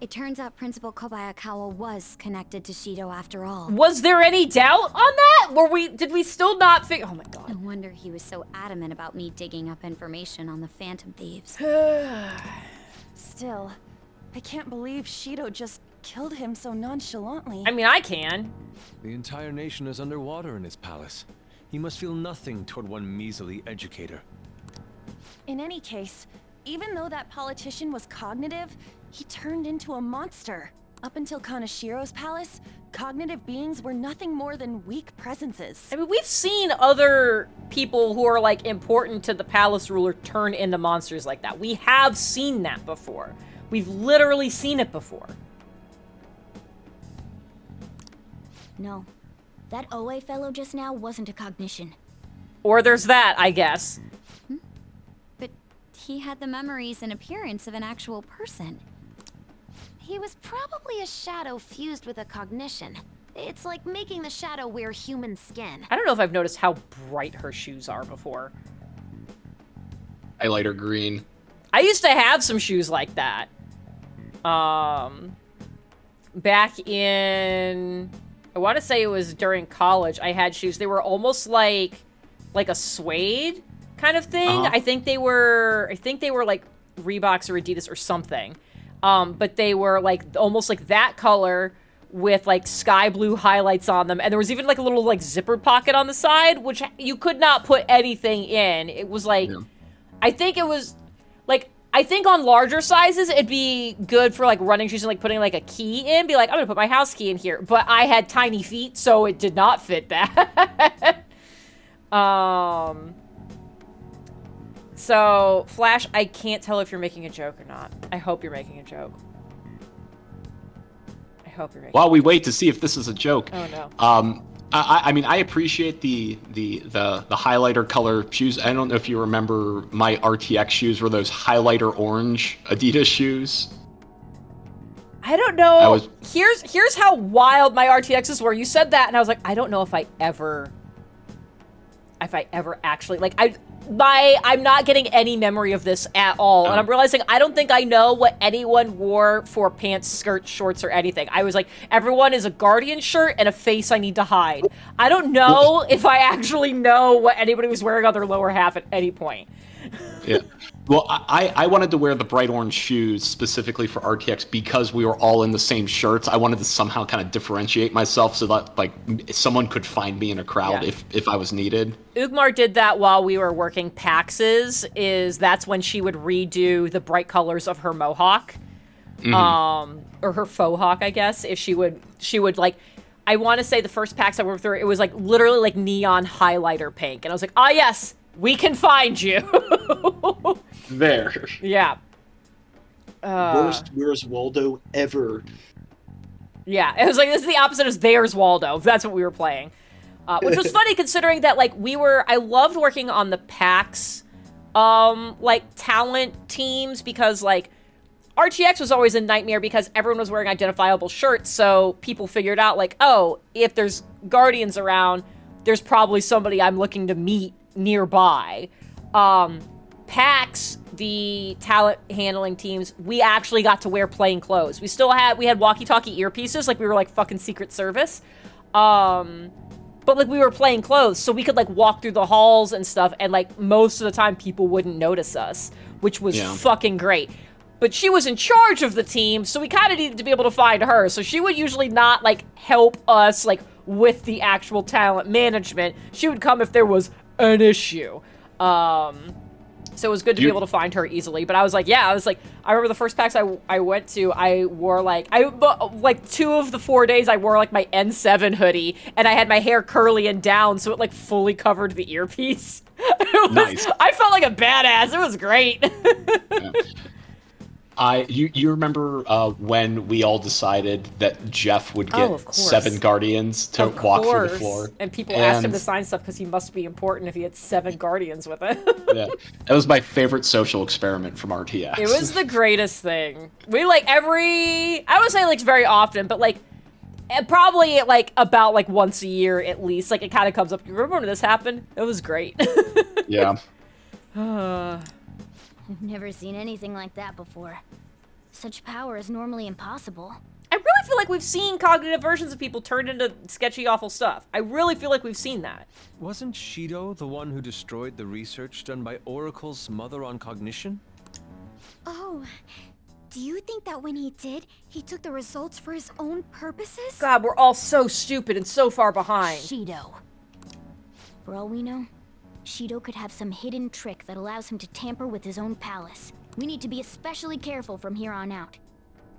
it turns out Principal Kobayakawa was connected to Shido after all. Was there any doubt on that? Did we still not figure? Oh my god. No wonder he was so adamant about me digging up information on the Phantom Thieves. Still, I can't believe Shido just killed him so nonchalantly. I mean, I can. The entire nation is underwater in his palace. He must feel nothing toward one measly educator. In any case, even though that politician was cognitive, he turned into a monster. Up until Kanashiro's palace, cognitive beings were nothing more than weak presences. I mean, we've seen other people who are, like, important to the palace ruler turn into monsters like that. We have seen that before. We've literally seen it before. No, that Oe fellow just now wasn't a cognition. Or there's that, I guess. But he had the memories and appearance of an actual person. He was probably a shadow fused with a cognition. It's like making the shadow wear human skin. I don't know if I've noticed how bright her shoes are before. Highlighter green. I used to have some shoes like that. Back in... I want to say it was during college, I had shoes. They were almost like a suede kind of thing. I think they were like Reeboks or Adidas or something. But they were like almost like that color with like sky blue highlights on them, and there was even like a little like zippered pocket on the side, which you could not put anything in. It was like, I think it was like, I think on larger sizes it'd be good for like running shoes and like putting like a key in, be like, I'm gonna put my house key in here, but I had tiny feet, so it did not fit that. So Flash, I can't tell if you're making a joke or not. I hope you're making a joke. While we wait to see if this is a joke. Oh no. I mean, I appreciate the highlighter color shoes. I don't know if you remember my RTX shoes were those highlighter orange Adidas shoes. I don't know. Here's how wild my RTXs were. You said that, and I was like, I don't know if I ever actually like I'm not getting any memory of this at all. And I'm realizing I don't think I know what anyone wore for pants, skirts, shorts, or anything. I was like, everyone is a Guardian shirt and a face I need to hide. I don't know if I actually know what anybody was wearing on their lower half at any point. Yeah. Well, I wanted to wear the bright orange shoes specifically for RTX because we were all in the same shirts. I wanted to somehow kind of differentiate myself so that like someone could find me in a crowd if I was needed. Ugmar did that while we were working PAXs. That's when she would redo the bright colors of her mohawk, or her faux hawk, I guess. If she would like, I want to say the first PAX I worked through, it was like literally like neon highlighter pink, and I was like, ah, yes, we can find you. There. Yeah. Worst Where's Waldo ever. Yeah, it was like, this is the opposite of There's Waldo. That's what we were playing. Which was funny considering that, like, I loved working on the PAX, like, talent teams because, like, RTX was always a nightmare because everyone was wearing identifiable shirts, so people figured out, like, oh, if there's Guardians around, there's probably somebody I'm looking to meet nearby. PAX, the talent handling teams, we actually got to wear plain clothes. We had walkie-talkie earpieces, like we were like fucking Secret Service. But like we were plain clothes, so we could like walk through the halls and stuff, and like most of the time people wouldn't notice us, which was fucking great. But she was in charge of the team, so we kind of needed to be able to find her. So she would usually not like help us like with the actual talent management. She would come if there was an issue. So it was good to be able to find her easily. But I was like, I remember the first PAX I went to, I wore like 2 of the 4 days I wore like my N7 hoodie, and I had my hair curly and down, so it like fully covered the earpiece. Nice. I felt like a badass. It was great. Yeah. You remember when we all decided that Jeff would get 7 Guardians to walk through the floor? And people asked him to sign stuff because he must be important if he had 7 Guardians with it. Yeah, that was my favorite social experiment from RTX. It was the greatest thing. We like I would say like very often, but like probably like about like once a year at least. Like it kind of comes up. You remember when this happened? It was great. Yeah. I've never seen anything like that before. Such power is normally impossible. I really feel like we've seen cognitive versions of people turned into sketchy, awful stuff. I really feel like we've seen that. Wasn't Shido the one who destroyed the research done by Oracle's mother on cognition? Oh, do you think that when he did, he took the results for his own purposes? God, we're all so stupid and so far behind. Shido. For all we know, Shido could have some hidden trick that allows him to tamper with his own palace. We need to be especially careful from here on out.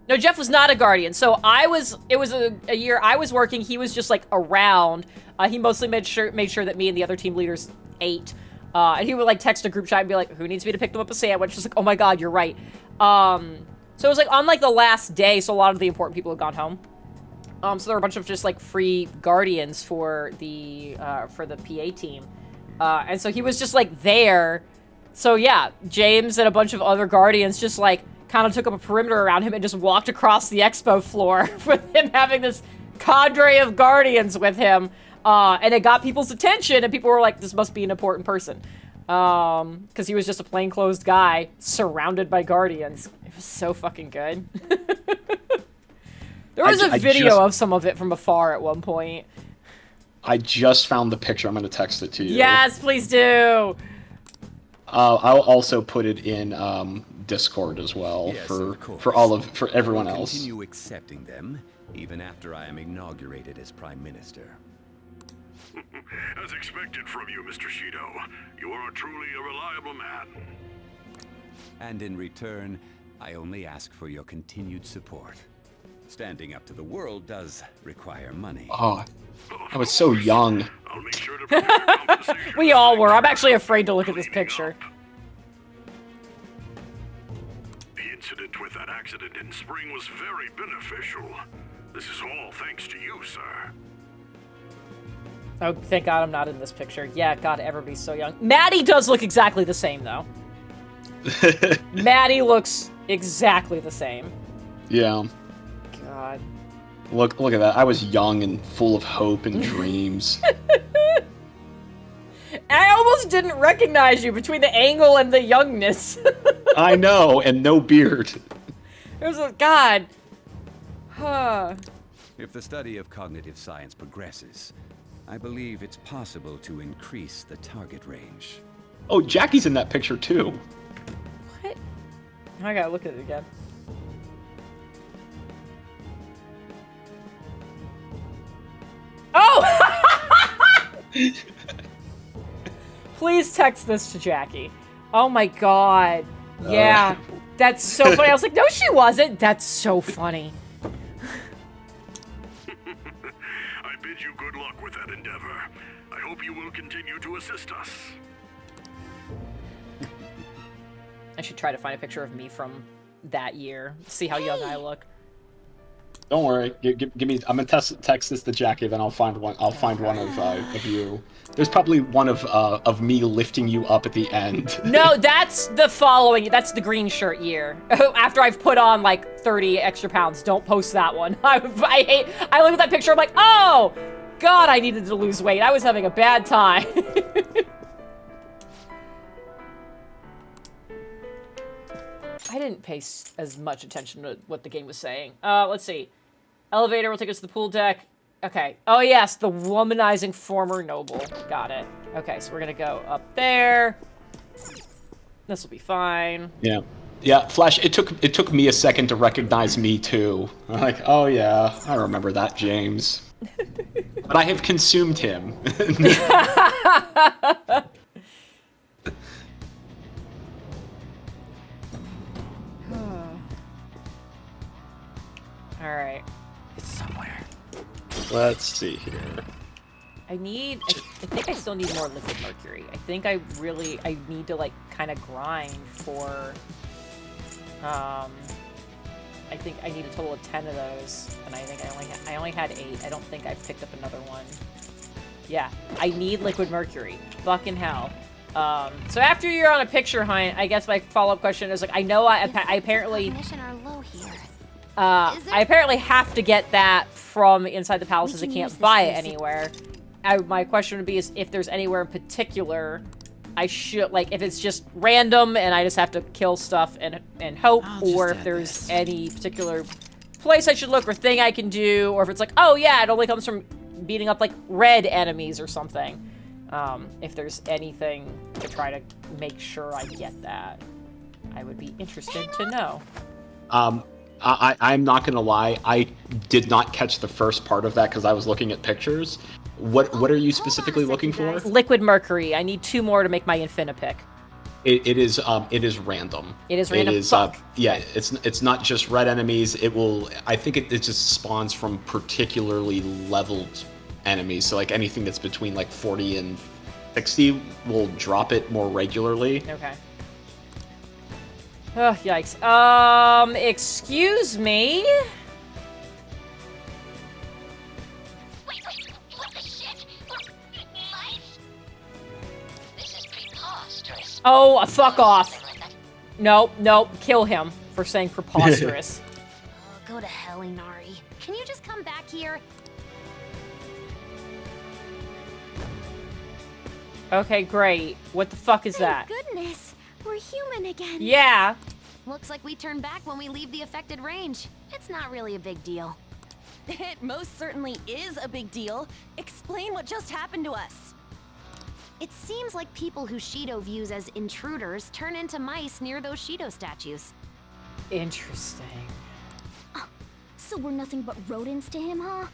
No, Jeff was not a Guardian. So it was a year I was working, he was just like around. He mostly made sure that me and the other team leaders ate. And he would like text a group chat and be like, who needs me to pick them up a sandwich? Just like, oh my God, you're right. So it was like on like the last day, so a lot of the important people had gone home. So there were a bunch of just like free Guardians for the PA team. And so he was just like there. So yeah, James and a bunch of other Guardians just like kind of took up a perimeter around him and just walked across the expo floor with him having this cadre of Guardians with him. And it got people's attention, and people were like, this must be an important person. Because he was just a plainclothes guy surrounded by Guardians. It was so fucking good. There was a video of some of it from afar at one point. I just found the picture. I'm going to text it to you. Yes, please do. I'll also put it in Discord as well Yes, for of course. for everyone I will else. Continue accepting them even after I am inaugurated as Prime Minister. As expected from you, Mr. Shido. You are truly a reliable man. And in return, I only ask for your continued support. Standing up to the world does require money. Oh, I was so young. I'll make sure to prepare compensation. We all were. I'm actually afraid to look at this picture. The incident with that accident in spring was very beneficial. This is all thanks to you, sir. Oh, thank God I'm not in this picture. Yeah, God, everybody's so young. Maddie does look exactly the same, though. Maddie looks exactly the same. Yeah. God. Look at that. I was young and full of hope and dreams. I almost didn't recognize you between the angle and the youngness. I know, and no beard. There's a God. Huh. If the study of cognitive science progresses, I believe it's possible to increase the target range. Oh, Jackie's in that picture too. What? I gotta look at it again. Oh! Please text this to Jackie. Oh my God. Yeah. That's so funny. I was like, no, she wasn't. That's so funny. I bid you good luck with that endeavor. I hope you will continue to assist us. I should try to find a picture of me from that year. See how young I look. Don't worry. Give me. I'm gonna text this to Jackie, then I'll find one. I'll find one of you. There's probably one of me lifting you up at the end. No, that's the following. That's the green shirt year. After I've put on like 30 extra pounds. Don't post that one. I hate. I look at that picture. I'm like, oh, God, I needed to lose weight. I was having a bad time. I didn't pay as much attention to what the game was saying. Let's see. Elevator will take us to the pool deck. Okay. Oh, yes. The womanizing former noble. Got it. Okay, so we're going to go up there. This will be fine. Yeah. Yeah, Flash, it took me a second to recognize me, too. I'm like, oh, yeah, I remember that, James. But I have consumed him. Alright. It's somewhere. Let's see here. I think I still need more liquid mercury. I think I need to, like, kind of grind for, I think I need a total of 10 of those, and I think I only had 8. I don't think I've picked up another one. Yeah, I need liquid mercury. Fucking hell. So after you're on a picture hunt, I guess my follow-up question is, like, I know I apparently... I apparently have to get that from inside the palaces. I can't buy it anywhere. My question would be is if there's anywhere in particular I should, like, if it's just random and I just have to kill stuff and hope, or if there's any particular place I should look or thing I can do, or if it's like, oh yeah, it only comes from beating up, like, red enemies or something. If there's anything to try to make sure I get that, I would be interested to know. I'm not gonna lie, I did not catch the first part of that because I was looking at pictures. What are you specifically looking for? Liquid mercury. I need 2 more to make my Infinipick. It is random. It is random. It is yeah, it's not just red enemies. It will, I think it just spawns from particularly leveled enemies. So like anything that's between like 40 and 60 will drop it more regularly. Okay. Oh, yikes. Excuse me? Wait, what the shit? Life? This is preposterous. Oh, fuck off. Nope, kill him for saying preposterous. Oh, go to hell, Inari. Can you just come back here? Okay, great. What the fuck is that? Goodness, we're human again. Yeah. Looks like we turn back when we leave the affected range. It's not really a big deal. It most certainly is a big deal. Explain what just happened to us. It seems like people who Shido views as intruders turn into mice near those Shido statues. Interesting. So we're nothing but rodents to him, huh?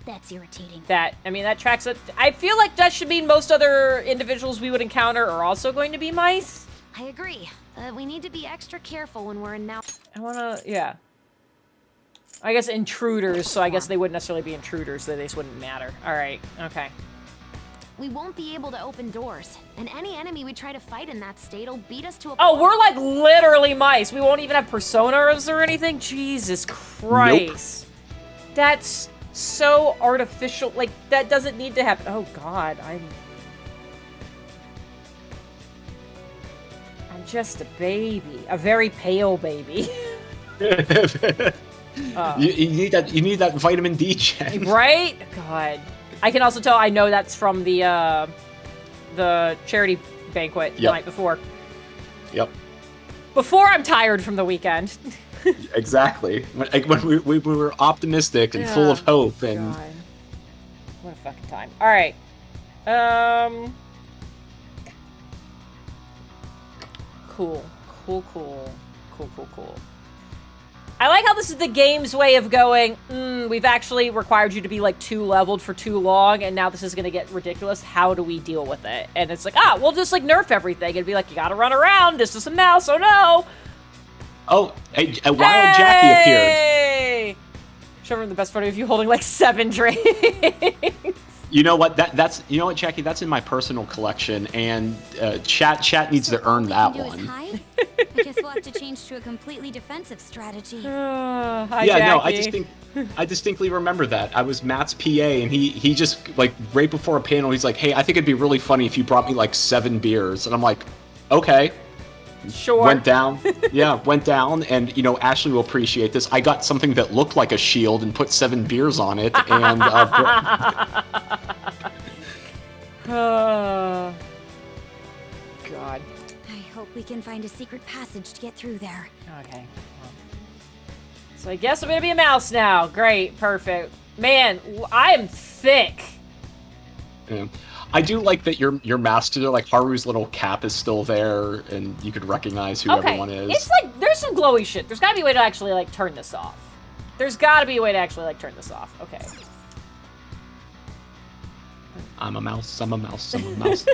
That's irritating. That tracks it. I feel like that should mean most other individuals we would encounter are also going to be mice. I agree. We need to be extra careful when we're in now. Yeah. I guess intruders, so I guess they wouldn't necessarily be intruders, so they just wouldn't matter. Alright, okay. We won't be able to open doors, and any enemy we try to fight in that state will beat us to a Oh, we're like literally mice. We won't even have personas or anything? Jesus Christ. Nope. That's so artificial. Like, that doesn't need to happen. Oh, God. I'm just a baby. A very pale baby. You need that vitamin D check. Right? God. I can also tell I know that's from the charity banquet the night before. Yep. Before I'm tired from the weekend. Exactly. When we were optimistic and full of hope and... God. What a fucking time. Alright. Cool. I like how this is the game's way of going, we've actually required you to be, like, too leveled for too long, and now this is gonna get ridiculous. How do we deal with it? And it's like, we'll just, like, nerf everything. It'd be like, you gotta run around. This is a mouse. Oh, no. Oh, a wild Jackie appeared. Show him the best photo of you holding, like, 7 drinks. You know what? That's you know what, Jackie? That's in my personal collection, and chat needs to earn that one. I guess we'll have to change to a completely defensive strategy. Hi, yeah, Jackie. no, I distinctly remember that. I was Matt's PA, and he just, like, right before a panel, he's like, hey, I think it'd be really funny if you brought me, like, 7 beers. And I'm like, okay. Sure. Went down. Yeah, went down, and, you know, Ashley will appreciate this. I got something that looked like a shield and put 7 beers on it, and... God. I hope we can find a secret passage to get through there. Okay. So I guess I'm gonna be a mouse now. Great. Perfect. Man, I am thick. Yeah. I do like that your master, like Haru's little cap is still there, and you could recognize who everyone is. It's like, there's some glowy shit. There's gotta be a way to actually, like, turn this off. There's gotta be a way to actually, like, turn this off. Okay. I'm a mouse, I'm a mouse, I'm a mouse.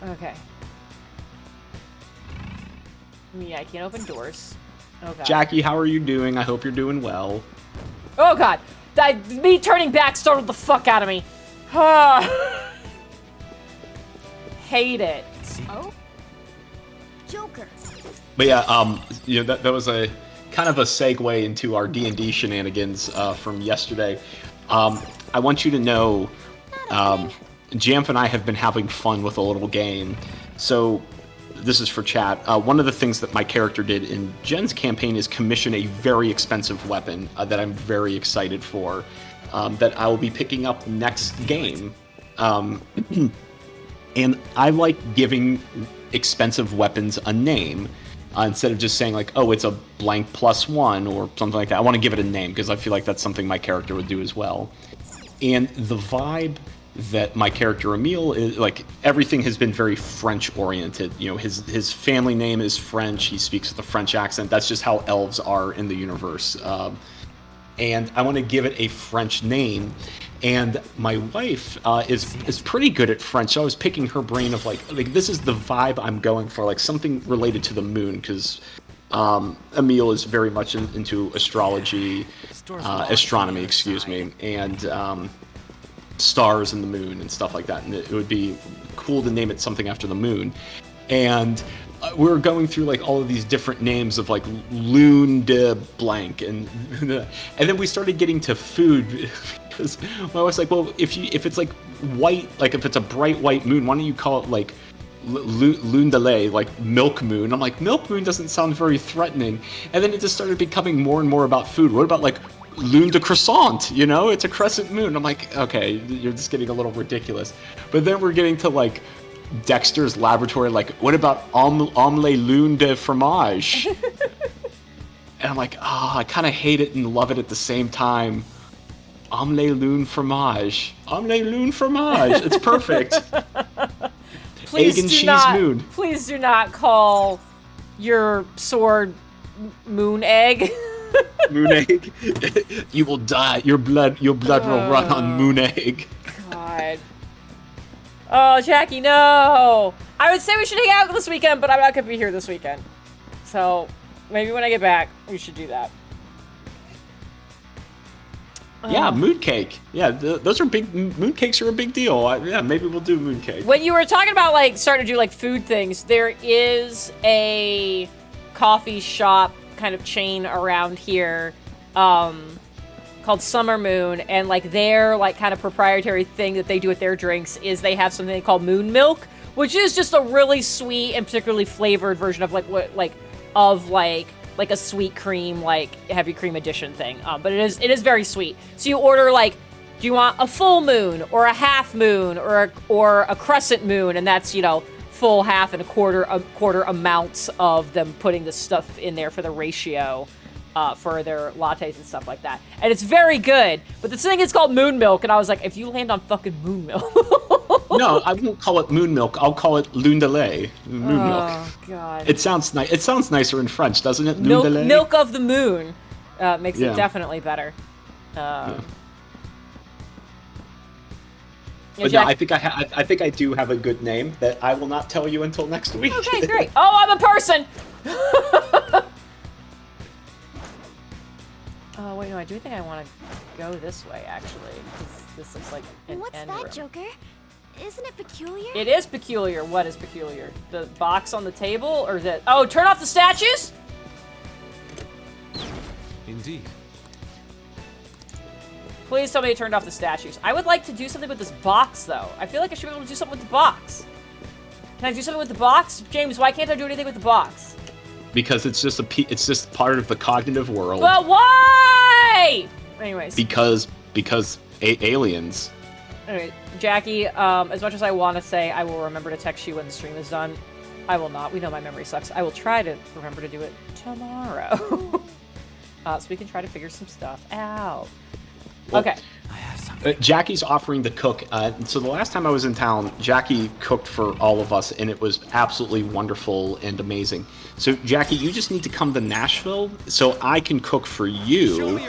Okay. Yeah, I can't open doors. Oh, God. Jackie, how are you doing? I hope you're doing well. Oh, God. Me turning back startled the fuck out of me. Hate it. Oh? Joker. But yeah, you know, that was a kind of a segue into our D&D shenanigans from yesterday. I want you to know, Jamf and I have been having fun with a little game. So, this is for chat. One of the things that my character did in Jen's campaign is commission a very expensive weapon that I'm very excited for, that I will be picking up next game. And I like giving expensive weapons a name. Instead of just saying, like, oh, it's a blank +1 or something like that. I want to give it a name because I feel like that's something my character would do as well. And the vibe that my character Emile is, like, everything has been very French oriented. You know, his family name is French. He speaks with a French accent. That's just how elves are in the universe. And I want to give it a French name. And my wife is pretty good at French. So I was picking her brain of like this is the vibe I'm going for, like something related to the moon, because Emile is very much into astrology, astronomy, excuse me, and stars and the moon and stuff like that. And it would be cool to name it something after the moon. And we were going through like all of these different names of like Lune de blank, and then we started getting to food. Because I was like, well, if it's like white, like if it's a bright white moon, why don't you call it like lune de lait, like milk moon? I'm like, milk moon doesn't sound very threatening. And then it just started becoming more and more about food. What about like lune de croissant? You know, it's a crescent moon. I'm like, okay, you're just getting a little ridiculous. But then we're getting to like Dexter's Laboratory, like, what about omelette lune de fromage? And I'm like, I kind of hate it and love it at the same time. Omelette lune fromage. Omelette lune fromage. It's perfect. Please Egg and do cheese not. moon. Please do not call your sword moon egg. Moon egg. You will die. Your blood will run on moon egg. God. Oh, Jackie, no. I would say we should hang out this weekend, but I'm not gonna be here this weekend. So maybe when I get back, we should do that. Yeah, mooncake. Yeah, those are big. Mooncakes are a big deal. Yeah, maybe we'll do mooncake. When you were talking about like starting to do like food things, there is a coffee shop kind of chain around here called Summer Moon, and like their like kind of proprietary thing that they do with their drinks is they have something called moon milk, which is just a really sweet and particularly flavored version of like a sweet cream, like heavy cream edition thing. But it is very sweet. So you order like, do you want a full moon or a half moon or a crescent moon? And that's, you know, full, half, and a quarter amounts of them putting the stuff in there for the ratio for their lattes and stuff like that. And it's very good. But this thing is called moon milk, and I was like, if you land on fucking moon milk. No, I won't call it moon milk. I'll call it lune de lait. Moon milk. Oh God. It sounds nice. It sounds nicer in French, doesn't it? Lune de lait? Milk of the moon makes Yeah. it definitely better. But Yeah, no, I think I do have a good name that I will not tell you until next week. Okay, great. Oh, I'm a person. Oh wait, no, I do think I want to go this way actually, because this looks like an What's end that, room. Joker? Isn't it peculiar? It is peculiar. What is peculiar? The box on the table, or that? Oh, turn off the statues. Indeed. Please tell me you turned off the statues. I would like to do something with this box, though. I feel like I should be able to do something with the box. Can I do something with the box? James, why can't I do anything with the box? Because it's just part of the cognitive world. But why? Anyways. Because aliens. Anyway, Jackie, as much as I want to say I will remember to text you when the stream is done, I will not. We know my memory sucks. I will try to remember to do it tomorrow. So we can try to figure some stuff out. Well, Okay. Jackie's offering to cook. So the last time I was in town, Jackie cooked for all of us, and it was absolutely wonderful and amazing. So Jackie, you just need to come to Nashville so I can cook for you,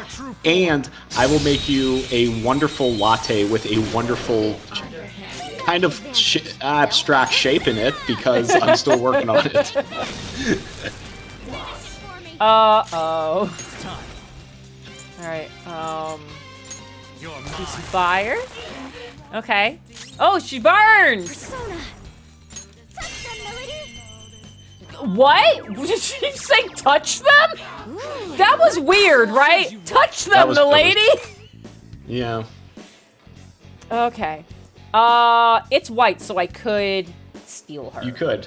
and I will make you a wonderful latte with a wonderful kind of abstract shape in it because I'm still working on it. Uh-oh. Alright, she's fire? Okay. Oh, she burns! What? Did she say touch them? That was weird, right? Touch them, milady! Yeah. Okay. It's white, so I could steal her. You could.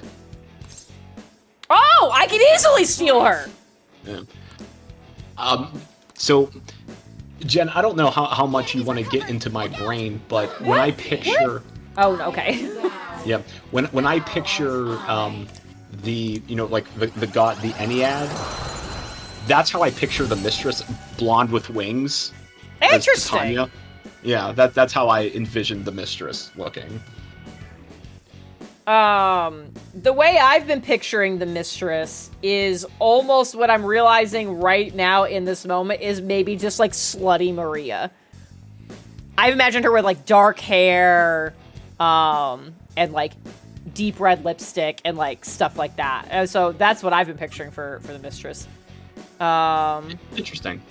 Oh, I can easily steal her! Yeah. So, Jen, I don't know how much you want to get into my brain, but when I picture... Oh, okay. Yeah. When I picture the, you know, like the god, the Ennead, that's how I picture the mistress, blonde with wings. as Interesting. Titania. Yeah, that's how I envisioned the mistress looking. The way I've been picturing the mistress is almost what I'm realizing right now in this moment is maybe just like slutty Maria. I've imagined her with like dark hair, and like deep red lipstick and like stuff like that. And so that's what I've been picturing for the mistress. Interesting.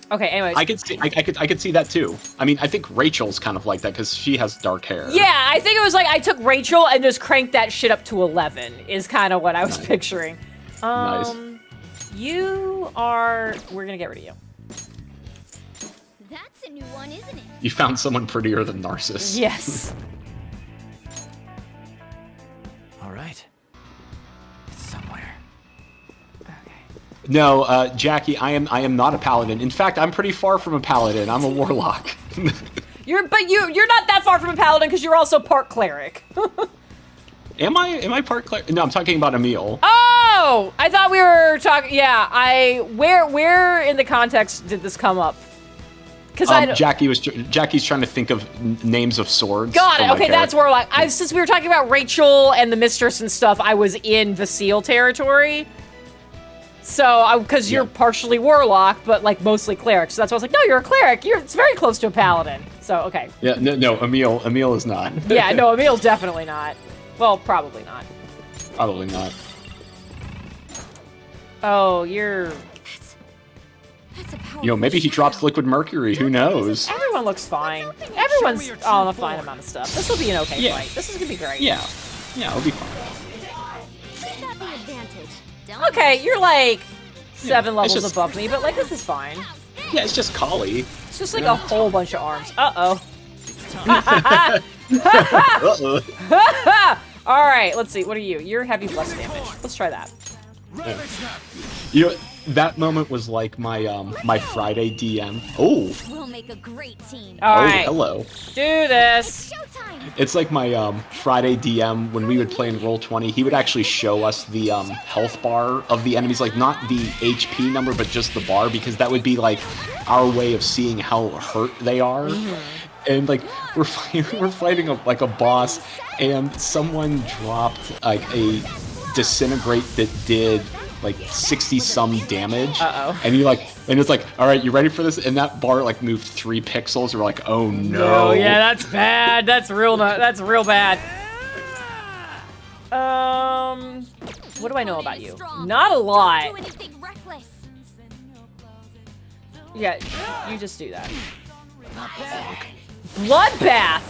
Okay, anyways. I could see that too. I mean, I think Rachel's kind of like that because she has dark hair. Yeah, I think it was like I took Rachel and just cranked that shit up to 11 is kind of what I was picturing. Nice. We're gonna get rid of you. That's a new one, isn't it? You found someone prettier than Narcissus. Yes. All right. It's somewhere. No, Jackie, I am not a paladin. In fact, I'm pretty far from a paladin. I'm a warlock. You're not that far from a paladin because you're also part cleric. Am I part cleric? No, I'm talking about Emil. Oh, I thought we were talking. Yeah, where in the context did this come up? Because Jackie's trying to think of names of swords. Got it. for my Okay, that's character. where since we were talking about Rachel and the mistress and stuff, I was in the seal territory. So, because you're partially warlock, but like mostly cleric. So that's why I was like, no, you're a cleric. It's very close to a paladin. So, okay. Yeah, no, Emil is not. Yeah, no, Emil's definitely not. Well, probably not. Probably not. Oh, you're... Maybe he drops liquid mercury. Who knows? Everyone looks fine. Everyone's on a fine amount of stuff. This will be an okay fight. This is gonna be great. Yeah, it'll be fine. Okay, you're like 7 levels above me, but like this is fine. Yeah, it's just Kali. It's just like a whole bunch of arms. Uh-oh. All right, let's see. What are you? You're heavy blast damage. Let's try that. Yeah. That moment was like my my Friday DM. Oh. We'll make a great team. All right. Hello. Do this. It's like my Friday DM when we would play in Roll20. He would actually show us the health bar of the enemies, like not the HP number, but just the bar, because that would be like our way of seeing how hurt they are. And like we're fighting a boss, and someone dropped like a disintegrate that did like 60 some damage. And it's like, all right, you ready for this? And that bar like moved 3 pixels. We're like, oh no. Oh yeah, that's bad. That's real bad. What do I know about you? Not a lot. Yeah, you just do that. Bloodbath.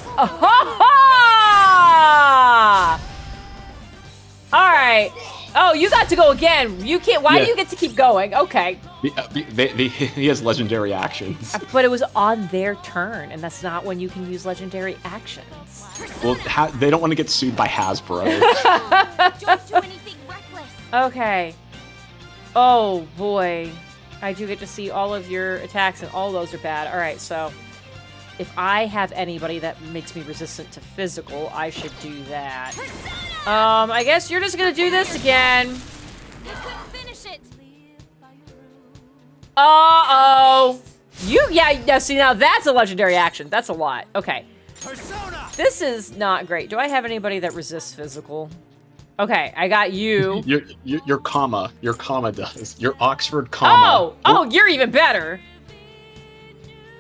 All right. Oh, you got to go again. You can't. Why do you get to keep going? Okay. He has legendary actions. But it was on their turn, and that's not when you can use legendary actions. Well, they don't want to get sued by Hasbro. Don't do anything reckless. Okay. Oh boy, I do get to see all of your attacks, and all those are bad. All right, so if I have anybody that makes me resistant to physical, I should do that. I guess you're just gonna do this again. Finish it. Uh-oh. See, now that's a legendary action. That's a lot. Okay. This is not great. Do I have anybody that resists physical? Okay, I got you. Your comma does. Your Oxford comma. Oh, you're even better.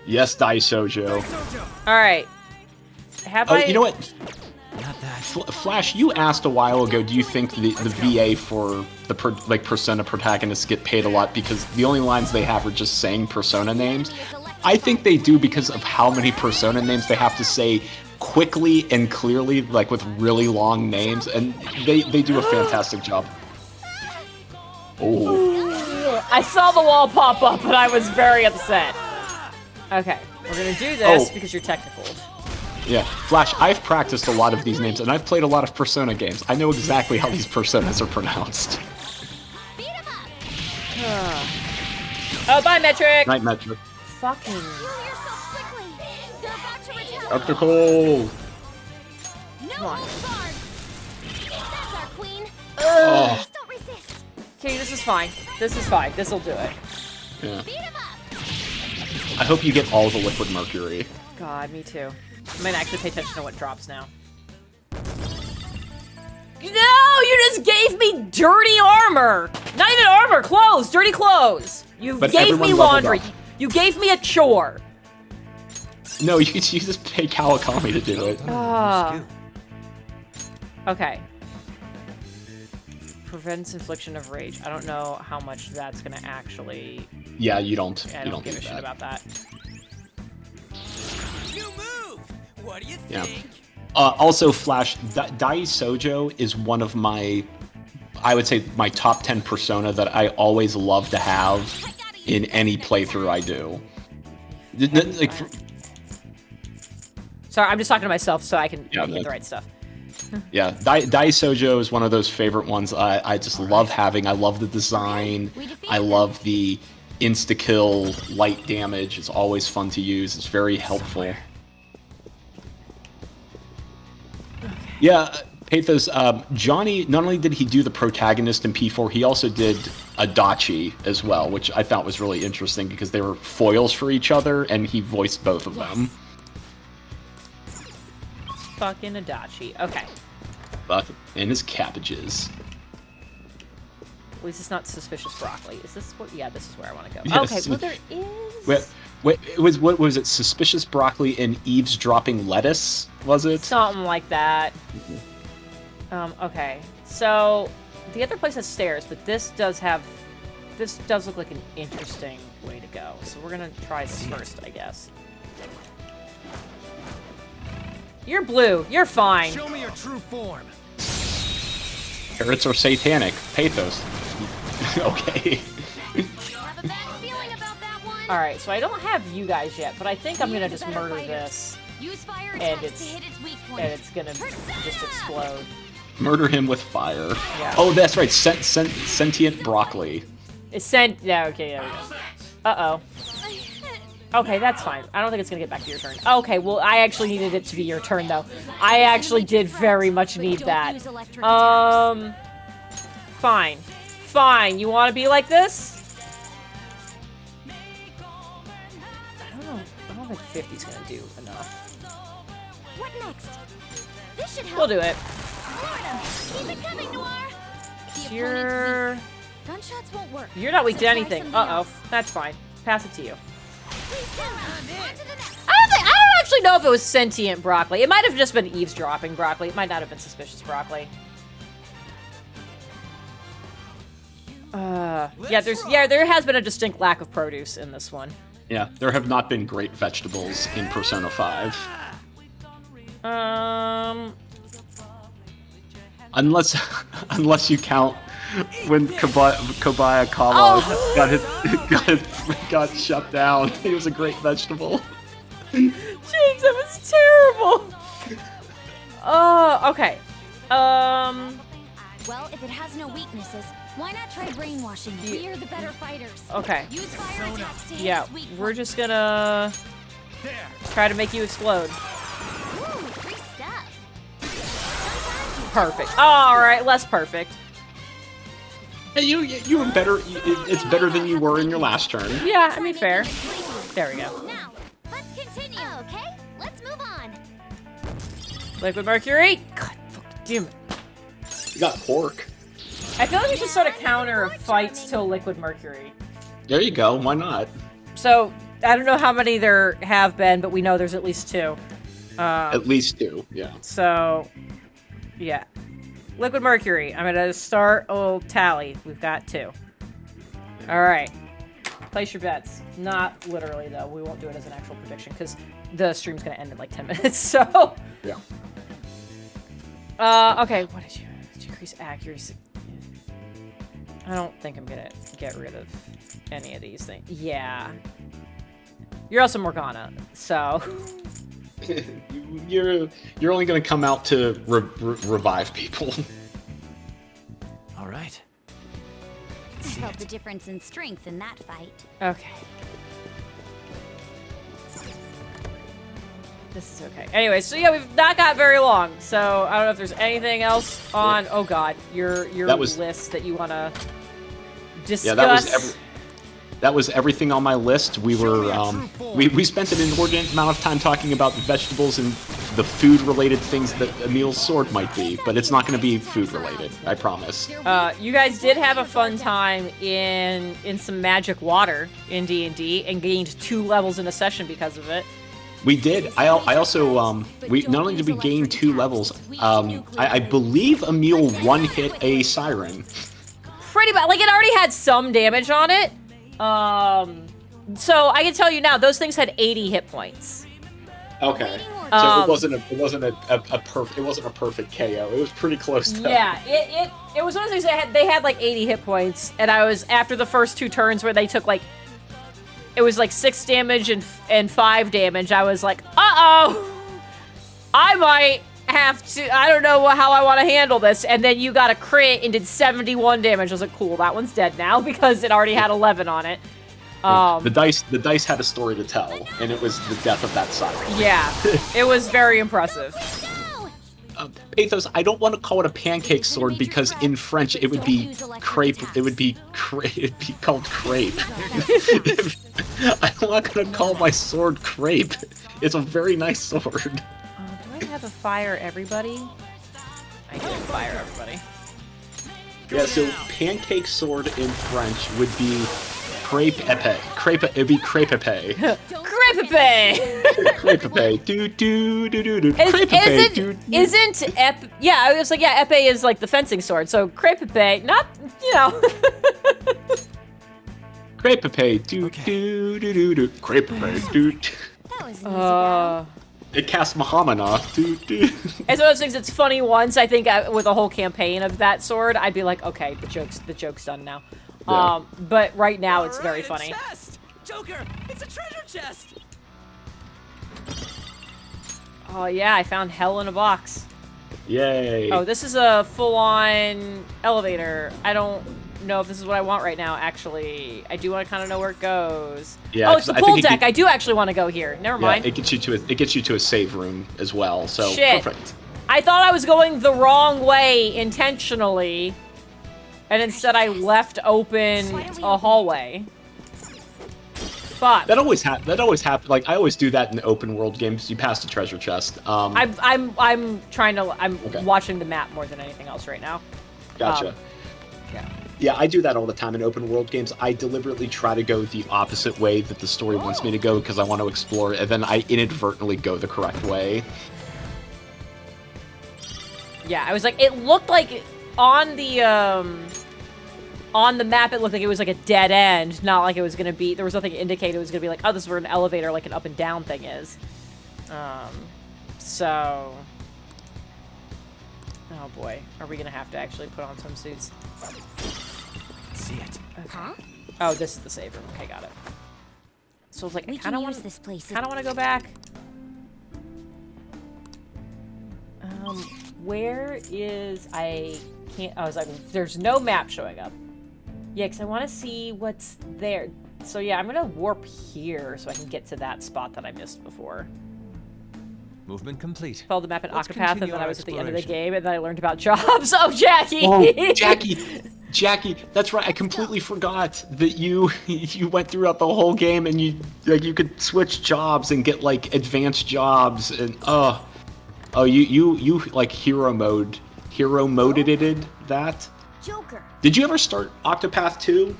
Yes, Dai Sojo. All right. You know what? Flash, you asked a while ago, do you think the VA for the Persona protagonists get paid a lot because the only lines they have are just saying Persona names? I think they do because of how many Persona names they have to say quickly and clearly, like with really long names, and they do a fantastic job. Oh. I saw the wall pop up, and I was very upset. Okay, we're gonna do this because you're technical. Yeah, Flash, I've practiced a lot of these names, and I've played a lot of Persona games. I know exactly how these Personas are pronounced. Oh, bye, Metric! Night, Metric. Fucking... Optical! Come on. Oh. Okay, this is fine. This is fine. This'll do it. Yeah. I hope you get all the liquid mercury. God, me too. I might actually pay attention to what drops now. No! You just gave me dirty armor! Not even armor! Clothes! Dirty clothes! You gave me laundry. You gave me a chore. No, you just pay Kawakami to do it. Okay. Prevents infliction of rage. I don't know how much that's gonna actually... Yeah, you don't. I don't give a shit about that. You move! What do you think? Yeah. Also, Flash, Dai Sojo is one of my, I would say, my top 10 Persona that I always love to have in any playthrough I do. Sorry, I'm just talking to myself so I can get the right stuff. Yeah, Dai Sojo is one of those favorite ones I just love having. I love the design. I love the insta-kill light damage. It's always fun to use. It's very helpful. Yeah, Pathos, Johnny, not only did he do the protagonist in P4, he also did Adachi as well, which I thought was really interesting because they were foils for each other, and he voiced both of them. Fucking Adachi. Okay. And his cabbages. At least it's not suspicious broccoli. Is this what? Yeah, this is where I want to go. Yes. Okay, well there is... Wait, what was it? Suspicious broccoli and eavesdropping lettuce, was it? Something like that. Okay. So, the other place has stairs, but this does look like an interesting way to go. So we're gonna try this first, I guess. You're blue. You're fine. Show me your true form. Carrots are satanic. Pathos. Okay. Alright, so I don't have you guys yet, but I think I'm gonna just murder this. And it's gonna just explode. Murder him with fire. Yeah. Oh, that's right. Sentient broccoli. It's sent. Yeah, okay, there we go. Uh-oh. Okay, that's fine. I don't think it's gonna get back to your turn. Okay, well, I actually needed it to be your turn, though. I actually did very much need that. Fine. Fine. You want to be like this? I don't think 50's gonna do enough. What next? This should help. We'll do it. Keep it coming, Noir. You're... Gunshots won't work. You're not weak to anything. Uh-oh. That's fine. Pass it to you. I don't actually know if it was sentient broccoli. It might have just been eavesdropping broccoli. It might not have been suspicious broccoli. There has been a distinct lack of produce in this one. Yeah, there have not been great vegetables in Persona 5. Unless you count when Kobayakawa got shut down. He was a great vegetable. Jeez, that was terrible. Okay. Well, if it has no weaknesses, why not try brainwashing? We're the better fighters. Okay. Use fire attacks to hit Yeah, its weak we're just gonna try to make you explode. Ooh, free stuff. Perfect. All right, less perfect. Hey, you were better. It's better than you were in your last turn. Yeah, I mean fair. There we go. Now, let's continue. Okay, let's move on. Liquid Mercury. God, fuck, damn it. You got pork. I feel like we should start a counter of fights till Liquid Mercury. There you go. Why not? So, I don't know how many there have been, but we know there's at least 2. At least 2, yeah. So, yeah. Liquid Mercury. I'm gonna start old tally. We've got 2. Alright. Place your bets. Not literally, though. We won't do it as an actual prediction, because the stream's gonna end in like 10 minutes, so... Yeah. Okay, what did you... Decrease accuracy. I don't think I'm gonna get rid of any of these things. Yeah. You're also Morgana, so... You're only gonna come out to revive people. All right. I felt the difference in strength in that fight. Okay. This is okay. Anyway, so yeah, we've not got very long, so I don't know if there's anything else on... Oh god, your list that you want to discuss. Yeah, that was everything on my list. We were we spent an inordinate amount of time talking about vegetables and the food-related things that Emil's sword might be, but it's not going to be food-related, I promise. You guys did have a fun time in some magic water in D&D and gained 2 levels in a session because of it. We did. I also we not only did we gain 2 levels, I believe Emil one-hit a siren. Pretty bad. Like, it already had some damage on it. So I can tell you now, those things had 80 hit points. Okay. So it wasn't a perfect KO. It was pretty close though. Yeah, it was one of those things they had like 80 hit points, and I was after the first 2 turns where they took like it was like 6 damage and 5 damage. I was like, uh-oh, I might have to. I don't know how I want to handle this. And then you got a crit and did 71 damage. I was like, cool, that one's dead now because it already had 11 on it. The dice had a story to tell, and it was the death of that siren. Yeah, it was very impressive. Pathos, I don't want to call it a pancake sword because in French it would be crepe. It would be called crepe. I'm not gonna call my sword crepe. It's a very nice sword. Do I have a fire everybody? I do fire everybody. Yeah, so pancake sword in French would be crepe épée. Crepe, it'd be crepe épée. Crepe épée! Crepe épée. Do do do do do. Crepe épée. Isn't yeah, I was like, yeah, épée is like the fencing sword, so crepe épée, not, you know. Crepe épée. Do do do do do. Crepe épée. Do. That was easy, It casts Mahamana. Do do. It's one of those things that's funny once. I think with a whole campaign of that sword, I'd be like, okay, the joke's done now. Yeah. But right now it's very funny. Chest! Joker, it's a treasure chest! Oh yeah, I found hell in a box. Yay. Oh, this is a full-on elevator. I don't know if this is what I want right now, actually. I do want to kind of know where it goes. Yeah, oh, it's the pool deck. I do actually want to go here. Never mind. Yeah, it gets you to a save room as well. So Shit. Perfect. I thought I was going the wrong way intentionally, and instead I left open a hallway. But that always happens. Like I always do that in open world games. You pass the treasure chest. I'm watching the map more than anything else right now. Gotcha. Yeah. Yeah, I do that all the time in open world games. I deliberately try to go the opposite way that the story wants me to go because I want to explore, and then I inadvertently go the correct way. Yeah, I was like, it looked like on the map, it looked like it was like a dead end, not like it was gonna be. There was nothing to indicate it was gonna be like, oh, this is where an elevator, like an up and down thing is. So, oh boy, are we gonna have to actually put on some suits? See it. Okay. Huh? Oh, this is the save room. Okay, got it. So it's like, I kind of want this place. Kind of want to go back. Where is I was like, there's no map showing up. Yeah, because I want to see what's there. So yeah, I'm gonna warp here so I can get to that spot that I missed before. Movement complete. Followed the map in Let's Octopath, and continue then I our was at the end of the exploration. game, and then I learned about jobs. Oh, Jackie! Oh, Jackie, that's right. I completely forgot that you went throughout the whole game and you could switch jobs and get like advanced jobs and you like hero moded that. Joker. Did you ever start Octopath 2?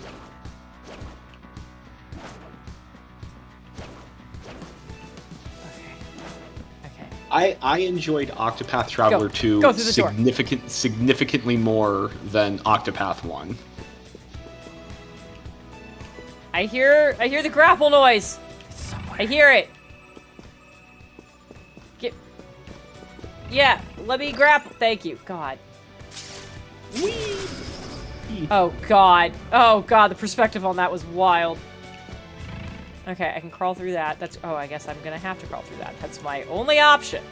I enjoyed Octopath Traveler 2 Go through the door. significantly more than Octopath 1. I hear the grapple noise. I hear it. Yeah, let me grapple. Thank you. God. Oh god. Oh god, the perspective on that was wild. Okay, I can crawl through that. I guess I'm gonna have to crawl through that. That's my only option.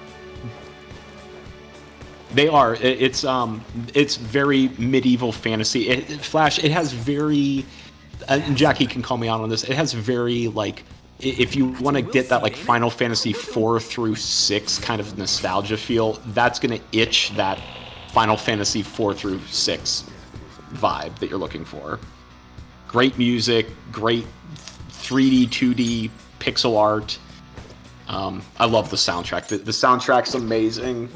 They are. It's very medieval fantasy. Flash. It has very. And Jackie can call me out on this. It has very like. If you want to get that like Final Fantasy 4 through 6 kind of nostalgia feel, that's gonna itch that Final Fantasy 4 through 6 vibe that you're looking for. Great music, great 3D, 2D pixel art. I love the soundtrack. The soundtrack's amazing.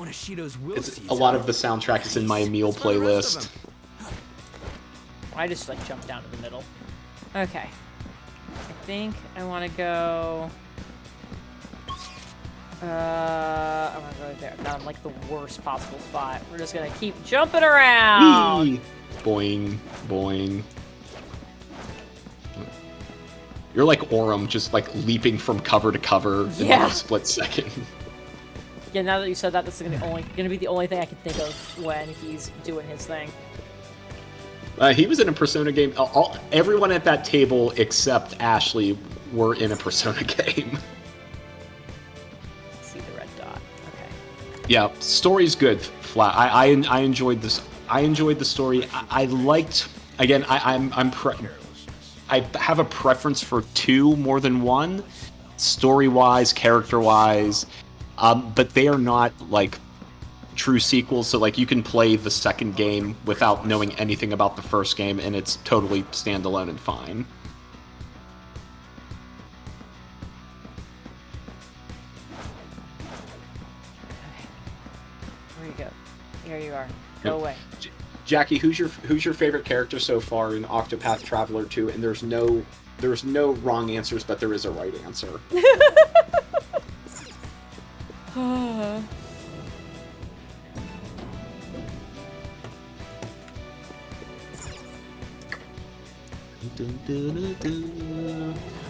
A lot of the soundtrack is in my meal playlist. I just like jumped down to the middle. Okay. I think I want to go. I want to go there. Now I'm like the worst possible spot. We're just gonna keep jumping around. Whee! Boing, boing. You're like Aurum, just like leaping from cover to cover in like a split second. Yeah, now that you said that, this is gonna be the only thing I can think of when he's doing his thing. He was in a Persona game. Everyone at that table except Ashley were in a Persona game. See the red dot. Okay. Yeah, story's good. Flat. I enjoyed this. I enjoyed the story. I liked. Again, I have a preference for 2 more than 1, story-wise, character-wise, but they are not like true sequels, so like you can play the second game without knowing anything about the first game, and it's totally standalone and fine. Where you go? Here you are. Go away. Jackie, who's your favorite character so far in Octopath Traveler 2? And there's no wrong answers, but there is a right answer.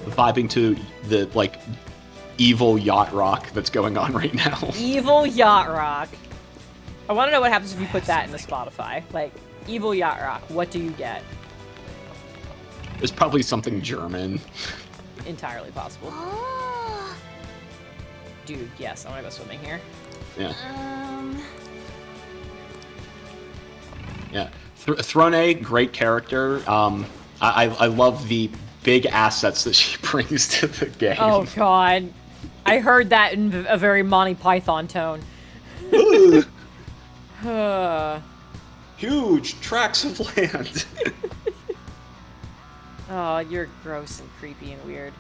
Vibing to the like evil yacht rock that's going on right now. Evil yacht rock. I want to know what happens if you put that in the Spotify. Like, evil yacht rock. What do you get? It's probably something German. Entirely possible. Dude, yes, I want to go swimming here. Yeah. Yeah. Throne, great character. I love the big assets that she brings to the game. Oh, God. I heard that in a very Monty Python tone. Huge tracts of land. Oh, you're gross and creepy and weird.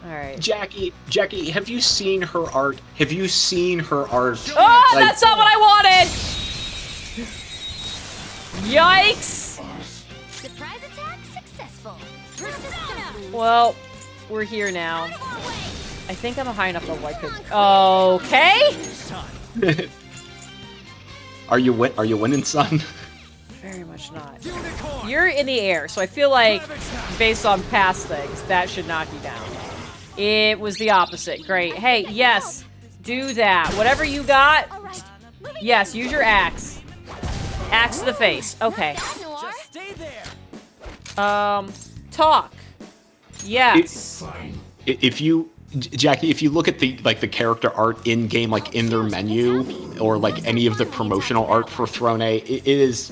Alright. Jackie, have you seen her art? Have you seen her art? Oh, like, that's not what I wanted! Yikes! Surprise attack successful. Well, we're here now. I think I'm a high enough level I could. Okay. Are you winning, son? Very much not. You're in the air, so I feel like, based on past things, that should knock you down. It was the opposite. Great. Hey, yes, do that. Whatever you got, yes, use your axe. Axe to the face. Okay. Just stay there. Talk. Yes. Jackie, if you look at the character art in game, like in their menu, or like any of the promotional art for Throne, it is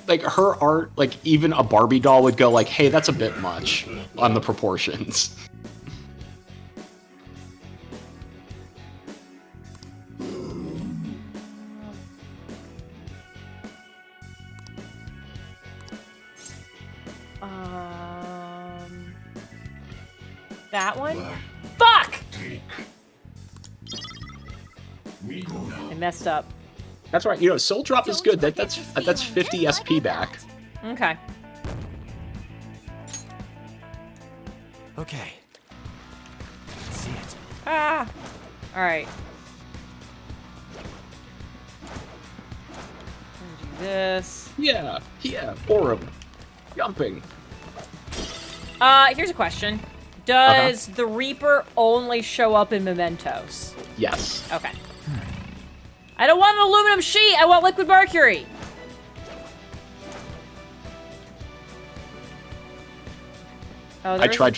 like her art. Like even a Barbie doll would go like, "Hey, that's a bit much on the proportions." That one? Fuck! I messed up. That's right. You know, Soul Drop is good. That's 50 SP back. Okay. Okay. Let's see it. Ah! Alright. Do this. Yeah. Orb. Jumping. Here's a question. Does the Reaper only show up in Mementos? Yes. Okay. I don't want an aluminum sheet! I want liquid mercury! Oh, I tried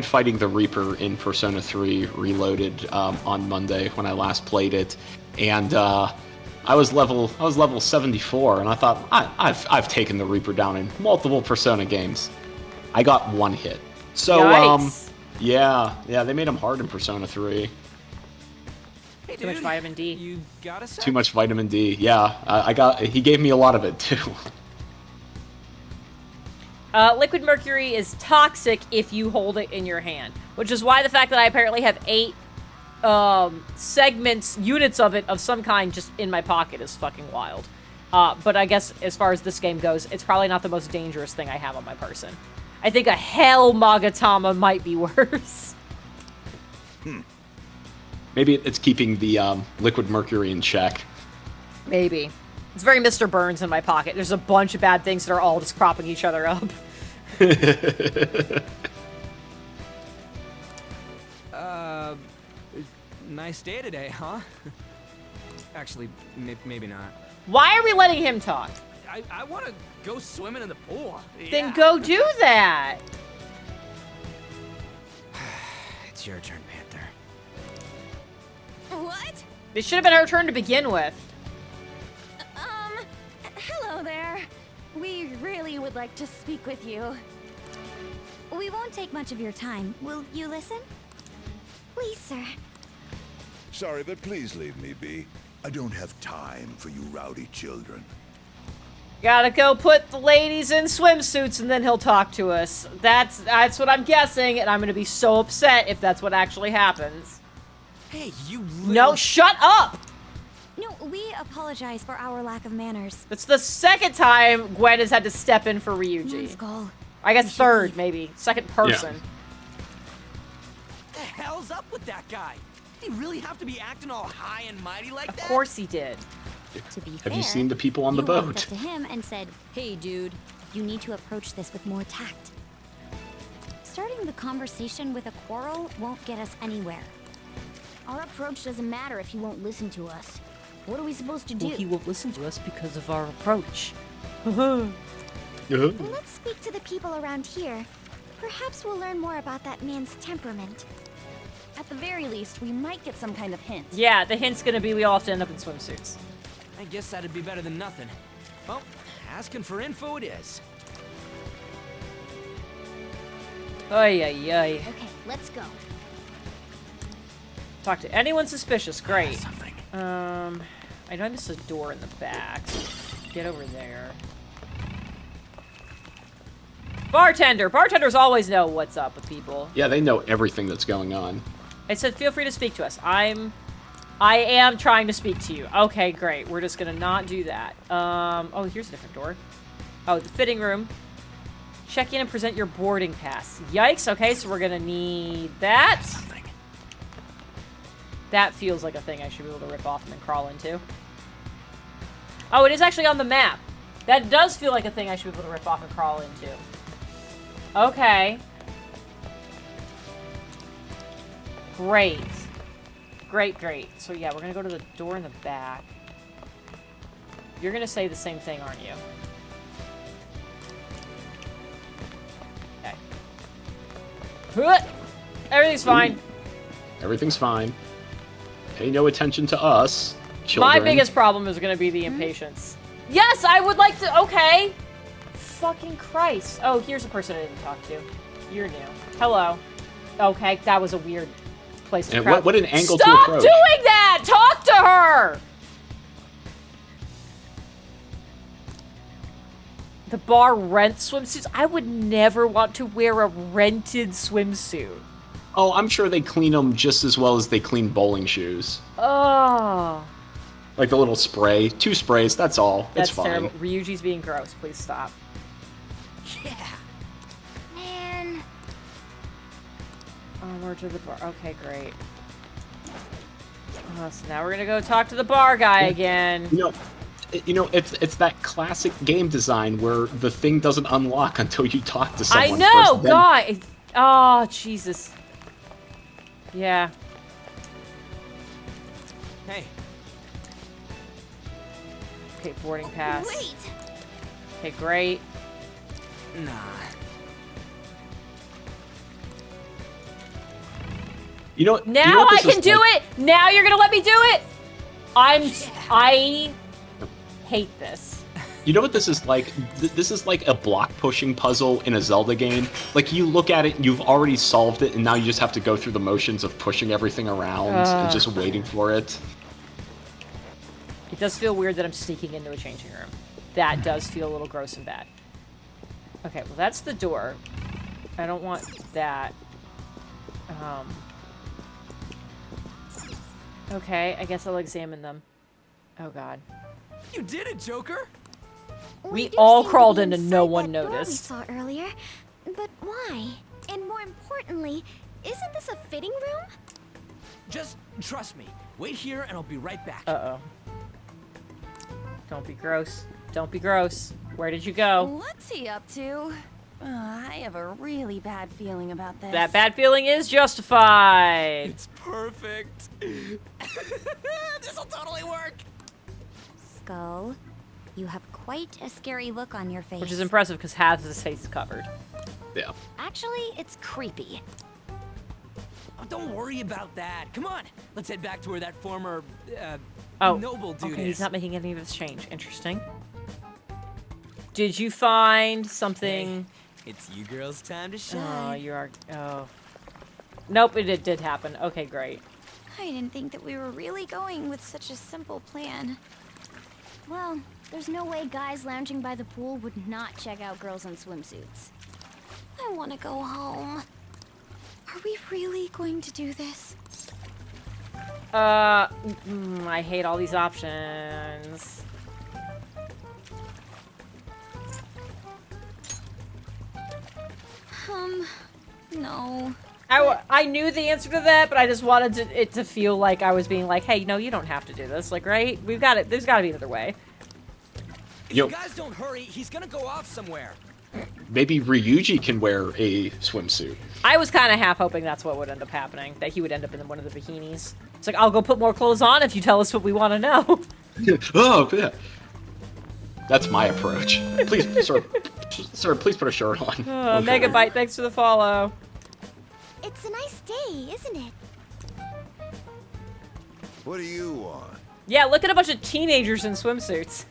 fighting the Reaper in Persona 3 Reloaded on Monday when I last played it, and I was level 74, and I thought I've taken the Reaper down in multiple Persona games. I got one hit. So Yikes. yeah, they made him hard in Persona 3. Hey, Too much vitamin D. You got a sec? Too much vitamin D. Yeah, he gave me a lot of it too. Liquid mercury is toxic if you hold it in your hand, which is why the fact that I apparently have 8 units of it of some kind just in my pocket is fucking wild. But I guess as far as this game goes, it's probably not the most dangerous thing I have on my person. I think a Hell Magatama might be worse. Maybe it's keeping the liquid mercury in check. Maybe. It's very Mr. Burns in my pocket. There's a bunch of bad things that are all just propping each other up. Nice day today, huh? Actually, maybe not. Why are we letting him talk? I want to go swimming in the pool. Then go do that. It's your turn, Panther. What? It should have been our turn to begin with. Hello there. We really would like to speak with you. We won't take much of your time. Will you listen? Please, sir. Sorry, but please leave me be. I don't have time for you rowdy children. Gotta go put the ladies in swimsuits and then he'll talk to us. That's what I'm guessing, and I'm gonna be so upset if that's what actually happens. Hey, you No, shut up! No, we apologize for our lack of manners. It's the second time Gwen has had to step in for Ryuji. Numbskull. I guess third, maybe. Second person. What the hell's up with that guy? Did he really have to be acting all high and mighty like that? Of course he did. To be Have fair, you seen the people on the you walked boat? up to him and said, "Hey, dude, you need to approach this with more tact." Starting the conversation with a quarrel won't get us anywhere. Our approach doesn't matter if he won't listen to us. What are we supposed to do? Well, he won't listen to us because of our approach. Let's speak to the people around here. Perhaps we'll learn more about that man's temperament. At the very least, we might get some kind of hint. Yeah, the hint's gonna be we all have to end up in swimsuits. I guess that'd be better than nothing. Well, asking for info it is. Ay, ay, ay. Okay, let's go. Talk to anyone suspicious. Great. I know I missed a door in the back. So get over there. Bartender! Bartenders always know what's up with people. Yeah, they know everything that's going on. I said feel free to speak to us. I am trying to speak to you. Okay, great. We're just gonna not do that. Oh, here's a different door. Oh, the fitting room. Check in and present your boarding pass. Yikes, okay, so we're gonna need that. That feels like a thing I should be able to rip off and then crawl into. Oh, it is actually on the map. That does feel like a thing I should be able to rip off and crawl into. Okay. Great. Great, great. So yeah, we're gonna go to the door in the back. You're gonna say the same thing, aren't you? Okay. Everything's fine. Everything's fine. Pay no attention to us, children. My biggest problem is gonna be the impatience. Yes, I would like to. Okay. Fucking Christ. Oh, here's a person I didn't talk to. You're new. Hello. Okay, that was a weird place to And crouch. what an angle Stop to approach. doing that! Talk to her! The bar rents swimsuits. I would never want to wear a rented swimsuit. Oh, I'm sure they clean them just as well as they clean bowling shoes. Oh. Like the little spray. 2 sprays, that's all. That's it's fine. terrible. Ryuji's being gross. Please stop. Yeah. Man. Onward to the bar. Okay, great. So now we're gonna go talk to the bar guy again. You know, it's that classic game design where the thing doesn't unlock until you talk to someone. I know, first, then- God. Oh, Jesus. Yeah. Hey. Okay, boarding pass. Wait. Okay, great. Nah. You know. Now you know what I this can is do like? it. Now you're gonna let me do it. I hate this. You know what this is like? This is like a block pushing puzzle in a Zelda game. Like you look at it, you've already solved it, and now you just have to go through the motions of pushing everything around and just waiting for it. It does feel weird that I'm sneaking into a changing room. That does feel a little gross and bad. Okay, well that's the door. I don't want that. Okay, I guess I'll examine them. Oh God. You did it, Joker! We do all seem to crawled be in and inside no one that door noticed. we saw earlier, but why? And more importantly, isn't this a fitting room? Just trust me. Wait here and I'll be right back. Uh-oh. Don't be gross. Don't be gross. Where did you go? What's he up to? I have a really bad feeling about this. That bad feeling is justified. It's perfect. This'll totally work. Skull, you have quite a scary look on your face. Which is impressive because half of his face is covered. Yeah. Actually, it's creepy. Oh, don't worry about that. Come on. Let's head back to where that former, noble dude okay, is. he's not making any of this change. Interesting. Did you find something? Hey, it's you girls' time to Oh, shine. you are. Oh. Nope, it did happen. Okay, great. I didn't think that we were really going with such a simple plan. Well, there's no way guys lounging by the pool would not check out girls in swimsuits. I want to go home. Are we really going to do this? I hate all these options. No. I knew the answer to that, but I just wanted it to feel like I was being like, hey, no, you don't have to do this. Like, right? We've got it. There's got to be another way. If you guys don't hurry, he's gonna go off somewhere. Maybe Ryuji can wear a swimsuit. I was kind of half hoping that's what would end up happening, that he would end up in one of the bikinis. It's like, I'll go put more clothes on if you tell us what we want to know. Oh, yeah. That's my approach. Please, sir, please put a shirt on. Megabyte, thanks for the follow. It's a nice day, isn't it? What do you want? Yeah, look at a bunch of teenagers in swimsuits.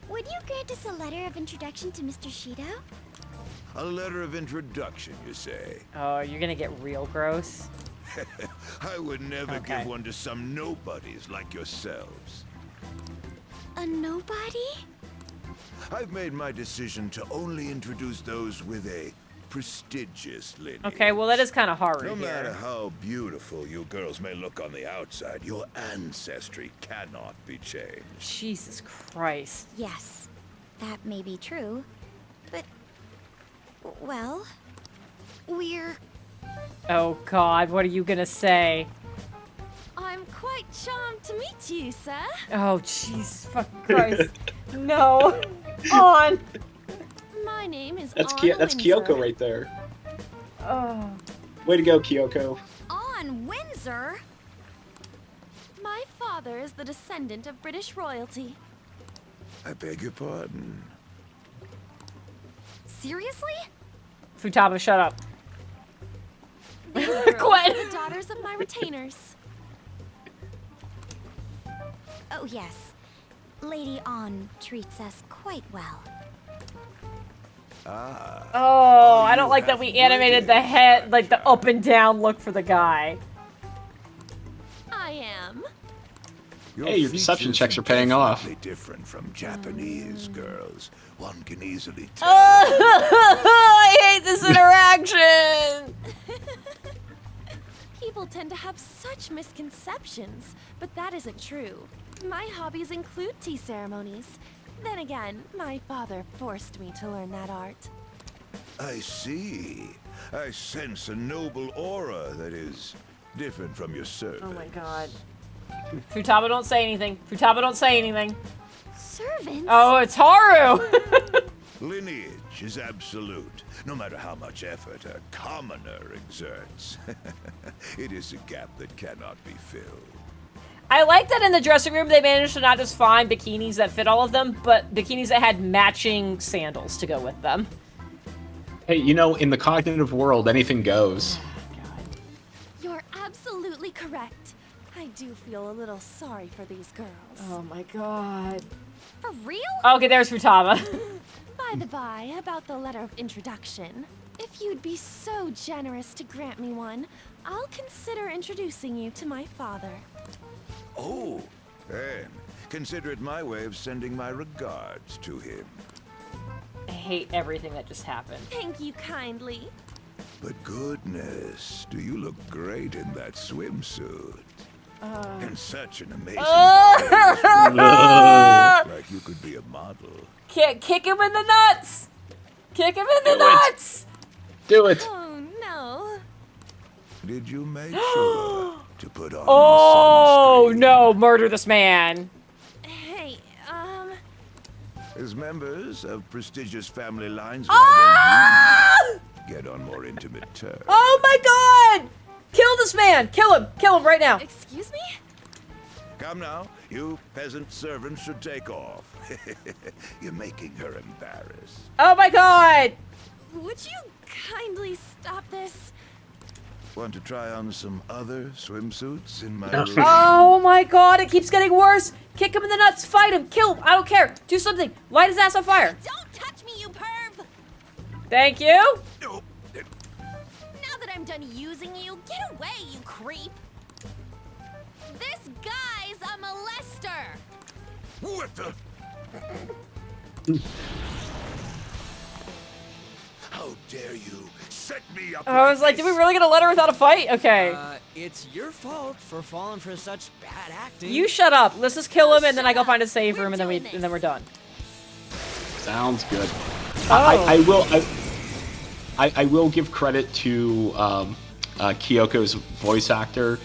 Would you grant us a letter of introduction to Mr. Shido? A letter of introduction, you say? Oh, you're gonna get real gross. I would never give one to some nobodies like yourselves. A nobody? I've made my decision to only introduce those with a prestigious lineage. Okay, well that is kind of hard No here. matter how beautiful you girls may look on the outside, your ancestry cannot be changed. Jesus Christ. Yes, that may be true, but, well, we're... Oh God, what are you gonna say? I'm quite charmed to meet you, sir. Oh, jeez, fucking Christ. No. On. My name is That's Ann that's Windsor. Kyoko right there. Oh. Way to go, Kyoko. On Windsor? My father is the descendant of British royalty. I beg your pardon. Seriously? Futaba, shut up. These girls are the daughters of my retainers. Oh, yes. Lady On treats us quite well. Ah. Oh, I don't like that we animated the head, like the up and down look for the guy. I am. Hey, your deception features checks are paying off. definitely different from Japanese girls. One can easily tell. I hate this interaction! People tend to have such misconceptions, but that isn't true. My hobbies include tea ceremonies. Then again, my father forced me to learn that art. I see. I sense a noble aura that is different from your servant. Oh my God. Futaba, don't say anything. Futaba, don't say anything. Servants? Oh, it's Haru! Lineage is absolute, no matter how much effort a commoner exerts. It is a gap that cannot be filled. I like that in the dressing room they managed to not just find bikinis that fit all of them, but bikinis that had matching sandals to go with them. Hey, you know, in the cognitive world, anything goes. You're absolutely correct. I do feel a little sorry for these girls. Oh my God. For real? Okay, there's Futaba. By the by, about the letter of introduction. If you'd be so generous to grant me one, I'll consider introducing you to my father. Oh, then consider it my way of sending my regards to him. I hate everything that just happened. Thank you kindly. But goodness, do you look great in that swimsuit? And such an amazing body. Like you could be a model. Kick him in the nuts! Kick him in the nuts! Do it. Oh, no. Did you make sure to put on Oh, no, murder this man. Hey, As members of prestigious family lines, why don't you get on more intimate terms? Oh my God! Kill this man! Kill him! Kill him right now! Excuse me? Come now, you peasant servants should take off. You're making her embarrassed. Oh my God! Would you kindly stop this? Want to try on some other swimsuits in my room? Oh my God, it keeps getting worse! Kick him in the nuts, fight him, kill him, I don't care. Do something, light his ass on fire. Don't touch me, you perv! Thank you. No. I'm done using you, get away, you creep! This guy's a molester! What the? How dare you set me up? I was like, did we really gonna let her without a fight? Okay. It's your fault for falling for such bad acting. You shut up. Let's just kill him and then I go find a save room and then we're done. Sounds good. Oh. I will give credit to Kyoko's voice actor.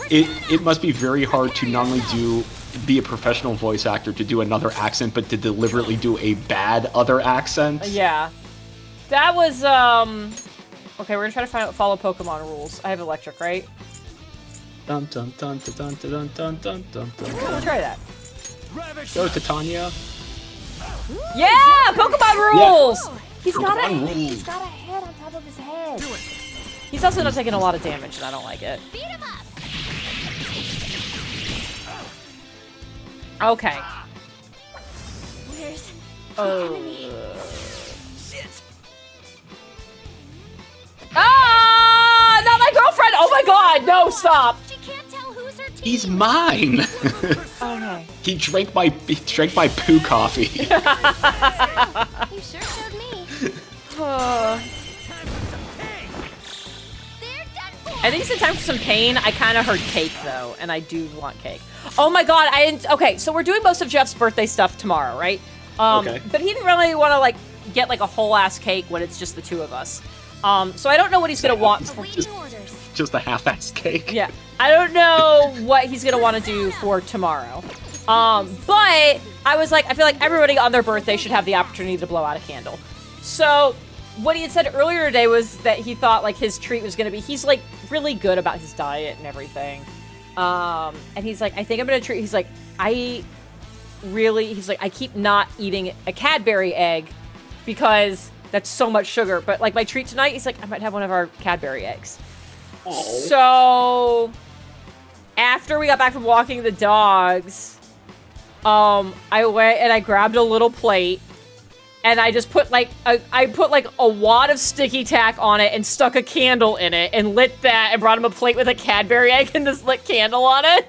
It must be very hard to not only be a professional voice actor to do another accent, but to deliberately do a bad other accent. Yeah. That was, okay, we're gonna try to follow Pokemon rules. I have electric, right? Dun dun dun dun dun dun dun dun dun dun. We'll try that. Go to Tanya. Yeah! Pokemon rules! Yeah. He's got a Rules. head on top of his head. He's also not taking a lot of damage, and I don't like it. Beat him up! Okay. Where's Shit! Ah! Not my girlfriend! Oh my god! No, stop! She can't tell who's her team. He's mine. Oh no. He drank my poo coffee. You sure showed me. I think it's time for some pain. I kind of heard cake though, and I do want cake. Oh my god, I didn't. Okay, so we're doing most of Jeff's birthday stuff tomorrow, right? Okay. But he didn't really want to like get like a whole ass cake when it's just the two of us. So I don't know what he's gonna want. Just a half-assed cake. Yeah, I don't know what he's gonna want to do for tomorrow. But I was like, I feel like everybody on their birthday should have the opportunity to blow out a candle. So what he had said earlier today was that he thought like his treat was gonna be, he's like really good about his diet and everything. And he's like, I think I'm gonna treat, he's like, I keep not eating a Cadbury egg because that's so much sugar. But like my treat tonight, he's like, I might have one of our Cadbury eggs. Oh. So after we got back from walking the dogs, I went and I grabbed a little plate and I just put like a wad of sticky tack on it and stuck a candle in it and lit that and brought him a plate with a Cadbury egg and this lit candle on it.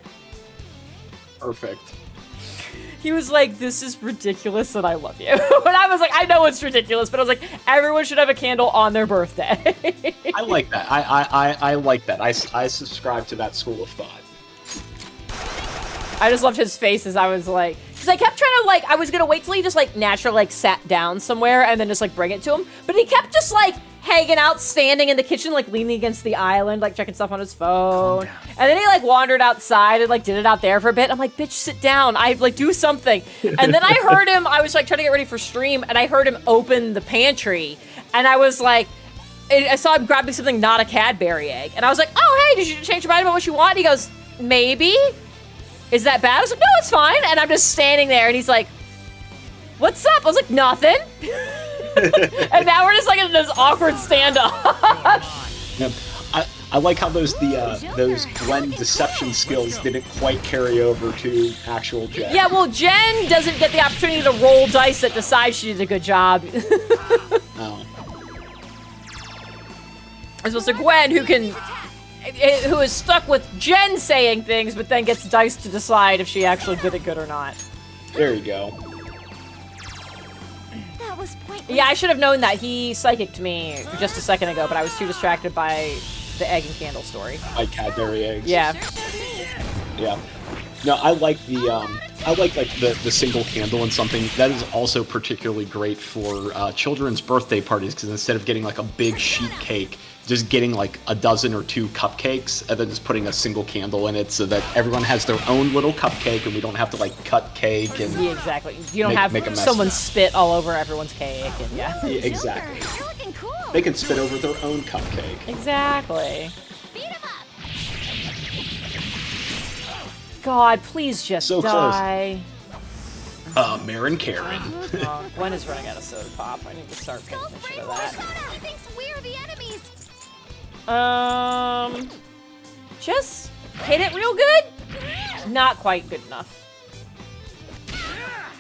Perfect. He was like, this is ridiculous and I love you. And I was like, I know it's ridiculous, but I was like, everyone should have a candle on their birthday. I like that. I like that. I subscribe to that school of thought. I just loved his face as I was like, because I kept trying to like, I was gonna wait till he just like naturally like sat down somewhere and then just like bring it to him. But he kept just like hanging out, standing in the kitchen, like leaning against the island, like checking stuff on his phone. And then he like wandered outside and like did it out there for a bit. I'm like, bitch, sit down. I like do something. And then I heard him, I was like trying to get ready for stream and I heard him open the pantry. And I was like, I saw him grabbing something, not a Cadbury egg. And I was like, oh, hey, did you change your mind about what you want? And he goes, maybe. Is that bad? I was like, no, it's fine. And I'm just standing there and he's like, what's up? I was like, nothing. And now we're just like in this awkward standoff. Yep. I like how those Gwen deception skills didn't quite carry over to actual Jen. Yeah, well, Jen doesn't get the opportunity to roll dice that decides she did a good job. Oh. As opposed to Gwen, who is stuck with Jen saying things, but then gets dice to decide if she actually did it good or not. There you go. That was pointless. Yeah, I should have known that. He psychicked me just a second ago, but I was too distracted by the egg and candle story. By Cadbury eggs. Yeah. Yeah. No, I like the single candle and something that is also particularly great for children's birthday parties, because instead of getting like a big sheet cake, just getting like a dozen or two cupcakes and then just putting a single candle in it so that everyone has their own little cupcake and we don't have to like cut cake and yeah, exactly. You don't have someone spit all over everyone's cake and yeah. Exactly. They can spit over their own cupcake. Exactly. God, please just so die. Close. Marin Karen. Gwen is running out of soda pop. I need to start paying attention to that. He thinks we're the enemies. Just hit it real good? Not quite good enough.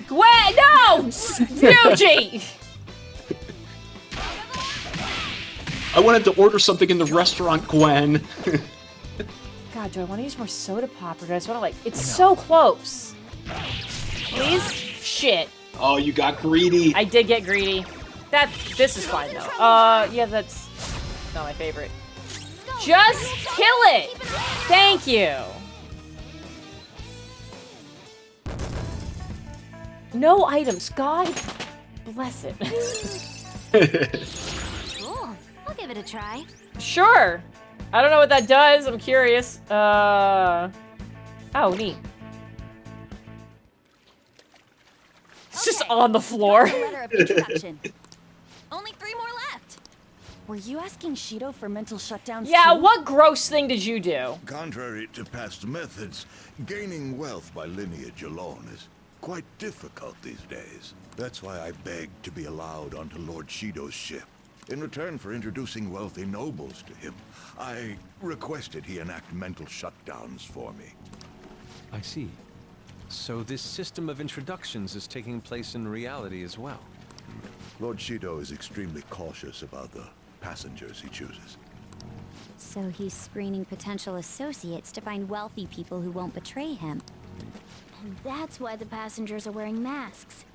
Gwen, no! Ryuji! I wanted to order something in the restaurant, Gwen. God, do I want to use more soda pop or do I just want to like... It's so close. Please? Shit. Oh, you got greedy. I did get greedy. This is fine though. Yeah, that's not my favorite. Just kill it! Thank you! No items, God bless it. Cool. I'll give it a try. Sure. I don't know what that does. I'm curious. Oh, neat. It's just on the floor. Letter of introduction. Only 3 more left. Were you asking Shido for mental shutdowns Yeah, too? what gross thing did you do? Contrary to past methods, gaining wealth by lineage alone is quite difficult these days. That's why I begged to be allowed onto Lord Shido's ship. In return for introducing wealthy nobles to him, I requested he enact mental shutdowns for me. I see. So this system of introductions is taking place in reality as well. Lord Shido is extremely cautious about the passengers he chooses. So he's screening potential associates to find wealthy people who won't betray him. And that's why the passengers are wearing masks.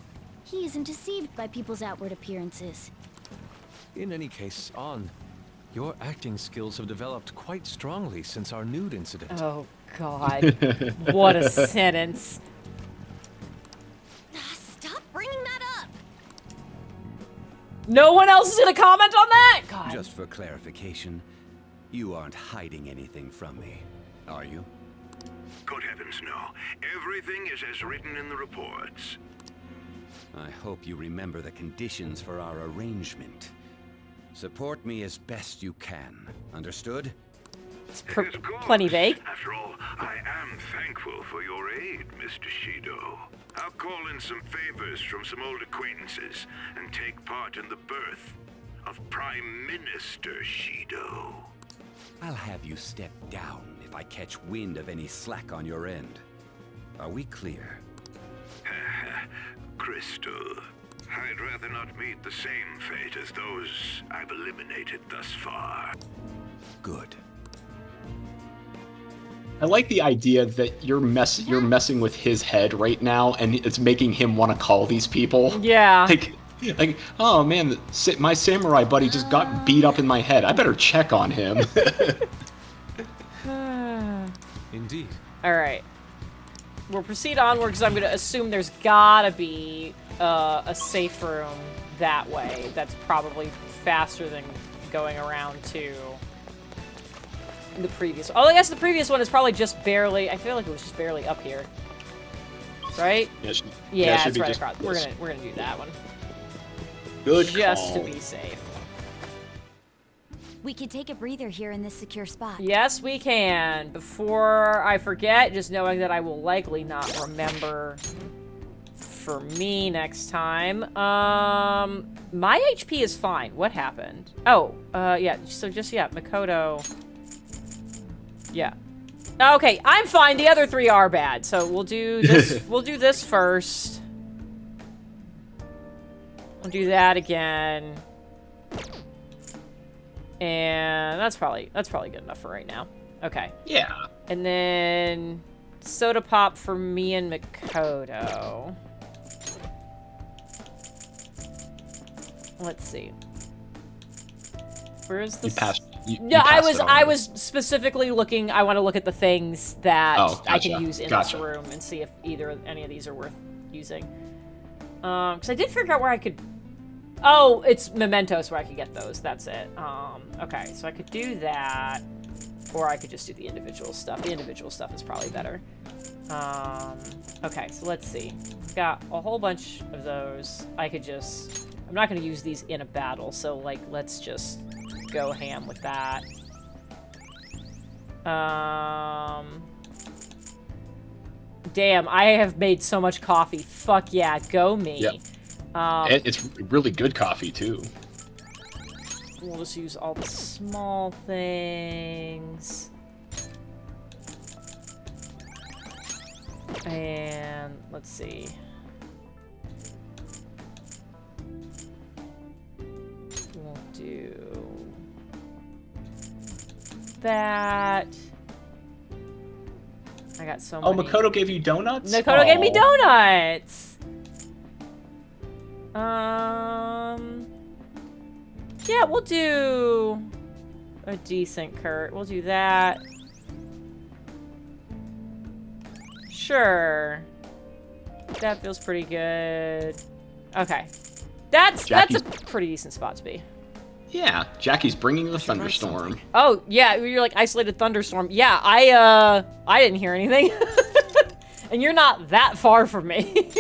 He isn't deceived by people's outward appearances. In any case, On, your acting skills have developed quite strongly since our nude incident. Oh, God. What a sentence. Stop bringing that up. No one else is gonna comment on that? God. Just for clarification, you aren't hiding anything from me, are you? Good heavens, no. Everything is as written in the reports. I hope you remember the conditions for our arrangement. Support me as best you can. Understood? It's plenty vague. After all, I am thankful for your aid, Mr. Shido. I'll call in some favors from some old acquaintances and take part in the birth of Prime Minister Shido. I'll have you step down if I catch wind of any slack on your end. Are we clear? Crystal, I'd rather not meet the same fate as those I've eliminated thus far. Good. I like the idea that you're messing with his head right now, and it's making him want to call these people. Yeah. Like, oh man, my samurai buddy just got beat up in my head. I better check on him. Indeed. All right. We'll proceed onward because I'm going to assume there's gotta be a safe room that way. That's probably faster than going around to the previous. Oh, I guess the previous one is probably just barely. I feel like it was just barely up here, right? Yeah, it's right across. We're gonna do that one. Good just call. to be safe. We could take a breather here in this secure spot. Yes, we can. Before I forget, just knowing that I will likely not remember for me next time. My HP is fine. What happened? Oh, yeah. So just, yeah, Makoto. Yeah. Okay, I'm fine. The other 3 are bad. So we'll do this. We'll do this first. We'll do that again. And that's probably good enough for right now. Okay. Yeah. And then soda pop for me and Makoto. Let's see. Where is this? No, I was specifically looking. I want to look at the things that I can use in this room and see if any of these are worth using. Because I did figure out where I could. Oh, it's mementos where I could get those. That's it. Okay, so I could do that, or I could just do the individual stuff. The individual stuff is probably better. Okay, so let's see. I've got a whole bunch of those. I could just. I'm not going to use these in a battle, so like, let's just go ham with that. Damn, I have made so much coffee. Fuck yeah, go me. Yep. It's really good coffee, too. We'll just use all the small things. And let's see. We'll do that. I got so Oh, many. Makoto gave you donuts? Makoto gave me Aw. donuts. Yeah, we'll do a decent Kurt. We'll do that. Sure. That feels pretty good. Okay. That's a pretty decent spot to be. Yeah, Jackie's bringing the thunderstorm. Oh, yeah, you're like isolated thunderstorm. Yeah, I didn't hear anything. And you're not that far from me.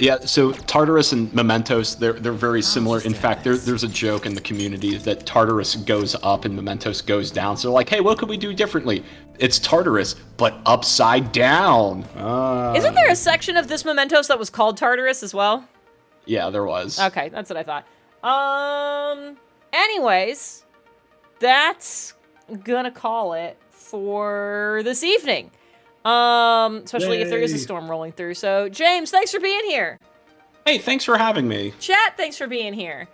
Yeah, so Tartarus and Mementos, they're very similar. In fact, there's a joke in the community that Tartarus goes up and Mementos goes down. So like, hey, what could we do differently? It's Tartarus, but upside down. Isn't there a section of this Mementos that was called Tartarus as well? Yeah, there was. Okay, that's what I thought. Anyways, that's gonna call it for this evening. Especially if there is a storm rolling through. So, James, thanks for being here. Hey, thanks for having me. Chat, thanks for being here.